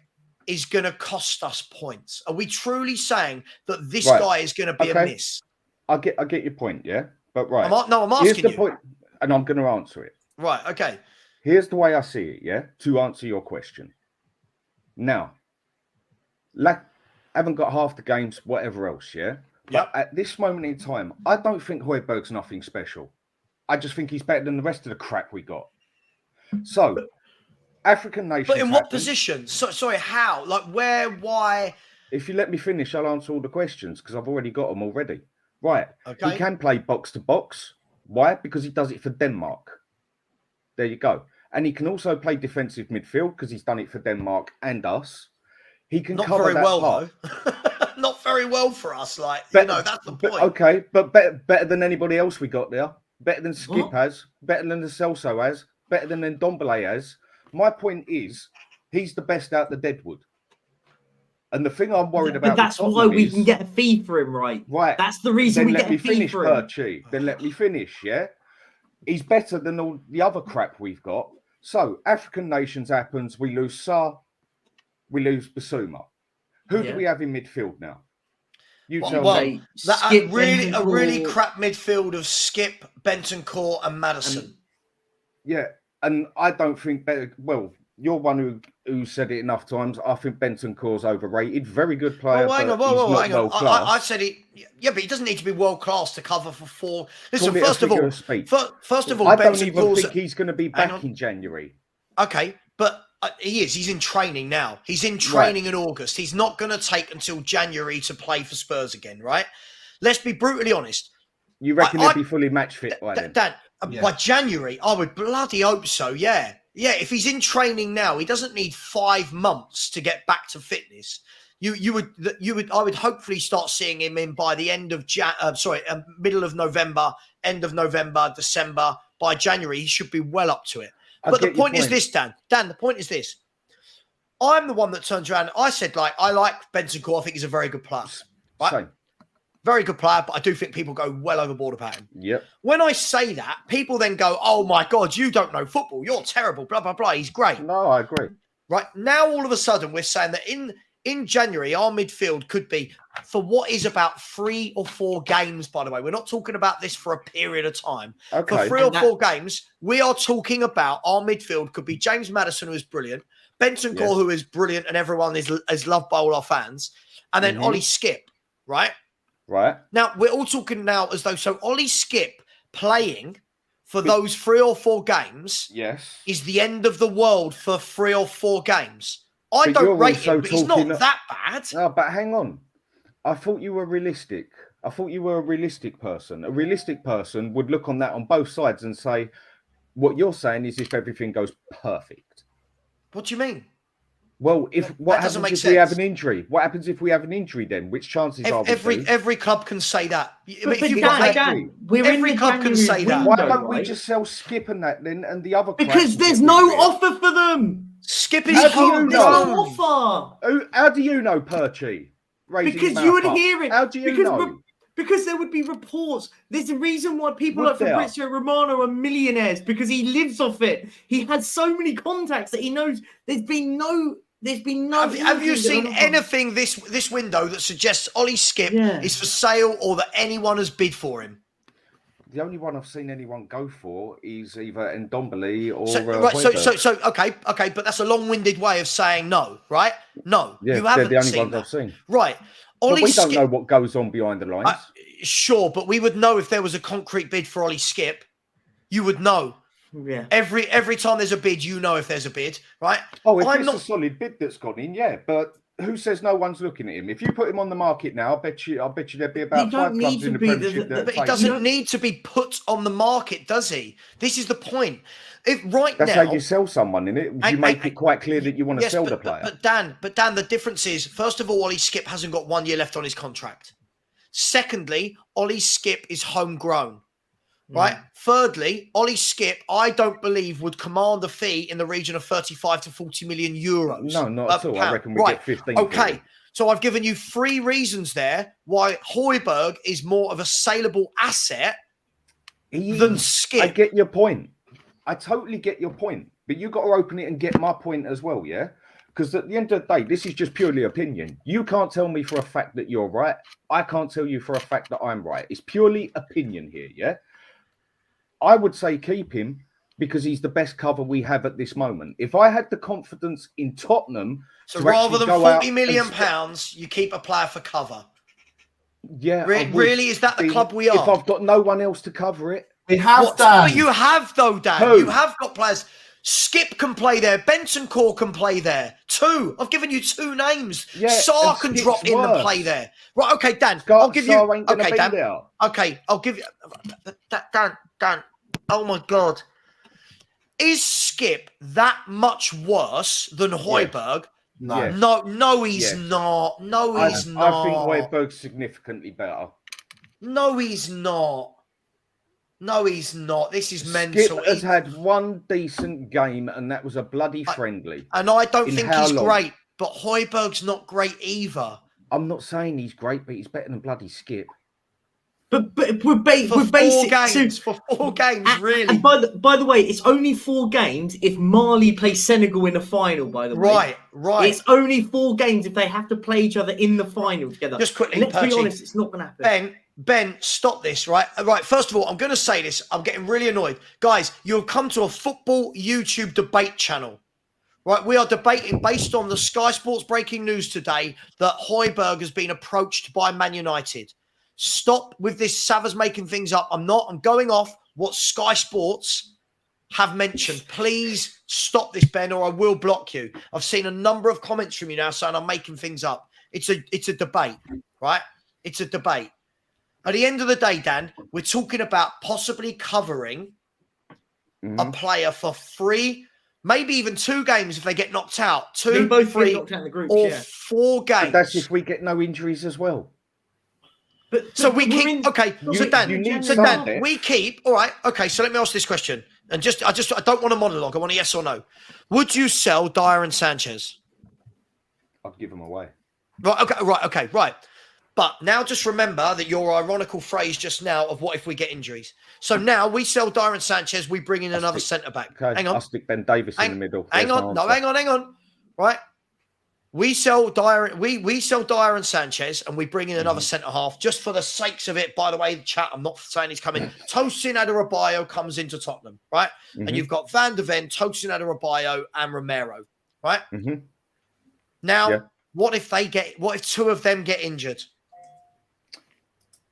Speaker 2: is going to cost us points? Are we truly saying that this guy is going to be a miss?
Speaker 6: I get your point, yeah? But right.
Speaker 2: I'm asking you.
Speaker 6: Point, and I'm going to answer it.
Speaker 2: Right, okay.
Speaker 6: Here's the way I see it, yeah? To answer your question. Now, haven't got half the games, whatever else, yeah? But at this moment in time, I don't think Hojbjerg's nothing special. I just think he's better than the rest of the crap we got. So, African nations.
Speaker 2: But in what position? Sorry, how? Like where? Why?
Speaker 6: If you let me finish, I'll answer all the questions because I've already got them already. Right.
Speaker 2: Okay.
Speaker 6: He can play box to box. Why? Because he does it for Denmark. There you go. And he can also play defensive midfield because he's done it for Denmark and us. He can
Speaker 2: Not
Speaker 6: cover
Speaker 2: very
Speaker 6: that
Speaker 2: well,
Speaker 6: part.
Speaker 2: though. Not very well for us. Like, that's the point.
Speaker 6: Okay, but better than anybody else we got there. Better than Skip
Speaker 5: What?
Speaker 6: has. Better than the Celso has. Better than Ndombele has. My point is, he's the best out the Deadwood. And the thing I'm worried about.
Speaker 5: But that's why we can get a fee for him, right?
Speaker 6: Right.
Speaker 5: That's the reason
Speaker 6: then
Speaker 5: we
Speaker 6: let
Speaker 5: get
Speaker 6: me
Speaker 5: a fee
Speaker 6: finish,
Speaker 5: for him.
Speaker 6: Perchie. Then let me finish, yeah? He's better than all the other crap we've got. So, African nations happens. We lose Sarr. We lose Basuma. Who do we have in midfield now? You tell me.
Speaker 2: A really crap midfield of Skip, Bentancur, and Maddison.
Speaker 6: Yeah, and I don't think you're one who said it enough times. I think Bentancur's overrated. Very good player.
Speaker 2: Hang on. I said it. Yeah, but he doesn't need to be world class to cover for 4. Listen, first of all,
Speaker 6: I don't even think he's going to be back in January.
Speaker 2: Okay, but he is. He's in training now. He's in training in August. He's not going to take until January to play for Spurs again, right? Let's be brutally honest.
Speaker 6: You reckon he'll be fully match fit by then?
Speaker 2: Dan, by January, I would bloody hope so. Yeah. If he's in training now, he doesn't need 5 months to get back to fitness. I would hopefully start seeing him in by the end of middle of November, end of November, December. By January, he should be well up to it. But the point is this, Dan. Dan, the point is this. I'm the one that turns around. I said, I like Bentancur. I think he's a very good player. Right?
Speaker 6: Same.
Speaker 2: Very good player, but I do think people go well overboard about him.
Speaker 6: Yep.
Speaker 2: When I say that, people then go, oh my God, you don't know football. You're terrible, blah, blah, blah. He's great.
Speaker 6: No, I agree.
Speaker 2: Right. Now, all of a sudden, we're saying that in January, our midfield could be for what is about 3 or 4 games, by the way. We're not talking about this for a period of time.
Speaker 6: Okay.
Speaker 2: For 3 or 4 games, we are talking about our midfield could be James Maddison, who is brilliant, Bentancur, who is brilliant, and everyone is loved by all our fans, and then Ollie Skip, right?
Speaker 6: Right.
Speaker 2: Now, we're all talking now as though, so Ollie Skip playing for those 3 or 4 games is the end of the world for 3 or 4 games. I don't rate him, but he's not that bad.
Speaker 6: No, but hang on. I thought you were realistic. I thought you were a realistic person. A realistic person would look on that on both sides and say, what you're saying is if everything goes perfect.
Speaker 2: What do you mean?
Speaker 6: Well, what happens if we have an injury? What happens if we have an injury then? Which chances are we?
Speaker 2: Every club can say that.
Speaker 5: Every
Speaker 2: club can say that.
Speaker 6: Why don't we just sell Skip and that then and the other?
Speaker 5: Because there's no offer for them.
Speaker 2: Skip is home.
Speaker 5: There's no offer.
Speaker 6: How do you know, Perchie?
Speaker 5: Because you would hear it.
Speaker 6: How do you know?
Speaker 5: Because there would be reports. There's a reason why people like Fabrizio Romano are millionaires, because he lives off it. He has so many contacts that he knows. There's been no.
Speaker 2: Have you seen anything this window that suggests Ollie Skip is for sale or that anyone has bid for him?
Speaker 6: The only one I've seen anyone go for is either Ndombele or
Speaker 2: Hojbjerg. Okay, but that's a long-winded way of saying no, right? No,
Speaker 6: yeah,
Speaker 2: you haven't
Speaker 6: they're the only
Speaker 2: seen
Speaker 6: ones
Speaker 2: that.
Speaker 6: I've seen.
Speaker 2: Right.
Speaker 6: But we don't know what goes on behind the lines.
Speaker 2: Sure, but we would know if there was a concrete bid for Ollie Skip. You would know.
Speaker 5: Yeah.
Speaker 2: Every time there's a bid, you know if there's a bid, right?
Speaker 6: Oh, if it's a solid bid that's gone in, yeah. But who says no one's looking at him? If you put him on the market now, I bet you there'd be about 5 clubs in the Premiership.
Speaker 2: But he doesn't need to be put on the market, does he? This is the point. That's
Speaker 6: how you sell someone, innit? You make it quite clear that you want to sell the player.
Speaker 2: But Dan, the difference is, first of all, Ollie Skip hasn't got 1 year left on his contract. Secondly, Ollie Skip is homegrown. Right. Thirdly, Ollie Skip, I don't believe would command a fee in the region of 35 to 40 million euros.
Speaker 6: No, not at all. I reckon we get 15.
Speaker 2: Okay. So I've given you 3 reasons there why Hojbjerg is more of a saleable asset than Skip.
Speaker 6: I get your point. I totally get your point. But you've got to open it and get my point as well, yeah? Because at the end of the day, this is just purely opinion. You can't tell me for a fact that you're right. I can't tell you for a fact that I'm right. It's purely opinion here, yeah? I would say keep him because he's the best cover we have at this moment. If I had the confidence in Tottenham...
Speaker 2: So rather than £40 million, you keep a player for cover?
Speaker 6: Yeah.
Speaker 2: Really? Is that the club we are?
Speaker 6: If I've got no one else to cover it.
Speaker 4: We have, Dan.
Speaker 2: But you have, though, Dan.
Speaker 6: Who?
Speaker 2: You have got players... Skip can play there. Bentancur can play there. 2. I've given you 2 names. Yeah, Sarr can drop in and play there. Right, okay, Dan. I'll give you... Okay, Dan. Okay, I'll give you... Dan. Oh, my God. Is Skip that much worse than Hojbjerg
Speaker 4: No.
Speaker 6: Yeah.
Speaker 2: No, he's
Speaker 6: Yeah.
Speaker 2: not. No,
Speaker 6: I
Speaker 2: he's
Speaker 6: think
Speaker 2: not.
Speaker 6: Hojbjerg's significantly better.
Speaker 2: No, he's not. No, he's not. This is
Speaker 6: Skip
Speaker 2: mental.
Speaker 6: has had one decent game, and that was a bloody
Speaker 2: I-
Speaker 6: friendly.
Speaker 2: And I don't
Speaker 6: In
Speaker 2: think
Speaker 6: how
Speaker 2: he's
Speaker 6: long?
Speaker 2: great, but Hojbjerg's not great either.
Speaker 6: I'm not saying he's great, but he's better than bloody Skip.
Speaker 5: But we're
Speaker 2: For
Speaker 5: basic.
Speaker 2: 4 games, for 4 games, really.
Speaker 5: And by the way, it's only 4 games if Mali plays Senegal in the final. By the way,
Speaker 2: Right.
Speaker 5: It's only 4 games if they have to play each other in the final together.
Speaker 2: Just quickly,
Speaker 5: And let's be
Speaker 2: Perchy.
Speaker 5: honest, it's not going to happen.
Speaker 2: Ben, stop this, right? Right, first of all, I'm going to say this. I'm getting really annoyed. Guys, you've come to a football YouTube debate channel, right? We are debating based on the Sky Sports breaking news today that Hojbjerg has been approached by Man United. Stop with this Savva's making things up. I'm going off what Sky Sports have mentioned. Please stop this, Ben, or I will block you. I've seen a number of comments from you now saying I'm making things up. It's a debate, right? It's a debate. At the end of the day, Dan, we're talking about possibly covering a player for 3, maybe even 2 games if they get knocked out. 2,
Speaker 5: both
Speaker 2: 3,
Speaker 5: get knocked out in the groups,
Speaker 2: or
Speaker 5: yeah.
Speaker 2: 4 games.
Speaker 6: But that's if we get no injuries as well.
Speaker 2: So we keep Dan, we keep all right. Okay, so let me ask this question, and I don't want a monologue. I want a yes or no. Would you sell Dyer and Sanchez?
Speaker 6: I'd give them away.
Speaker 2: Right. But now just remember that your ironical phrase just now of what if we get injuries. So now we sell Dyer and Sanchez, we bring in another centre back.
Speaker 6: Okay,
Speaker 2: Hang on.
Speaker 6: I'll stick Ben Davis in the middle.
Speaker 2: Hang on. Right. We sell Dyer. We sell Dyer and Sanchez, and we bring in another centre half just for the sakes of it. By the way, the chat. I'm not saying he's coming. Tosin Adarabioyo comes into Tottenham, right? And you've got Van der Ven, Tosin Adarabioyo, and Romero, right? Now, what if 2 of them get injured?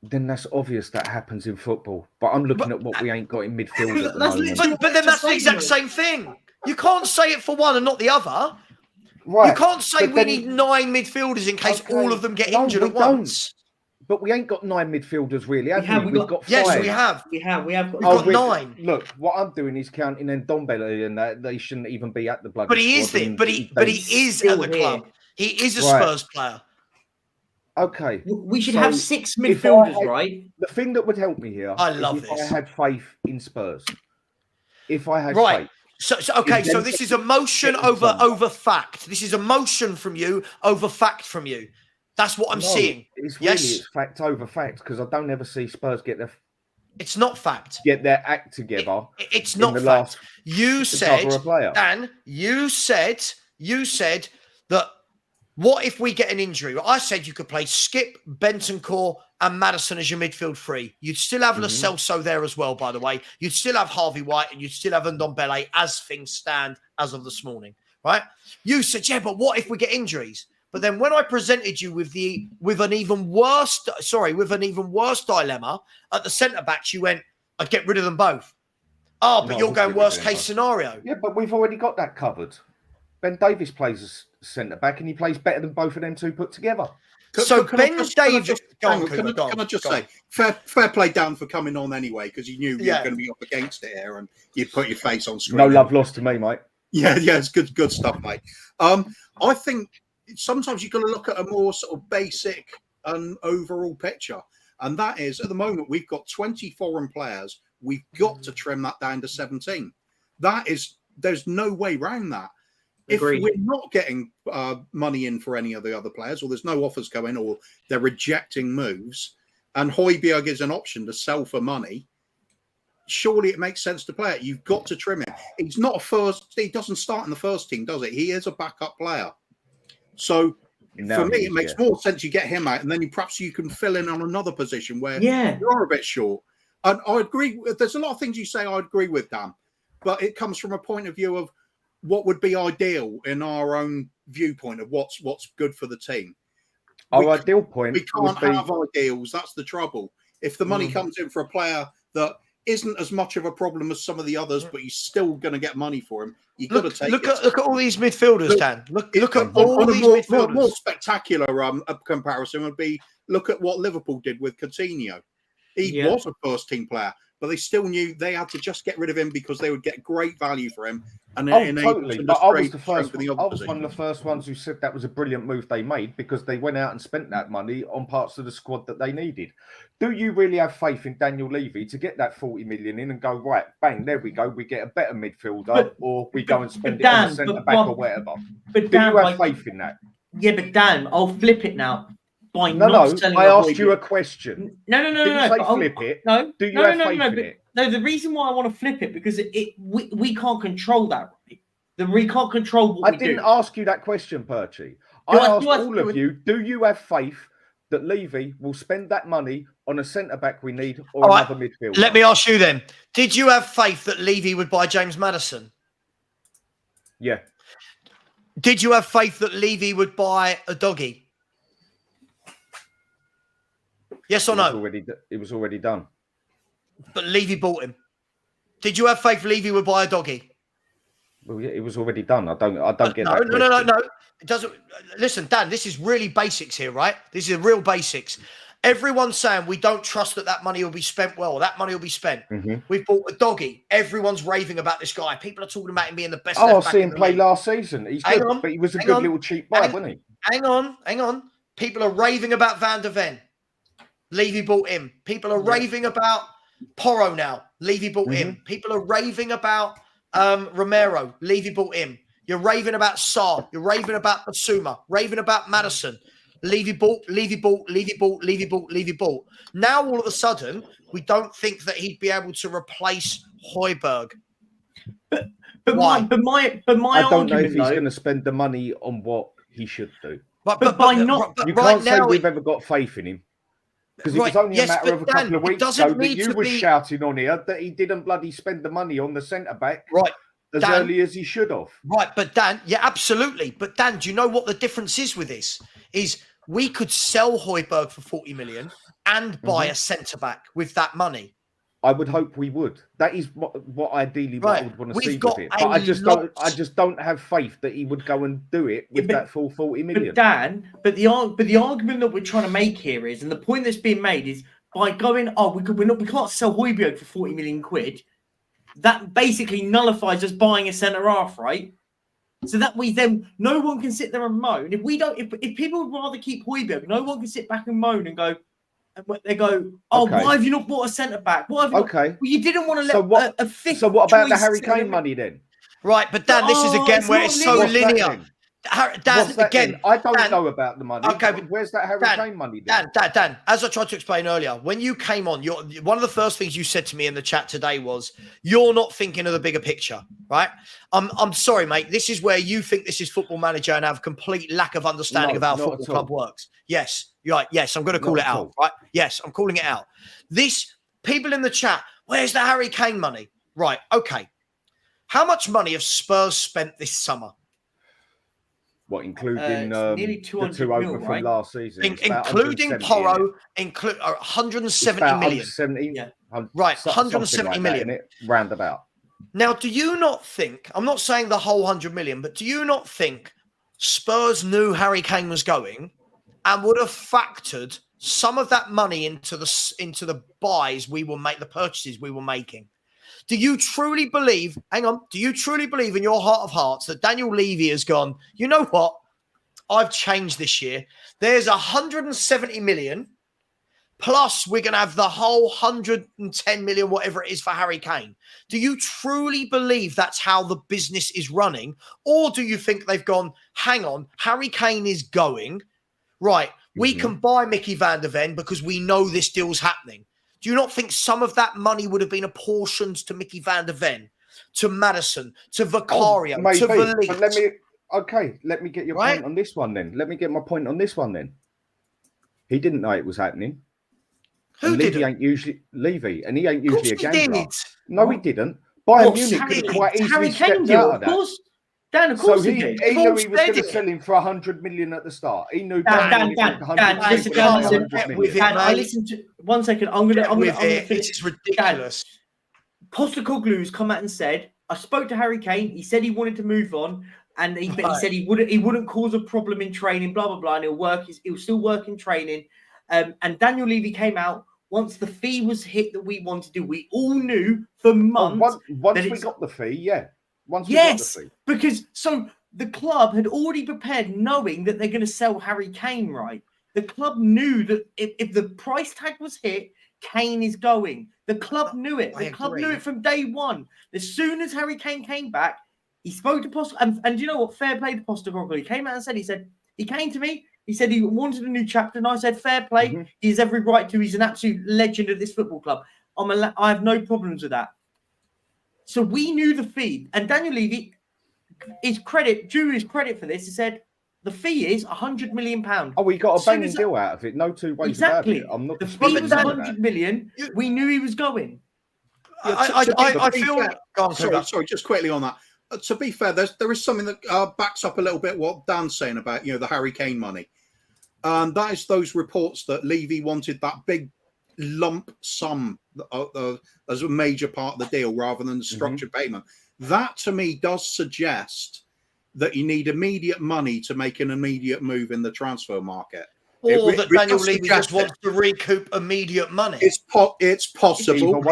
Speaker 6: Then that's obvious that happens in football. But I'm looking at what we ain't got in midfield at the moment.
Speaker 2: But then that's the exact same thing. You can't say it for one and not the other.
Speaker 6: Right.
Speaker 2: You can't say we need 9 midfielders in case all of them get injured at once.
Speaker 6: But we ain't got 9 midfielders really, have we? We've got 5.
Speaker 2: Yes, we have.
Speaker 5: We have got.
Speaker 2: We've got 9.
Speaker 6: Look, what I'm doing is counting Ndombele, and that they shouldn't even be at the bloody.
Speaker 2: But he is there. But he is at the club. He is a Spurs player.
Speaker 6: Okay.
Speaker 5: We should have 6 midfielders, right?
Speaker 6: The thing that would help me here
Speaker 2: I love
Speaker 6: if
Speaker 2: this.
Speaker 6: I had faith in Spurs. If I had
Speaker 2: Right.
Speaker 6: faith.
Speaker 2: So this is emotion over fact. This is emotion from you over fact from you. That's what I'm seeing.
Speaker 6: It's really it's fact over fact because I don't ever see Spurs get their.
Speaker 2: It's not fact.
Speaker 6: Get their act together.
Speaker 2: It's not fact. You said,
Speaker 6: Dan.
Speaker 2: You said that. What if we get an injury? I said you could play Skip, Bentancur, and Maddison as your midfield 3. You'd still have Lo Celso there as well, by the way. You'd still have Harvey White, and you'd still have Ndombele as things stand as of this morning, right? You said, yeah, but what if we get injuries? But then when I presented you with an even worse dilemma at the centre backs, you went, I'd get rid of them both. Oh, but you're going worst case scenario.
Speaker 6: Yeah, but we've already got that covered. Ben Davis plays as centre back, and he plays better than both of them 2 put together.
Speaker 2: Can
Speaker 3: I just say, fair play, Dan, for coming on anyway, because you knew you were going to be up against it here, and you put your face on screen.
Speaker 6: No love lost to me, mate.
Speaker 3: Yeah, it's good stuff, mate. I think sometimes you've got to look at a more sort of basic and overall picture, and that is at the moment we've got 20 foreign players. We've got to trim that down to 17. There's no way around that.
Speaker 5: Agreed.
Speaker 3: If we're not getting money in for any of the other players, or there's no offers going, or they're rejecting moves, and Hojbjerg is an option to sell for money, surely it makes sense to play it. You've got to trim it. He's not a first. He doesn't start in the first team, does it? He is a backup player. So for me, it makes more sense you get him out, and then perhaps you can fill in on another position where you're a bit short. And I agree. There's a lot of things you say I agree with, Dan, but it comes from a point of view of what would be ideal in our own viewpoint of what's good for the team.
Speaker 6: Ideal point.
Speaker 3: We can't have ideals. That's the trouble. If the money comes in for a player that isn't as much of a problem as some of the others, but you're still going to get money for him, you've got to take
Speaker 2: it. Look at all these midfielders, Dan. Look at all these midfielders.
Speaker 3: More spectacular comparison would be look at what Liverpool did with Coutinho. He was a first team player, but they still knew they had to just get rid of him because they would get great value for him. and
Speaker 6: Oh,
Speaker 3: enable
Speaker 6: totally.
Speaker 3: to
Speaker 6: But I was
Speaker 3: strengthen the
Speaker 6: I was one of the first ones who said that was a brilliant move they made because they went out and spent that money on parts of the squad that they needed. Do you really have faith in Daniel Levy to get that 40 million in and go, right, bang, there we go, we get a better midfielder, or we go and spend it on the centre back or whatever?
Speaker 5: But
Speaker 6: Do
Speaker 5: Dan,
Speaker 6: you have faith in that?
Speaker 5: Yeah, but Dan, I'll flip it now.
Speaker 6: No, I asked you a question.
Speaker 5: No.
Speaker 6: Didn't say flip it.
Speaker 5: No.
Speaker 6: Do you have faith in it?
Speaker 5: No, the reason why I want to flip it because we can't control that. We can't control what we do.
Speaker 6: I didn't ask you that question, Perchy. I asked all of you, do you have faith that Levy will spend that money on a centre-back we need or another midfielder?
Speaker 2: Let me ask you then. Did you have faith that Levy would buy James Maddison?
Speaker 6: Yeah.
Speaker 2: Did you have faith that Levy would buy a doggy? Yes or no?
Speaker 6: It was already done.
Speaker 2: But Levy bought him. Did you have faith Levy would buy a doggy?
Speaker 6: Well, yeah, it was already done. I don't get that.
Speaker 2: No. It doesn't. Listen, Dan, this is really basics here, right? This is real basics. Everyone's saying we don't trust that money will be spent well. That money will be spent.
Speaker 6: Mm-hmm.
Speaker 2: We've bought a doggy. Everyone's raving about this guy. People are talking about him being the best.
Speaker 6: Oh, I see him play last season. He's good, but he was a good little cheap buy, wasn't he?
Speaker 2: Hang on. People are raving about Van der Ven. Levy bought him. People are raving about Porro now. Levy bought him. People are raving about Romero. Levy bought him. You're raving about Sarr. You're raving about Basuma. Raving about Maddison. Levy bought. Now, all of a sudden, we don't think that he'd be able to replace Hojbjerg.
Speaker 5: But my
Speaker 6: I don't
Speaker 5: argument,
Speaker 6: know if he's going to spend the money on what he should do.
Speaker 2: But
Speaker 6: you can't say we've ever got faith in him. Because it was only a matter of a couple of weeks ago that you were shouting on here that he didn't bloody spend the money on the centre-back as early as he should have.
Speaker 2: Right, but Dan, yeah, absolutely. But Dan, do you know what the difference is with this? Is we could sell Hojbjerg for 40 million and buy a centre-back with that money.
Speaker 6: I would hope we would. That is what ideally I would want to see with it. But I just don't have faith that he would go and do it with that full 40 million.
Speaker 5: But Dan, the argument that we're trying to make here is, and the point that's being made is by going, we can't sell Hojbjerg for 40 million quid. That basically nullifies us buying a centre half, right? So that we then no one can sit there and moan. If people would rather keep Hojbjerg, no one can sit back and moan and go. They go, why have you not bought a centre back? Well, you didn't want to let a fifth.
Speaker 6: So what about the Harry Kane money then?
Speaker 2: Right, but Dan, this is again where it's so linear. Dan, again,
Speaker 6: I don't know about the money. Okay, but where's that Harry Kane money then?
Speaker 2: Dan, as I tried to explain earlier, when you came on, one of the first things you said to me in the chat today was, you're not thinking of the bigger picture, right? I'm sorry, mate. This is where you think this is Football Manager and have complete lack of understanding of how a football club works. Yes, you're right. Yes, I'm going to call it out, right? Yes, I'm calling it out. This, people in the chat, where's the Harry Kane money? Right, okay. How much money have Spurs spent this summer?
Speaker 6: What, including
Speaker 5: nearly 200
Speaker 6: over from last season?
Speaker 2: Including Porro, 170 million.
Speaker 5: Yeah.
Speaker 2: Right, 170 million.
Speaker 6: Roundabout.
Speaker 2: Now, do you not think, I'm not saying the whole 100 million, but do you not think Spurs knew Harry Kane was going and would have factored some of that money into the buys we will make, the purchases we were making? Do you truly believe, do you truly believe in your heart of hearts that Daniel Levy has gone, you know what? I've changed this year. There's 170 million, plus we're going to have the whole 110 million, whatever it is, for Harry Kane. Do you truly believe that's how the business is running? Or do you think they've gone, hang on, Harry Kane is going, right, we can buy Mickey van der Ven because we know this deal's happening. Do you not think some of that money would have been apportioned to Mickey van der Ven, to Maddison, to Vicario, to Valise?
Speaker 6: But let me get your point on this one then. Let me get my point on this one then. He didn't know it was happening.
Speaker 2: Who did?
Speaker 6: Levy ain't usually a gambler.
Speaker 2: Did.
Speaker 6: No, he didn't. Bayern Munich could have quite easily stepped out of that.
Speaker 5: Dan, of course he
Speaker 6: did. He knew he was going to sell him for 100 million at the start. He knew. Dan,
Speaker 5: I listened to 1 second. I'm gonna finish.
Speaker 2: It's ridiculous.
Speaker 5: Postecoglou's come out and said, I spoke to Harry Kane. He said he wanted to move on, and he said he wouldn't cause a problem in training. Blah blah blah. And he'll still work in training. And Daniel Levy came out once the fee was hit that we wanted to do. We all knew for months.
Speaker 6: Once we got the fee, yeah. Once we got the
Speaker 5: Yes,
Speaker 6: fee.
Speaker 5: because so the club had already prepared, knowing that they're going to sell Harry Kane, right? The club knew that if the price tag was hit, Kane is going. The club knew it. The club knew it from day one. As soon as Harry Kane came back, he spoke to Postecoglou. And you know what? Fair play to Postecoglou. He came out and said, he came to me. He said he wanted a new chapter. And I said, fair play.
Speaker 6: Mm-hmm.
Speaker 5: He has every right to. He's an absolute legend of this football club. I have no problems with that. So we knew the fee. And Daniel Levy, due his credit for this, he said, the fee is £100 million.
Speaker 6: Oh, we got a banging deal out of it. No two ways about it. I'm not.
Speaker 5: The fee was 100 million. We knew he was going.
Speaker 2: I feel.
Speaker 3: Sorry, just quickly on that. To be fair, there is something that backs up a little bit what Dan's saying about the Harry Kane money. That is those reports that Levy wanted that big lump sum as a major part of the deal rather than the structured payment. That to me does suggest that you need immediate money to make an immediate move in the transfer market.
Speaker 2: Or that Daniel Levy just wants to recoup immediate money.
Speaker 3: It's possible. It's possible.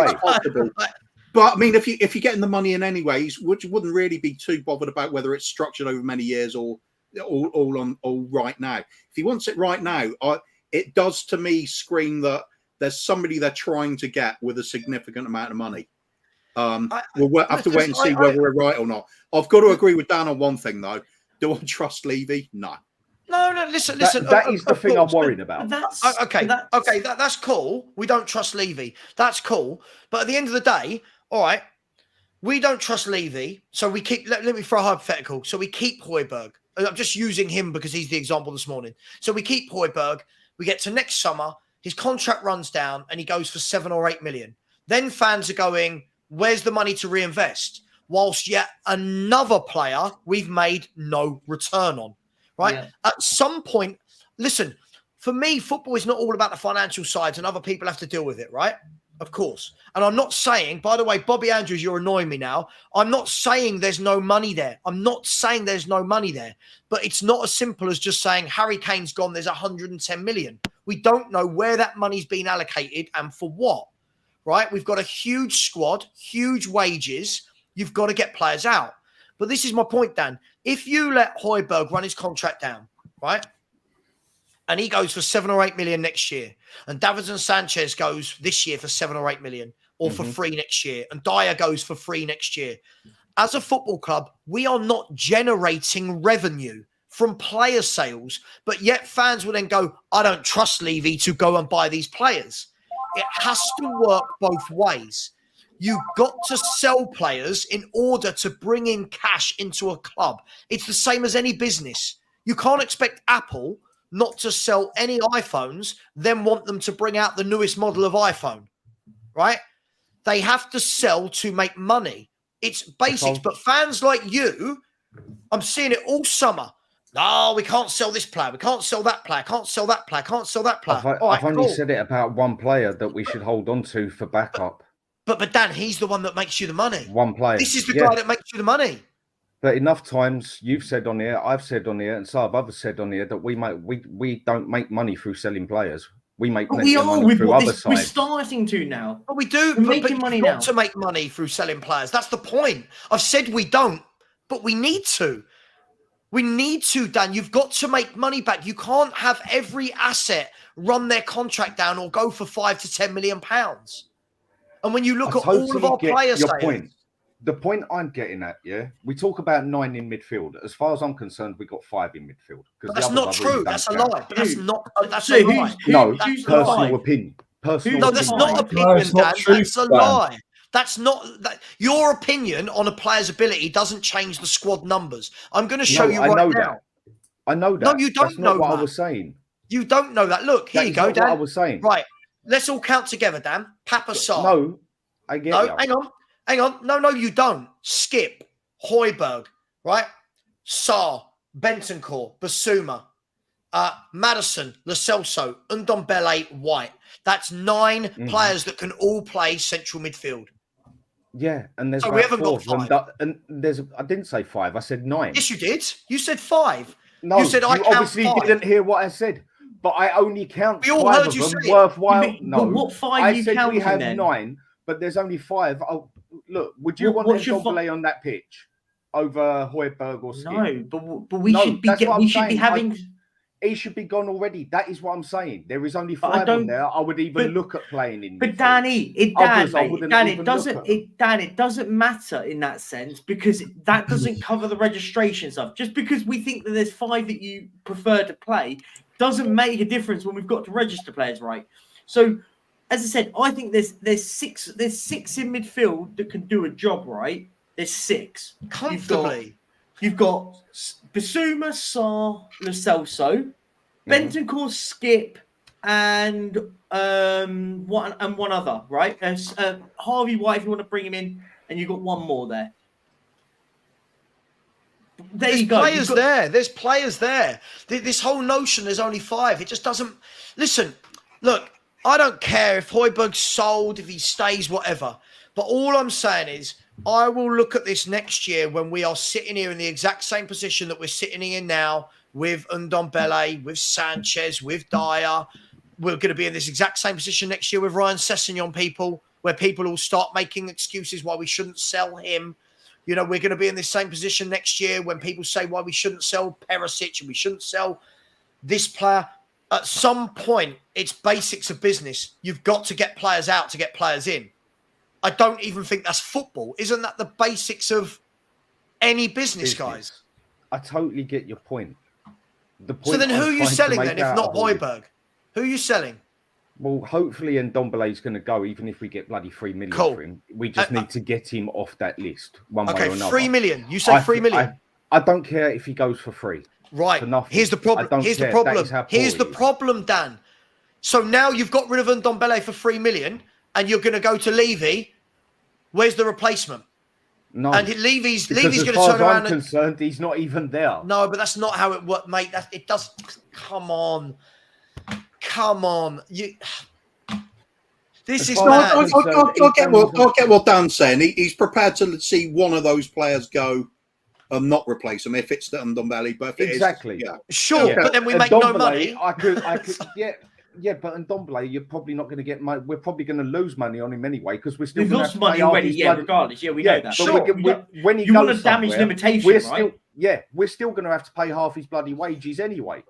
Speaker 3: But I mean, if you're getting the money in anyways, which wouldn't really be too bothered about whether it's structured over many years or all right now. If he wants it right now, it does to me scream that there's somebody they're trying to get with a significant amount of money. We'll have to wait and see whether we're right or not. I've got to agree with Dan on one thing though. Do I trust Levy? No.
Speaker 2: No. Listen.
Speaker 6: That is the thing I'm worried about.
Speaker 2: That's cool. We don't trust Levy. That's cool. But at the end of the day, all right, we don't trust Levy. So we keep. Let me throw a hypothetical. So we keep Hojbjerg. I'm just using him because he's the example this morning. So we keep Hojbjerg. We get to next summer. His contract runs down and he goes for 7 or 8 million. Then fans are going, where's the money to reinvest? Whilst yet another player we've made no return on, right? Yeah. At some point, listen, for me, football is not all about the financial sides and other people have to deal with it, right? Of course. And I'm not saying, by the way, Bobby Andrews, you're annoying me now. I'm not saying there's no money there. But it's not as simple as just saying Harry Kane's gone, there's 110 million. We don't know where that money's been allocated and for what, right? We've got a huge squad, huge wages. You've got to get players out. But this is my point, Dan. If you let Hojbjerg run his contract down, right? And he goes for 7 or 8 million next year. And Davinson Sanchez goes this year for 7 or 8 million or for free next year. And Dyer goes for free next year. As a football club, we are not generating revenue from player sales. But yet fans will then go, I don't trust Levy to go and buy these players. It has to work both ways. You've got to sell players in order to bring in cash into a club. It's the same as any business. You can't expect Apple not to sell any iPhones, then want them to bring out the newest model of iPhone, right? They have to sell to make money. It's basics. But fans like you, I'm seeing it all summer. No, we can't sell this player. We can't sell that player. Can't sell that player. Can't sell that player.
Speaker 6: I've only said it about one player that we should hold on to for backup.
Speaker 2: But Dan, he's the one that makes you the money.
Speaker 6: One player.
Speaker 2: This is the guy that makes you the money.
Speaker 6: But enough times you've said on here, I've said on here, and some of others said on here that we don't make money through selling players. We make money through other sides.
Speaker 5: We're starting to now.
Speaker 2: But we do.
Speaker 5: We're making money now.
Speaker 2: To make money through selling players. That's the point. I've said we don't, but we need to. We need to, Dan. You've got to make money back. You can't have every asset run their contract down or go for £5 to £10 million. And when you look at all of our player sales.
Speaker 6: The point I'm getting at, we talk about 9 in midfield. As far as I'm concerned, we got 5 in midfield.
Speaker 2: That's not true. That's a lie. That's a lie.
Speaker 6: No, personal opinion.
Speaker 2: No, that's not opinion, Dan. That's a lie. That's not that. Your opinion on a player's ability doesn't change the squad numbers. I'm going to show you right now.
Speaker 6: I know that.
Speaker 2: No, you don't know
Speaker 6: what I was saying.
Speaker 2: You don't know that. Look, here you go, Dan.
Speaker 6: What I was saying.
Speaker 2: Right. Let's all count together, Dan. Papa Sarr.
Speaker 6: No, I get you.
Speaker 2: Hang on. No, you don't. Skip, Hojbjerg, right? Sarr, Bentancur, Basuma, Maddison, Lo Celso, Ndombele, White. That's 9 players that can all play central midfield.
Speaker 6: Yeah, and there's
Speaker 2: we haven't got 5.
Speaker 6: I didn't say 5. I said 9.
Speaker 2: Yes, you did. You said 5.
Speaker 6: No,
Speaker 2: you said I count 5.
Speaker 6: Obviously didn't hear what I said. But I only count 5 of them worthwhile. No,
Speaker 5: what 5
Speaker 6: I said we have 9, but there's only 5. Look, would you want Ndombele on that pitch? over Hojbjerg or Skip?
Speaker 5: No, but we should be having.
Speaker 6: He should be gone already. That is what I'm saying. There is only
Speaker 5: But I
Speaker 6: 5 on there. I would even look at playing in.
Speaker 5: But
Speaker 6: midfield.
Speaker 5: Danny, it doesn't matter in that sense because that doesn't cover the registration stuff. Just because we think that there's 5 that you prefer to play doesn't make a difference when we've got to register players, right? So, as I said, I think there's 6 in midfield that can do a job, right? There's 6
Speaker 2: comfortably.
Speaker 5: You've got Bissouma, Sarr, Lo Celso, Bentancur, Skip, and one other, right? Harvey White, if you want to bring him in, and you've got one more there.
Speaker 2: There's players there. There's players there. This whole notion there's only 5. It just doesn't. Listen, look, I don't care if Hojbjerg's sold, if he stays, whatever. But all I'm saying is, I will look at this next year when we are sitting here in the exact same position that we're sitting in now with Ndombele, with Sanchez, with Dyer. We're going to be in this exact same position next year with Ryan Sessegnon, people, where people will start making excuses why we shouldn't sell him. You know, we're going to be in this same position next year when people say why we shouldn't sell Perisic and we shouldn't sell this player. At some point, it's basics of business. You've got to get players out to get players in. I don't even think that's football. Isn't that the basics of any business, guys?
Speaker 6: I totally get your point.
Speaker 2: So then who are you selling then, if not Hojbjerg? Who are you selling?
Speaker 6: Well, hopefully Ndombele is going to go, even if we get bloody 3 million for him. We just need to get him off that list, one way or another.
Speaker 2: 3 million. You say 3 million?
Speaker 6: I don't care if he goes for free.
Speaker 2: Right. Here's the problem. Here's the problem, Dan. So now you've got rid of Ndombele for 3 million and you're going to go to Levy. Where's the replacement?
Speaker 6: No.
Speaker 2: And Levy's going to turn
Speaker 6: I'm
Speaker 2: around.
Speaker 6: concerned, he's not even there.
Speaker 2: No, but that's not how it works, mate. It does. Come on. This is mad.
Speaker 3: I'll get what Dan's saying. He's prepared to see one of those players go and not replace him if it's the Ndombele. But if
Speaker 6: exactly.
Speaker 3: it is,
Speaker 2: Sure, but then we make no money.
Speaker 6: I could, yeah, but Ndombele, you're probably not going to get money. We're probably going to lose money on him anyway because we're still going to have to
Speaker 5: money already. Regardless, we know that.
Speaker 2: Sure.
Speaker 6: When he
Speaker 5: you
Speaker 6: goes
Speaker 5: want a damage limitation,
Speaker 6: we're still going to have to pay half his bloody wages anyway.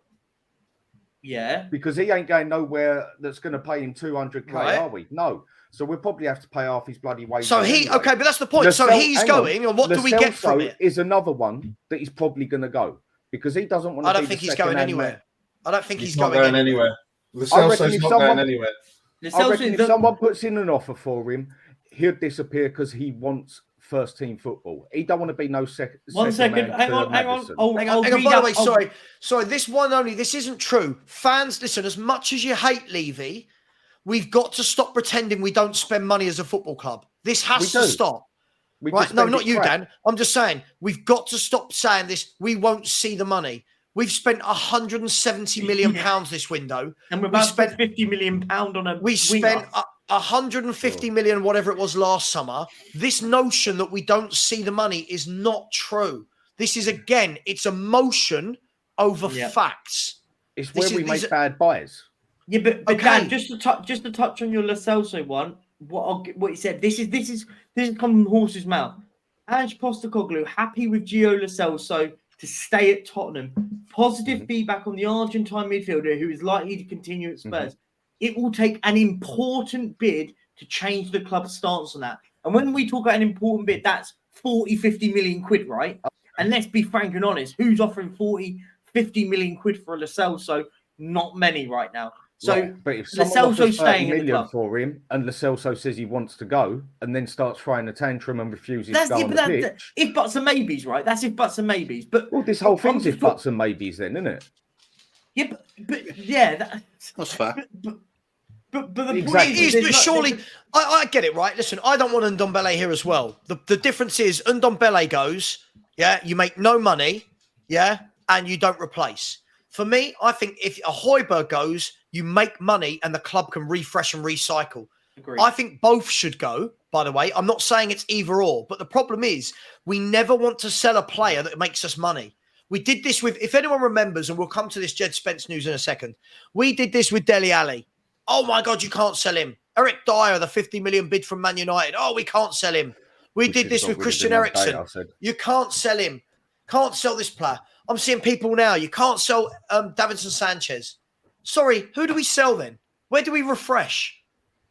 Speaker 5: Yeah,
Speaker 6: because he ain't going nowhere that's going to pay him 200k, are we? No. So we'll probably have to pay half his bloody wages.
Speaker 2: So but that's the point. So he's going, and what do we get from it?
Speaker 6: Is another one that he's probably going to go because he doesn't want to.
Speaker 2: I don't think he's going anywhere. I don't think he's
Speaker 4: going anywhere. I reckon if
Speaker 6: someone puts in an offer for him, he'll disappear because he wants first team football. He don't want to be no second.
Speaker 5: One second, hang on.
Speaker 2: Hang on. By the way, sorry. This isn't true. Fans, listen. As much as you hate Levy, we've got to stop pretending we don't spend money as a football club. This has to stop. Right? No, not you, Dan. I'm just saying we've got to stop saying this. We won't see the money. We've spent 170 million pounds this window,
Speaker 5: and we've spent 50 million pound on a.
Speaker 2: We spent 150 million, whatever it was last summer. This notion that we don't see the money is not true. This is it's emotion over facts.
Speaker 6: It's where we make bad buys.
Speaker 5: Yeah, but Dan, just to touch on your Lo Celso one, what he said. This is coming from the horse's mouth. Ange Postecoglou happy with Gio Lo Celso to stay at Tottenham. Positive feedback on the Argentine midfielder who is likely to continue at Spurs. It will take an important bid to change the club's stance on that. And when we talk about an important bid, that's 40, 50 million quid, right? And let's be frank and honest, who's offering 40, 50 million quid for a Lo Celso? Not many right now. So,
Speaker 6: but if
Speaker 5: Lo
Speaker 6: someone offers
Speaker 5: Celso's staying
Speaker 6: 30
Speaker 5: in the
Speaker 6: million
Speaker 5: club
Speaker 6: for him, and Lo Celso says he wants to go, and then starts throwing a tantrum and refuses to go on the pitch.
Speaker 5: If buts and maybes, right? That's if buts and maybes. But
Speaker 6: this whole thing's if buts and maybes, then, isn't it?
Speaker 5: Yeah, but
Speaker 3: that's fair.
Speaker 5: But the
Speaker 2: point
Speaker 5: is,
Speaker 2: but surely I get it, right? Listen, I don't want Ndombele here as well. The difference is Ndombele goes, you make no money, and you don't replace. For me, I think if a Hojbjerg goes, you make money and the club can refresh and recycle.
Speaker 5: Agreed.
Speaker 2: I think both should go, by the way. I'm not saying it's either or, but the problem is we never want to sell a player that makes us money. We did this with, if anyone remembers, and we'll come to this Jed Spence news in a second, we did this with Dele Alli. Oh my God, you can't sell him. Eric Dyer, the 50 million bid from Man United. Oh, we can't sell him. We
Speaker 6: We
Speaker 2: did
Speaker 6: should
Speaker 2: this
Speaker 6: have
Speaker 2: with
Speaker 6: got rid of
Speaker 2: Christian
Speaker 6: him on the day,
Speaker 2: Eriksen.
Speaker 6: I said.
Speaker 2: You can't sell him. Can't sell this player. I'm seeing people now. You can't sell Davinson Sanchez. Sorry, who do we sell then? Where do we refresh?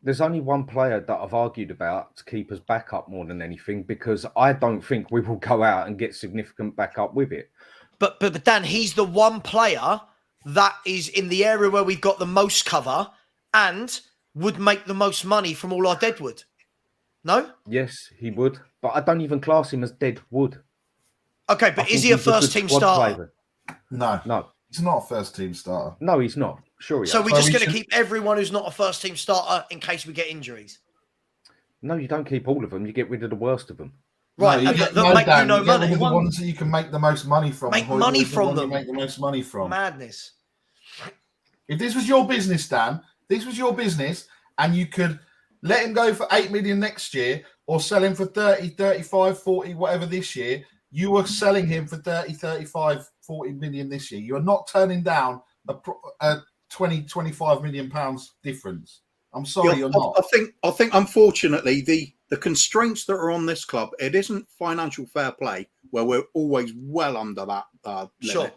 Speaker 6: There's only one player that I've argued about to keep us back up more than anything, because I don't think we will go out and get significant backup with it.
Speaker 2: But Dan, he's the one player that is in the area where we've got the most cover and would make the most money from all our deadwood. No?
Speaker 6: Yes, he would, but I don't even class him as dead wood.
Speaker 2: Okay, but is he a first team starter?
Speaker 4: No. He's not a first team starter.
Speaker 6: No, he's not. Sure he is.
Speaker 2: So we're just going to keep everyone who's not a first team starter in case we get injuries?
Speaker 6: No, you don't keep all of them. You get rid of the worst of them.
Speaker 2: Right,
Speaker 4: no,
Speaker 2: they'll make you no money.
Speaker 4: The ones that you can make the most money from.
Speaker 2: Make money from them.
Speaker 4: Make the most money from.
Speaker 2: Madness.
Speaker 4: If this was your business, Dan, this was your business, and you could let him go for 8 million next year or sell him for 30, 35, 40, whatever this year, you were selling him for 30, 35, 40 million this year. You're not turning down a 20, 25 million pounds difference. I'm sorry, you're not.
Speaker 3: I think unfortunately the constraints that are on this club, it isn't financial fair play where we're always well under that limit.
Speaker 2: Sure.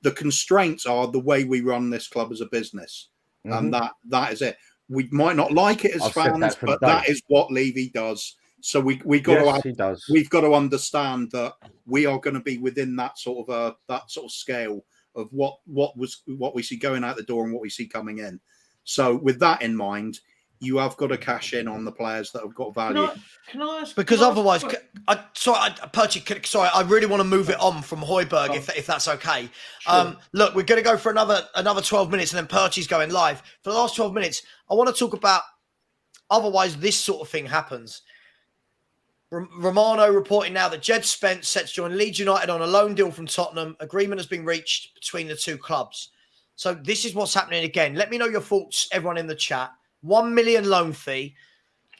Speaker 3: The constraints are the way we run this club as a business, and that is it. We might not like it as fans, but that is what Levy does. So we've got to understand that we are going to be within that sort of scale of what we see going out the door and what we see coming in. So with that in mind, you have got to cash in on the players that have got value.
Speaker 5: Can I ask?
Speaker 2: Because otherwise, I really want to move it on from Hojbjerg, if that's okay. Sure. Look, we're going to go for another 12 minutes, and then Perchy's going live. For the last 12 minutes, I want to talk about otherwise this sort of thing happens. Romano reporting now that Jed Spence set to join Leeds United on a loan deal from Tottenham. Agreement has been reached between the two clubs. So this is what's happening again. Let me know your thoughts, everyone in the chat. 1 million loan fee,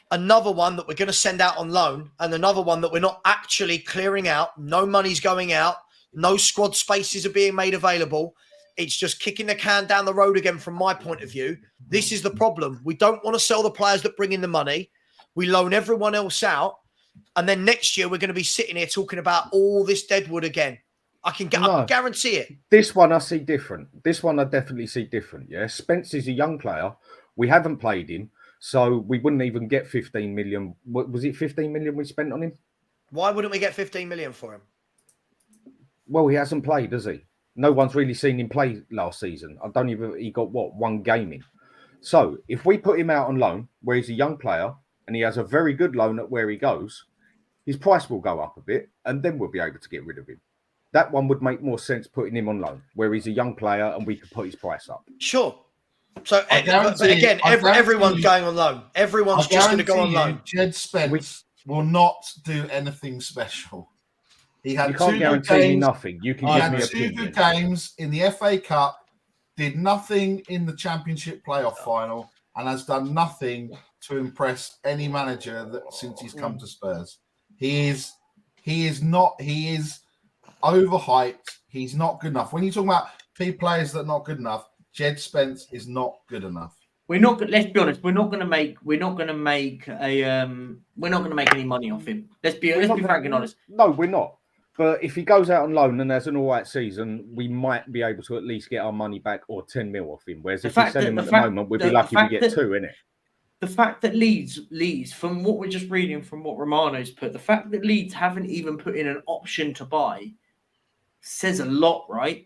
Speaker 2: another one that we're going to send out on loan, and another one that we're not actually clearing out. No money's going out. No squad spaces are being made available. It's just kicking the can down the road again from my point of view. This is the problem. We don't want to sell the players that bring in the money. We loan everyone else out. And then next year, we're going to be sitting here talking about all this deadwood again. I can guarantee it.
Speaker 6: This one I see different. This one I definitely see different. Yeah, Spence is a young player. We haven't played him, so we wouldn't even get 15 million. What was it? 15 million we spent on him?
Speaker 2: Why wouldn't we get 15 million for him?
Speaker 6: Well, he hasn't played, has he? No one's really seen him play last season. He got one game in. So if we put him out on loan, where he's a young player and he has a very good loan at where he goes, his price will go up a bit, and then we'll be able to get rid of him. That one would make more sense putting him on loan, where he's a young player and we could put his price up.
Speaker 2: Sure. So, but again, everyone's going on loan. Everyone's just going to go on loan.
Speaker 4: Jed Spence will not do anything special. He had
Speaker 6: you can't guarantee me nothing. You can give me
Speaker 4: two good games in the FA Cup, did nothing in the Championship playoff final, and has done nothing to impress any manager since he's come to Spurs. He is overhyped. He's not good enough. When you talk about players that are not good enough, Jed Spence is not good enough.
Speaker 5: We're not. Let's be honest. We're not going to make any money off him. Let's be frank and honest.
Speaker 6: No, we're not. But if he goes out on loan and has an all right season, we might be able to at least get our money back or 10 mil off him. Whereas if we sell him at the moment, we'd be lucky we get 2, innit?
Speaker 5: The fact that Leeds, from what we're just reading from what Romano's put, the fact that Leeds haven't even put in an option to buy says a lot, right?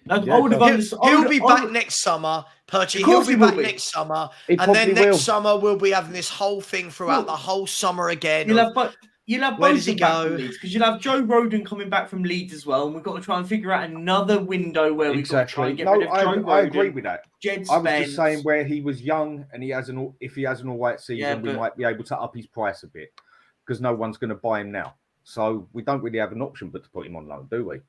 Speaker 2: He'll be back next summer, Perchy. He'll be back next summer. And then next summer, we'll be having this whole thing throughout the whole summer again.
Speaker 5: You'll have both of them because you'll have Joe Rodon coming back from Leeds as well, and we've got to try and figure out another window where we've got to try and get rid of Joe Rodon.
Speaker 6: I agree with that.
Speaker 5: Jed Spence.
Speaker 6: I was just saying where he was young and if he has an all right season, we might be able to up his price a bit because no one's going to buy him now. So we don't really have an option but to put him on loan, do we?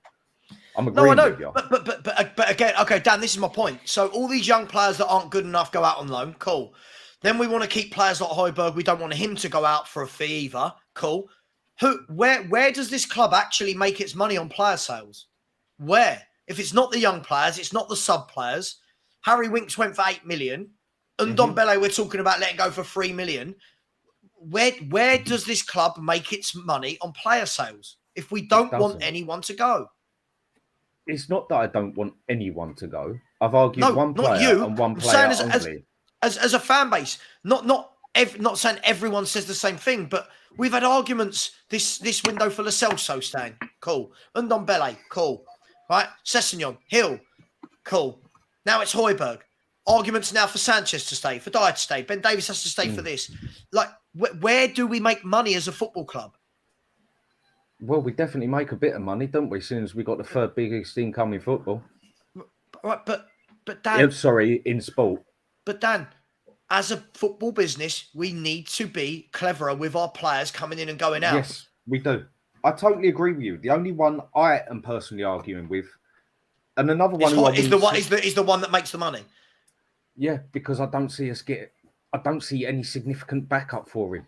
Speaker 6: I'm agreeing with you.
Speaker 2: But again, okay, Dan, this is my point. So all these young players that aren't good enough go out on loan. Cool. Then we want to keep players like Hojbjerg. We don't want him to go out for a fee either. Cool. Where does this club actually make its money on player sales? Where? If it's not the young players, it's not the sub players. Harry Winks went for 8 million. Ndombele, we're talking about letting go for 3 million. where does this club make its money on player sales if we don't want anyone to go?
Speaker 6: It's not that I don't want anyone to go. I've argued
Speaker 2: No,
Speaker 6: one
Speaker 2: not
Speaker 6: player
Speaker 2: you.
Speaker 6: and one
Speaker 2: I'm
Speaker 6: player
Speaker 2: saying
Speaker 6: only.
Speaker 2: As a fan base, not saying everyone says the same thing, but we've had arguments this window for Lo Celso staying. Cool. Ndombele, cool. Right? Sessegnon, Hill, cool. Now it's Hojbjerg. Arguments now for Sanchez to stay, for Dyer to stay. Ben Davies has to stay for this. Like, where do we make money as a football club?
Speaker 6: Well, we definitely make a bit of money, don't we? Since we got the third biggest income in football.
Speaker 2: Right, but Dan.
Speaker 6: Sorry, in sport.
Speaker 2: But Dan, as a football business, we need to be cleverer with our players coming in and going out.
Speaker 6: Yes, we do. I totally agree with you. The only one I am personally arguing with, and another one
Speaker 2: is the one that makes the money.
Speaker 6: Yeah, because I don't see any significant backup for him.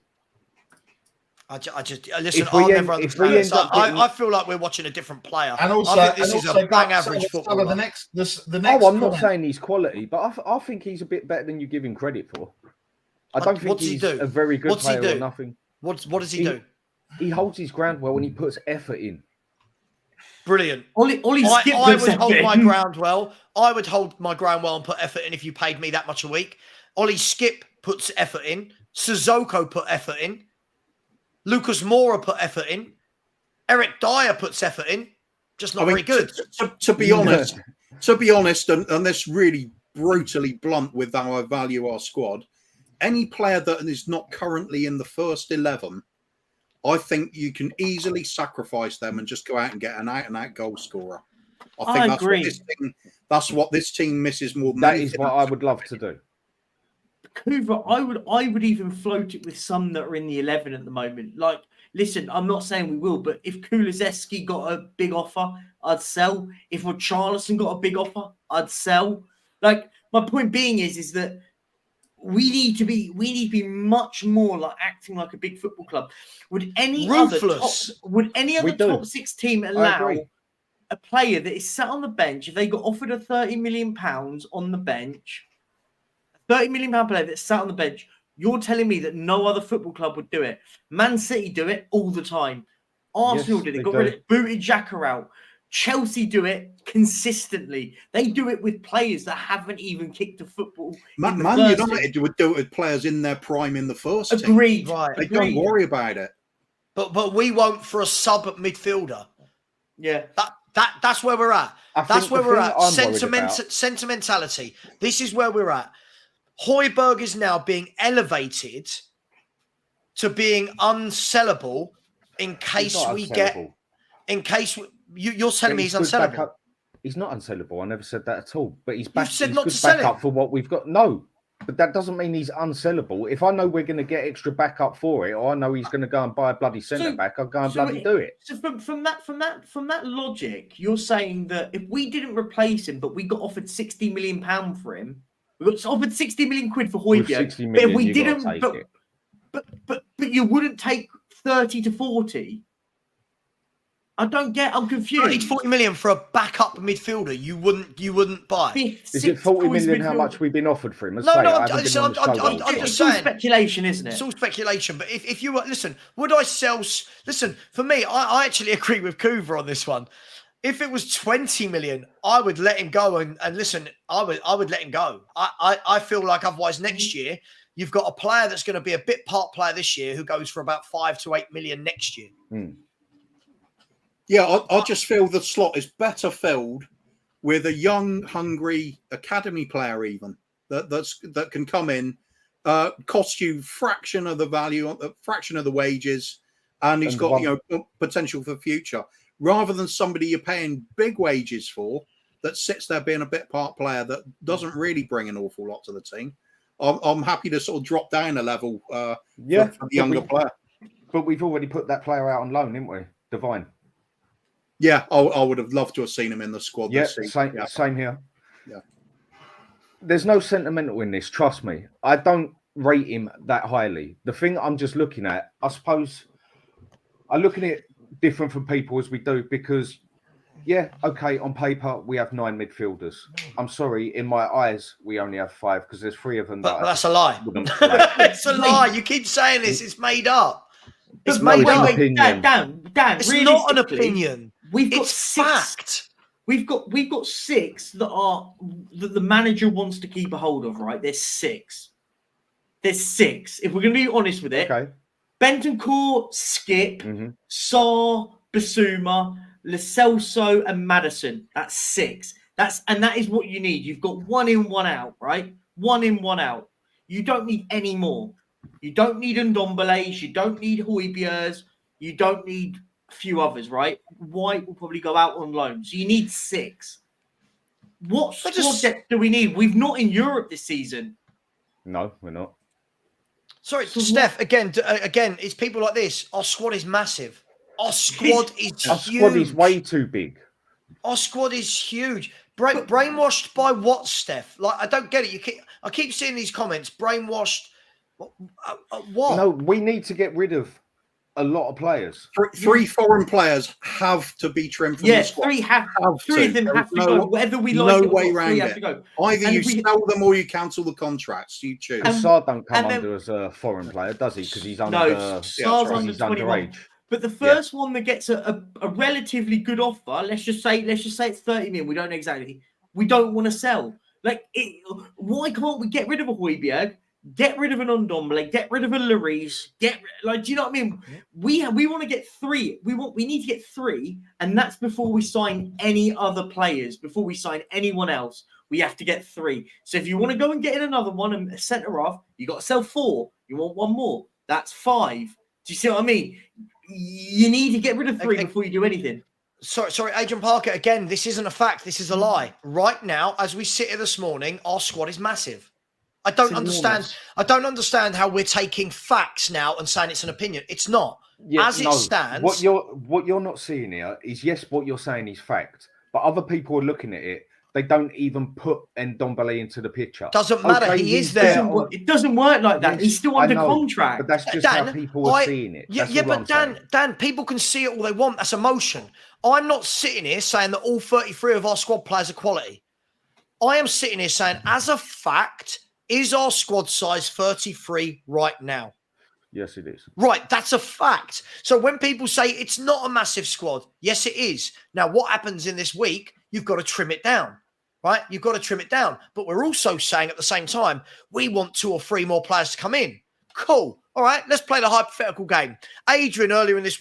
Speaker 2: I just listen. I'll never understand it. I feel like we're watching a different player.
Speaker 4: And also,
Speaker 2: I think this is a bang average footballer.
Speaker 4: The next
Speaker 6: I'm not saying he's quality, but I think he's a bit better than you give him credit for. I don't think he's a very good player or nothing.
Speaker 2: What does he do?
Speaker 6: He holds his ground well and he puts effort in.
Speaker 2: Brilliant.
Speaker 5: Ollie
Speaker 2: I would hold my ground well. I would hold my ground well and put effort in if you paid me that much a week. Ollie Skip puts effort in. Sissoko put effort in. Lucas Moura put effort in. Eric Dyer puts effort in. Just not very good.
Speaker 3: To be honest, and this really brutally blunt with how I value our squad, any player that is not currently in the first 11, I think you can easily sacrifice them and just go out and get an out-and-out goal scorer. I agree. That's what this team misses more than
Speaker 6: that is what I would love to do.
Speaker 5: Coover, I would even float it with some that are in the 11 at the moment. Like, listen, I'm not saying we will, but if Kulusevski got a big offer, I'd sell. If Richarlison got a big offer, I'd sell. Like, my point being is that we need to be much more like acting like a big football club. Would any other top 6 team allow a player that is sat on the bench, if they got offered a £30 million on the bench, a £30 million player that's sat on the bench, you're telling me that no other football club would do it? Man City do it all the time. Arsenal did it. Booted Xhaka out. Chelsea do it consistently. They do it with players that haven't even kicked a football.
Speaker 3: Man United would do it with players in their prime in the first team.
Speaker 5: Agreed.
Speaker 2: Right.
Speaker 3: They don't worry about it.
Speaker 2: But we won't for a sub at midfielder.
Speaker 5: Yeah.
Speaker 2: That's where we're at. That's where we're at. Sentimentality. This is where we're at. Hojbjerg is now being elevated to being unsellable in case we get. In case you're telling me he's unsellable.
Speaker 6: He's not unsellable. I never said that at all. But he's back.
Speaker 2: You said
Speaker 6: he's
Speaker 2: not
Speaker 6: good
Speaker 2: to sell
Speaker 6: backup
Speaker 2: him
Speaker 6: for what we've got. No, but that doesn't mean he's unsellable. If I know we're going to get extra backup for it, or I know he's going to go and buy a bloody centre back, I'll go and bloody do it.
Speaker 5: So from that logic, you're saying that if we didn't replace him, but we got offered £60 million for him, we got offered £60 million for Hojbjerg. But if we didn't, but you wouldn't take 30 to 40. I don't get. I'm confused.
Speaker 2: 30 to 40 million for a backup midfielder. You wouldn't buy.
Speaker 6: Is it 40 million? How much we've been offered for him?
Speaker 2: I'm just saying.
Speaker 5: It's all speculation, isn't it?
Speaker 2: It's all speculation. But if you were would I sell? Listen, for me, I actually agree with Coover on this one. If it was 20 million, I would let him go. And listen, I would let him go. I feel like otherwise next year you've got a player that's going to be a bit part player this year who goes for about 5 to 8 million next year.
Speaker 3: Yeah, I just feel the slot is better filled with a young, hungry academy player, even that can come in, cost you fraction of the value, fraction of the wages, and he's got potential for future. Rather than somebody you're paying big wages for that sits there being a bit part player that doesn't really bring an awful lot to the team. I'm happy to sort of drop down a level for the younger player.
Speaker 6: But we've already put that player out on loan, didn't we? Divine.
Speaker 3: Yeah, I would have loved to have seen him in the squad. This season.
Speaker 6: Same here.
Speaker 3: Yeah.
Speaker 6: There's no sentimental in this, trust me. I don't rate him that highly. The thing I'm just looking at, I suppose, I look at it different from people as we do, because Yeah, okay, on paper, we have 9 midfielders. I'm sorry, in my eyes, we only have 5 because there's 3 of them
Speaker 2: But
Speaker 6: that
Speaker 2: that's a lie.
Speaker 6: wouldn't play.
Speaker 2: It's a lie. You keep saying this. It's made up. It's
Speaker 5: But
Speaker 2: made
Speaker 6: it's an
Speaker 2: up.
Speaker 6: opinion.
Speaker 5: Dan,
Speaker 2: It's not an
Speaker 5: realistically,
Speaker 2: opinion.
Speaker 5: We've got
Speaker 2: It's
Speaker 5: 6.
Speaker 2: fact.
Speaker 5: We've got 6 that the manager wants to keep a hold of, right? There's 6. There's 6. If we're going to be honest with it,
Speaker 6: Okay.
Speaker 5: Bentancur, Skip, Sarr, Basuma, Lo Celso, and Maddison. That's 6. That is what you need. You've got 1 in, 1 out, right? 1 in, 1 out. You don't need any more. You don't need Ndombele's. You don't need Hojbjerg's. You don't need a few others, right? White will probably go out on loan. So you need 6. What squad depth do we need? We've not in Europe this season.
Speaker 6: No, we're not.
Speaker 2: Sorry, Steph, again, it's people like this. Our squad is massive. Our squad is
Speaker 6: Our
Speaker 2: huge.
Speaker 6: squad is way too big.
Speaker 2: Our squad is huge. Brainwashed by what, Steph? Like, I don't get it. I keep seeing these comments. Brainwashed. What?
Speaker 6: No, we need to get rid of a lot of players.
Speaker 3: 3 foreign players have to be trimmed from the squad.
Speaker 5: 3 of them have to go. Whether we like
Speaker 3: no
Speaker 5: it or
Speaker 3: way
Speaker 5: not, 3
Speaker 3: around
Speaker 5: have
Speaker 3: it.
Speaker 5: to go.
Speaker 3: Either
Speaker 5: And
Speaker 3: you
Speaker 5: if we-
Speaker 3: sell them or you cancel the contracts. You choose.
Speaker 6: Sarr don't come
Speaker 5: and then-
Speaker 6: under as a foreign player, does he? Because he's under.
Speaker 5: No,
Speaker 3: that's
Speaker 5: Sarr's
Speaker 3: right.
Speaker 5: under
Speaker 6: He's
Speaker 5: 21.
Speaker 6: underage.
Speaker 5: But the first one that gets a relatively good offer, let's just say it's 30 million. We don't know exactly. We don't want to sell. Why can't we get rid of a Hojbjerg? Get rid of an Ndombele, get rid of a Lloris, do you know what I mean? We want to get 3. We need to get 3, and that's before we sign any other players, before we sign anyone else. We have to get 3. So if you want to go and get in another one and a centre off, you got to sell 4. You want 1 more. That's 5. Do you see what I mean? You need to get rid of 3 before you do anything.
Speaker 2: Sorry, Adrian Parker. Again, this isn't a fact. This is a lie. Right now, as we sit here this morning, our squad is massive. I don't understand how we're taking facts now and saying it's an opinion. It's not. Stands.
Speaker 6: What you're not seeing here is, yes, what you're saying is fact, but other people are looking at it. They don't even put Ndombele into the picture.
Speaker 2: Doesn't matter. He is there.
Speaker 5: It doesn't work like that.
Speaker 6: Yes,
Speaker 5: He's still under contract.
Speaker 6: But that's just how people are seeing it.
Speaker 2: But Dan, people can see it all they want. That's emotion. I'm not sitting here saying that all 33 of our squad players are quality. I am sitting here saying, as a fact, is our squad size 33 right now?
Speaker 6: Yes, it is.
Speaker 2: Right, that's a fact. So when people say it's not a massive squad, yes, it is. Now, what happens in this week? You've got to trim it down, right? You've got to trim it down. But we're also saying at the same time, we want 2 or 3 more players to come in. Cool. All right, let's play the hypothetical game. Adrian, earlier in this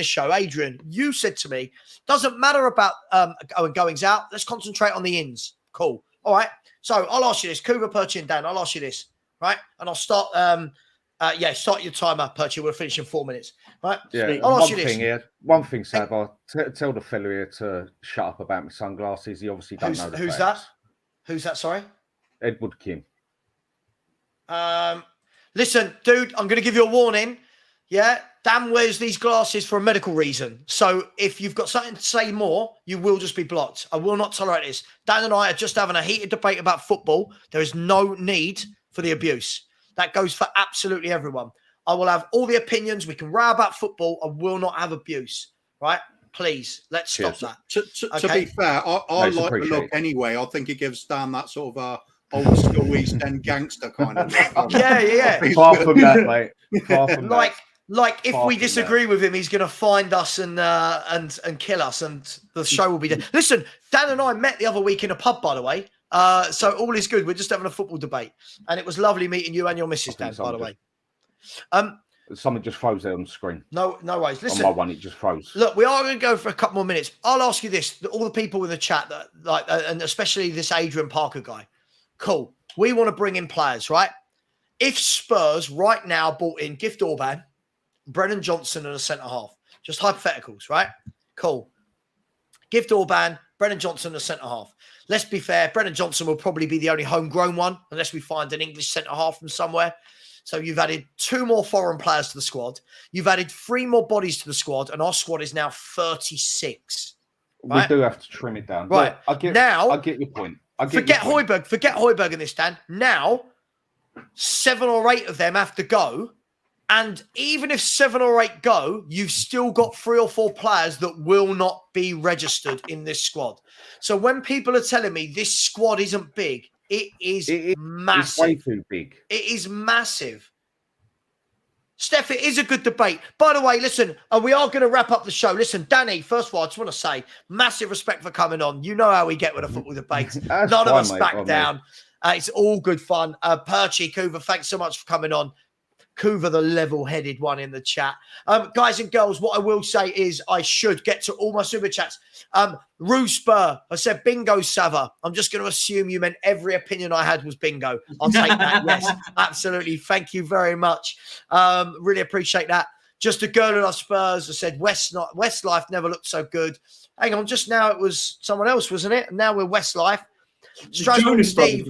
Speaker 2: show, Adrian, you said to me, doesn't matter about goings out. Let's concentrate on the ins. Cool. All right. So I'll ask you this, Cougar, Perchy, and Dan. I'll ask you this, right? And I'll start. Start your timer, Perchy. We'll finish in 4 minutes, right?
Speaker 6: Yeah.
Speaker 2: I'll ask you this.
Speaker 6: One thing, Savva. Tell the fellow here to shut up about my sunglasses. He obviously don't know the
Speaker 2: Who's
Speaker 6: facts.
Speaker 2: that? Who's that? Sorry,
Speaker 6: Edward Kim.
Speaker 2: Listen, dude. I'm going to give you a warning. Yeah, Dan wears these glasses for a medical reason. So if you've got something to say more, you will just be blocked. I will not tolerate this. Dan and I are just having a heated debate about football. There is no need for the abuse. That goes for absolutely everyone. I will have all the opinions. We can row about football. I will not have abuse, right? Please, let's stop that.
Speaker 3: To be fair, I like the look anyway. I think it gives Dan that sort of old school East End gangster kind of look.
Speaker 2: Yeah.
Speaker 6: Far from that, mate. Far from that.
Speaker 2: Like if we disagree with him, he's going to find us and kill us, and the show will be dead. Listen, Dan and I met the other week in a pub, by the way. So all is good. We're just having a football debate, and it was lovely meeting you and your missus, Dan. By the way,
Speaker 6: something just froze there on the screen.
Speaker 2: No worries. Listen,
Speaker 6: on my one, it just froze.
Speaker 2: Look, we are going to go for a couple more minutes. I'll ask you this: all the people in the chat that and especially this Adrian Parker guy. Cool. We want to bring in players, right? If Spurs right now bought in Gift Orban, Brennan Johnson and a centre-half. Just hypotheticals, right? Cool. Gift Orban, Brennan Johnson and a centre-half. Let's be fair, Brennan Johnson will probably be the only homegrown one, unless we find an English centre-half from somewhere. So you've added 2 more foreign players to the squad. You've added 3 more bodies to the squad, and our squad is now 36. Right?
Speaker 6: We do have to trim it down.
Speaker 2: Right.
Speaker 6: Look, I get your point.
Speaker 2: Forget Hojbjerg in this, Dan. Now, 7 or 8 of them have to go. And even if 7 or 8 go, you've still got 3 or 4 players that will not be registered in this squad. So when people are telling me this squad isn't big, it is massive.
Speaker 6: It's way too big.
Speaker 2: It is massive. Steph, it is a good debate. By the way, listen, we are going to wrap up the show. Listen, Danny, first of all, I just want to say massive respect for coming on. You know how we get with the football debates. None of us back down. It's all good fun. Perchy, Kuva, thanks so much for coming on. Kuva, the level-headed one in the chat. Guys and girls, what I will say is I should get to all my super chats. Roosper, I said bingo, Savva. I'm just going to assume you meant every opinion I had was bingo. I'll take that. Yes, absolutely. Thank you very much. Really appreciate that. Just a girl in our Spurs. I said Westlife never looked so good. Hang on, just now it was someone else, wasn't it? And now we're Westlife. Strasbourg Steve.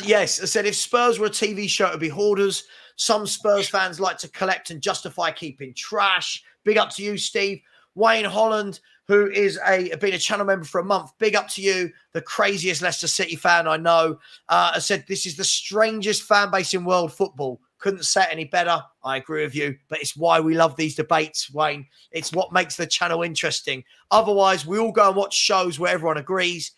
Speaker 2: Yes, I said if Spurs were a TV show, it would be Hoarders. Some Spurs fans like to collect and justify keeping trash. Big up to you, Steve. Wayne Holland, who is been a channel member for a month. Big up to you, the craziest Leicester City fan I know. I said this is the strangest fan base in world football. Couldn't say it any better. I agree with you, but it's why we love these debates, Wayne. It's what makes the channel interesting. Otherwise, we all go and watch shows where everyone agrees.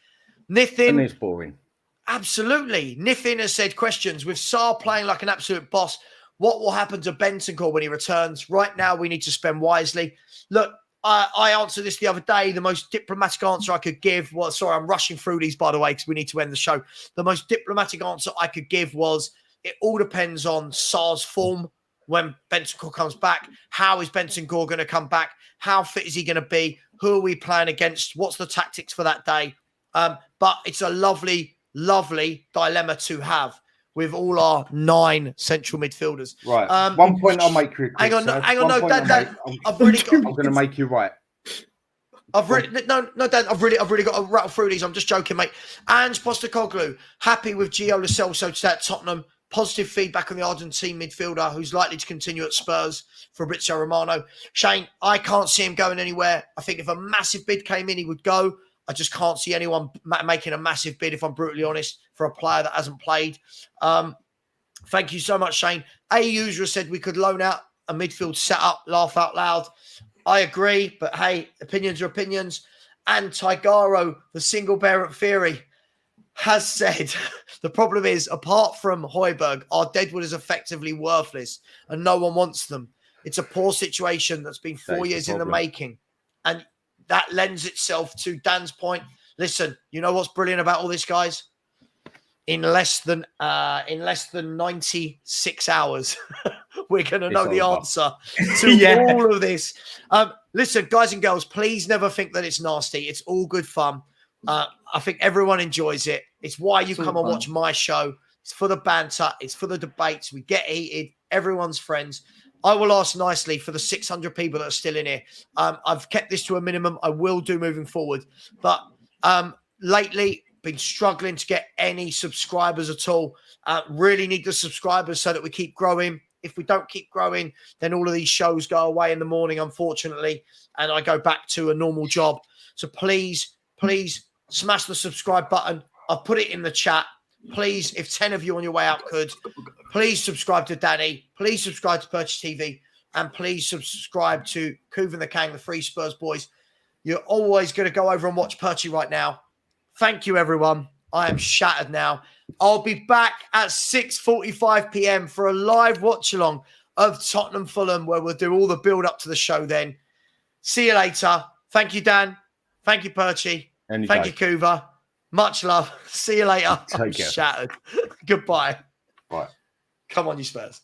Speaker 2: Nithin.
Speaker 6: And it's boring.
Speaker 2: Absolutely. Nithin has said questions. With Sarr playing like an absolute boss, what will happen to Bentancur when he returns? Right now, we need to spend wisely. Look, I answered this the other day. The most diplomatic answer I could give was, sorry, I'm rushing through these, by the way, because we need to end the show. The most diplomatic answer I could give was, it all depends on Sarr's form when Bentancur comes back. How is Bentancur going to come back? How fit is he going to be? Who are we playing against? What's the tactics for that day? But it's a lovely dilemma to have with all our 9 central midfielders.
Speaker 6: Right. One point I'll make you.
Speaker 2: Hang on, no, Dad. I'm going
Speaker 6: to make you right.
Speaker 2: I've really got to rattle through these. I'm just joking, mate. Ange Postecoglou, happy with Gio Lo Celso today at Tottenham. Positive feedback on the Argentine midfielder who's likely to continue at Spurs, Fabrizio Romano. Shane, I can't see him going anywhere. I think if a massive bid came in, he would go. I just can't see anyone making a massive bid, if I'm brutally honest, for a player that hasn't played. Thank you so much, Shane. A user said we could loan out a midfield setup, laugh out loud. I agree, but hey, opinions are opinions. And Tigaro, the single parent theory, has said the problem is, apart from Hojbjerg, our Deadwood is effectively worthless and no one wants them. It's a poor situation that's been 4 years in the making. And that lends itself to Dan's point. Listen, you know what's brilliant about all this, guys? In less than 96 hours, we're going to know the answer to all of this. Listen, guys and girls, please never think that it's nasty. It's all good fun. I think everyone enjoys it. It's why you come and watch my show. It's for the banter. It's for the debates. We get heated. Everyone's friends. I will ask nicely for the 600 people that are still in here. I've kept this to a minimum. I will do moving forward. But lately, been struggling to get any subscribers at all. Really need the subscribers so that we keep growing. If we don't keep growing, then all of these shows go away in the morning, unfortunately, and I go back to a normal job. So please smash the subscribe button. I've put it in the chat. Please, if 10 of you on your way out could, please subscribe to Danny. Please subscribe to Purchase TV. And please subscribe to Kuvan the Kang, the Free Spurs boys. You're always going to go over and watch Purchase right now. Thank you, everyone. I am shattered now. I'll be back at 6:45 p.m. for a live watch-along of Tottenham Fulham, where we'll do all the build-up to the show then. See you later. Thank you, Dan. Thank you, Perchy. Thank you, Kuva. Much love. See you later. I'm shattered. Goodbye.
Speaker 6: Bye.
Speaker 2: Come on, you Spurs.